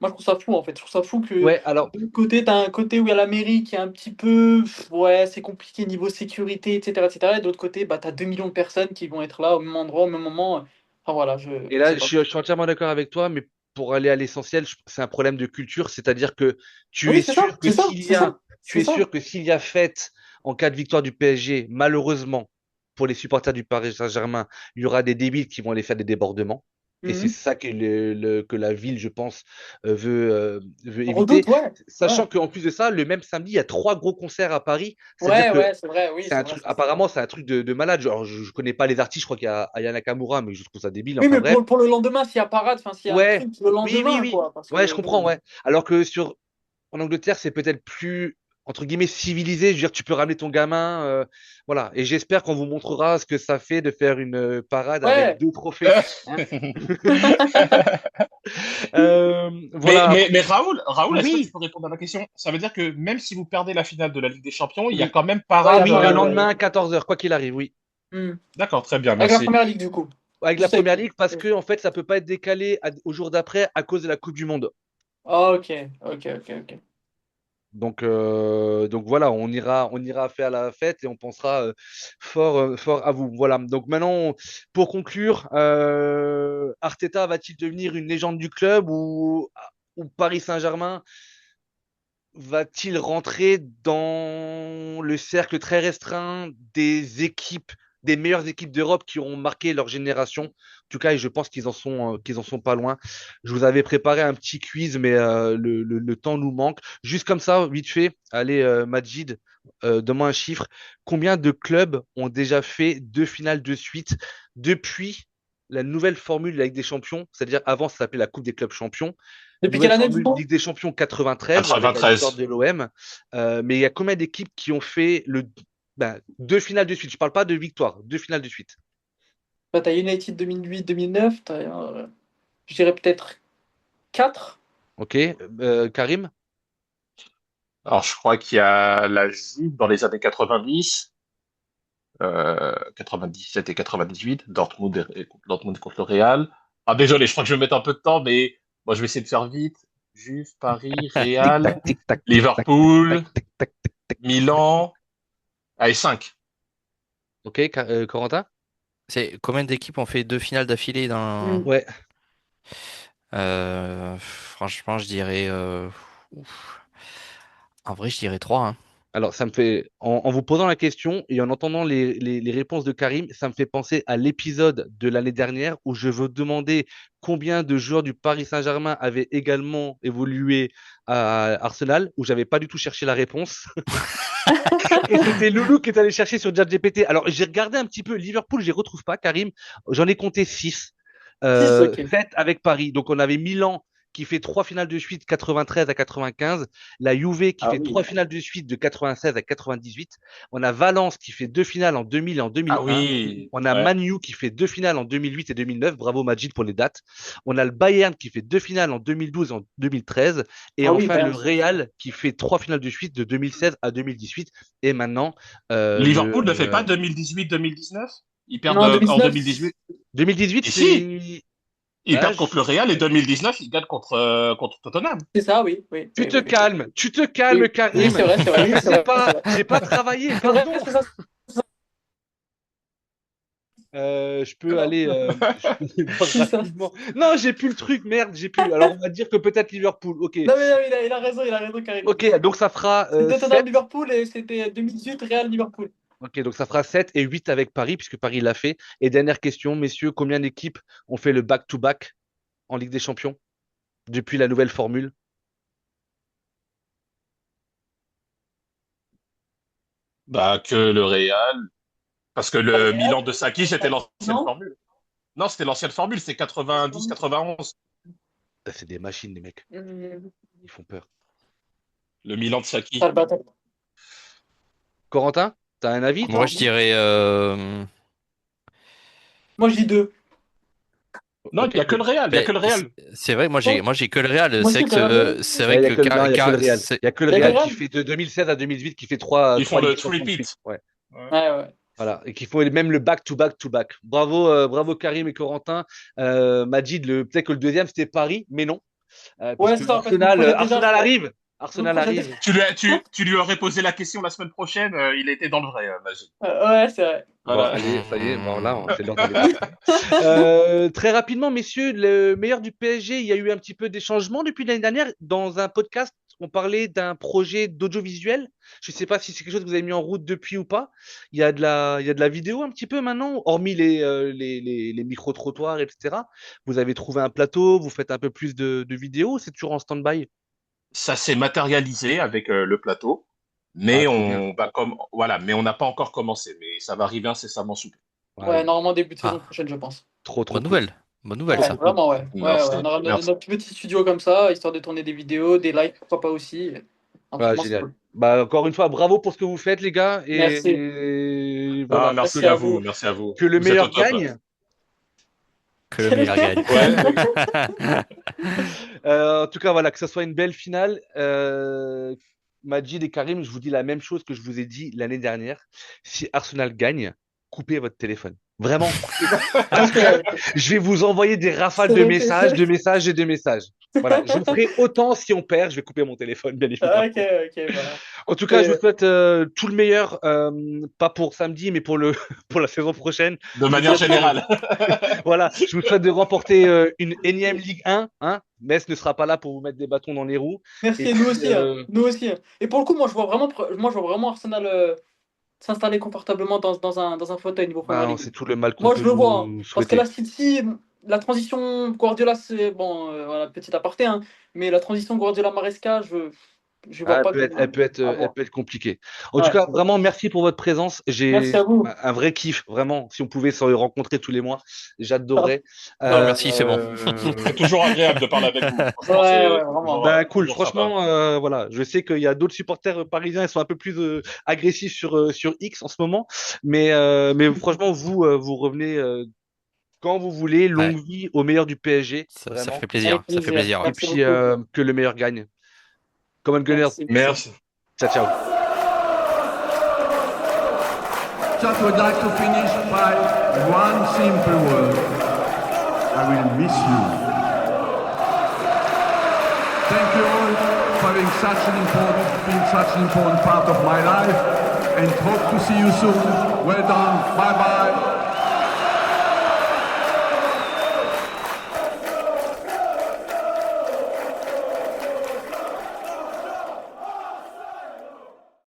Moi, je trouve ça fou en fait. Je trouve ça fou que Ouais, alors, de l'autre côté, t'as un côté où il y a la mairie qui est un petit peu. Ouais, c'est compliqué niveau sécurité, etc., etc. Et de l'autre côté, bah, t'as 2 millions de personnes qui vont être là au même endroit, au même moment. Enfin voilà, et je là, sais pas. je suis entièrement d'accord avec toi, mais pour aller à l'essentiel, c'est un problème de culture, c'est-à-dire que tu Oui, es sûr que s'il y c'est a, ça, tu c'est es ça. sûr que s'il y a fête en cas de victoire du PSG, malheureusement, pour les supporters du Paris Saint-Germain, il y aura des débiles qui vont aller faire des débordements. Et c'est Mhm. ça que, que la ville, je pense, veut éviter. Redoute, ouais. Sachant Ouais, qu'en plus de ça, le même samedi, il y a 3 gros concerts à Paris. C'est-à-dire ouais, que ouais, c'est vrai, oui, c'est c'est un vrai, truc, ça, c'est vrai. apparemment, c'est un truc de malade. Genre, je connais pas les artistes, je crois qu'il y a Aya Nakamura, mais je trouve ça débile. Oui, Enfin mais bref. pour le lendemain, s'il y a parade, enfin, s'il y a un Ouais, truc le oui, oui, lendemain, oui. quoi. Parce Ouais, je que comprends, bon. ouais. Alors que en Angleterre, c'est peut-être plus, entre guillemets, civilisé. Je veux dire, tu peux ramener ton gamin. Voilà. Et j'espère qu'on vous montrera ce que ça fait de faire une parade avec Ouais. 2 trophées. Hein. Mais, Voilà. mais, Après, mais Raoul, est-ce que tu oui, peux répondre à ma question? Ça veut dire que même si vous perdez la finale de la Ligue des Champions, il y a oui, quand même Ouais, il y a parade. oui, le parade, ouais. lendemain à 14 heures, quoi qu'il arrive, oui. Hmm. D'accord, très bien, Avec la merci. première ligue, du coup. Avec la Juste avec. première ligue, parce que, en fait, ça peut pas être décalé au jour d'après à cause de la Coupe du Monde. Ah, ok, ok, ok, ok. Donc voilà, on ira faire la fête et on pensera fort à vous. Voilà. Donc maintenant, pour conclure, Arteta va-t-il devenir une légende du club ou Paris Saint-Germain va-t-il rentrer dans le cercle très restreint des équipes, des meilleures équipes d'Europe qui ont marqué leur génération? En tout cas, et je pense qu'ils en sont pas loin. Je vous avais préparé un petit quiz, mais le temps nous manque. Juste comme ça, vite fait, allez, Majid, donne-moi un chiffre. Combien de clubs ont déjà fait 2 finales de suite depuis la nouvelle formule de la Ligue des Champions? C'est-à-dire avant, ça s'appelait la Coupe des clubs champions. Depuis Nouvelle quelle année, du formule coup? Ligue des Champions 93 avec la victoire 93. de l'OM. Mais il y a combien d'équipes qui ont fait 2 finales de suite? Je ne parle pas de victoire, 2 finales de suite. Bah, t'as United 2008-2009, je dirais peut-être 4. Ok, Karim? Alors, je crois qu'il y a la Juve dans les années 90, 97 et 98, Dortmund contre le Real. Ah, désolé, je crois que je vais mettre un peu de temps, mais moi, je vais essayer de faire vite. Juve, Paris, Tic-tac, Real, tic-tac, tic-tac, tic-tac, Liverpool, tic-tac, tic-tac. Milan. Allez, 5. Ok, Corentin? C'est combien d'équipes ont fait 2 finales d'affilée dans. Ouais. Franchement, je dirais. Ouf. En vrai, je dirais 3, hein. Alors, ça me fait, en vous posant la question et en entendant les réponses de Karim, ça me fait penser à l'épisode de l'année dernière où je veux demander combien de joueurs du Paris Saint-Germain avaient également évolué à Arsenal, où j'avais pas du tout cherché la réponse. Et c'était Loulou qui est allé chercher sur ChatGPT. Alors, j'ai regardé un petit peu Liverpool, je les retrouve pas, Karim. J'en ai compté 6. 6, ok. 7 avec Paris. Donc, on avait Milan qui fait 3 finales de suite, 93 à 95. La Juve qui Ah fait oui. 3 finales de suite de 96 à 98. On a Valence qui fait 2 finales en 2000 et en Ah 2001. oui, On a ouais. Man U qui fait 2 finales en 2008 et 2009. Bravo Majid pour les dates. On a le Bayern qui fait 2 finales en 2012 et en 2013. Et Ah oui, enfin ben, le Real qui fait 3 finales de suite de 2016 à 2018. Et maintenant, Liverpool ne fait pas 2018-2019? Ils perdent non, en 2019. 2018. 2018, Et si, c'est. ils Ah, perdent contre le Real et 2019, ils gagnent contre Tottenham. C'est ça, oui, oui, tu oui, te oui, oui. calmes, tu te calmes, Oui, oui, Karim. c'est vrai, c'est vrai, oui, c'est J'ai vrai, c'est pas, vrai. j'ai pas travaillé, C'est vrai, pardon. c'est ça. Je peux aller je peux voir C'est ça. rapidement. Non, j'ai plus le truc, merde, j'ai plus. Alors on va dire que peut-être Liverpool. Ok. Non, mais non, il a raison, Karim. Ok, donc ça fera C'était 7. Tottenham-Liverpool et c'était 2018 Real-Liverpool. Ok, donc ça fera 7 et 8 avec Paris, puisque Paris l'a fait. Et dernière question, messieurs, combien d'équipes ont fait le back-to-back en Ligue des Champions depuis la nouvelle formule? Bah, que le Real. Parce que Pas le le Real, Milan de Saki, c'était l'ancienne non? formule. Non, c'était l'ancienne formule, c'est 90-91. Ah, c'est des machines, les mecs. Ils font peur. Le Milan de Saki. Ah, le bâtard. Corentin, t'as un avis, Moi, toi? je dirais. Moi, je dis 2. Non, il Ok. n'y a que le Real. Il n'y a Ben, que le Real. c'est vrai, moi j'ai que le Real. Moi C'est aussi, vrai quand même. que c'est Ouais, vrai il y a que que le, non, il y a que le Real. c'est- Il y a que le Il y a que le Real qui Real? fait de 2016 à 2018 qui fait trois Ils font Ligues le des Champions de suite. three-peat. Ouais. Ouais. Voilà, et qui font même le back-to-back-to-back. Bravo, bravo Karim et Corentin. Majid, peut-être que le deuxième c'était Paris, mais non, Ouais, puisque c'est ça, parce que vous me Arsenal, projetez déjà, je Arsenal crois. arrive. Vous me Arsenal projetez arrive. Tu lui aurais posé la question la semaine prochaine, il était dans le vrai, Magic. Ouais, c'est vrai. Bon, Voilà. allez, ça y est, bon, là, c'est l'heure d'aller couper. Très rapidement, messieurs, le meilleur du PSG, il y a eu un petit peu des changements depuis l'année dernière. Dans un podcast, on parlait d'un projet d'audiovisuel. Je ne sais pas si c'est quelque chose que vous avez mis en route depuis ou pas. Il y a de la vidéo un petit peu maintenant, hormis les micro-trottoirs, etc. Vous avez trouvé un plateau, vous faites un peu plus de vidéos, c'est toujours en stand-by? Ça s'est matérialisé avec le plateau, Ah, mais trop bien. mais on n'a pas encore commencé, mais ça va arriver incessamment sous peu. Ouais, Ouais, normalement début de saison Ah, prochaine, je pense. trop bonne cool. nouvelle. Bonne nouvelle, Ouais, ça. Cool. vraiment, ouais. Merci, On aura merci. notre petit studio comme ça, histoire de tourner des vidéos, des lives, pourquoi pas aussi. Non, Ah, franchement, c'est génial. cool. Bah, encore une fois, bravo pour ce que vous faites, les gars. Merci. Et Ah, voilà, Merci merci à à vous. vous, merci à vous. que le Vous êtes au meilleur top. gagne. Que le meilleur gagne. Ouais, En tout cas, voilà, que ce soit une belle finale. Majid et Karim, je vous dis la même chose que je vous ai dit l'année dernière. Si Arsenal gagne, coupez votre téléphone. Vraiment, parce que Ok, je vais vous envoyer des rafales c'est de noté. messages, de messages et de messages. Voilà, je ferai autant si on perd, je vais couper mon téléphone, bien évidemment. Ok, voilà. En tout cas, je vous Et- souhaite tout le meilleur, pas pour samedi, mais pour pour la saison prochaine. de Je vous manière souhaite, générale. voilà, je vous souhaite de remporter une énième Ligue 1. Hein. Metz ne sera pas là pour vous mettre des bâtons dans les roues. Et Merci, nous puis, aussi, hein. Nous aussi, hein. Et pour le coup, moi, je vois vraiment Arsenal s'installer confortablement dans un fauteuil niveau bah, Premier League. c'est tout le mal qu'on Moi, peut je le vois, hein. nous Parce que souhaiter. la City, la transition Guardiola, c'est bon, voilà, petit aparté, hein, mais la transition Guardiola-Maresca, je vois Ah, pas de. À elle voir. peut être compliquée. En tout Ouais. cas, vraiment, merci pour votre présence. Merci J'ai à vous. un vrai kiff, vraiment. Si on pouvait se rencontrer tous les mois, j'adorerais. Non, merci, c'est bon. C'est toujours agréable de parler avec vous. Franchement, Ouais, c'est vraiment. Ben, cool, toujours sympa. franchement, voilà. Je sais qu'il y a d'autres supporters parisiens, ils sont un peu plus agressifs sur X en ce moment. Mais franchement, vous revenez quand vous voulez. Ouais, Longue vie au meilleur du PSG, ça vraiment. fait plaisir. Avec Ça fait plaisir. plaisir. Et Merci puis, beaucoup. que le meilleur gagne. Common Gunners, Merci. Merci. ciao, ciao. Just would like to finish by one simple word. I will miss you. Thank you all for being such an important part of my life, and hope to see you soon. Well done. Bye bye.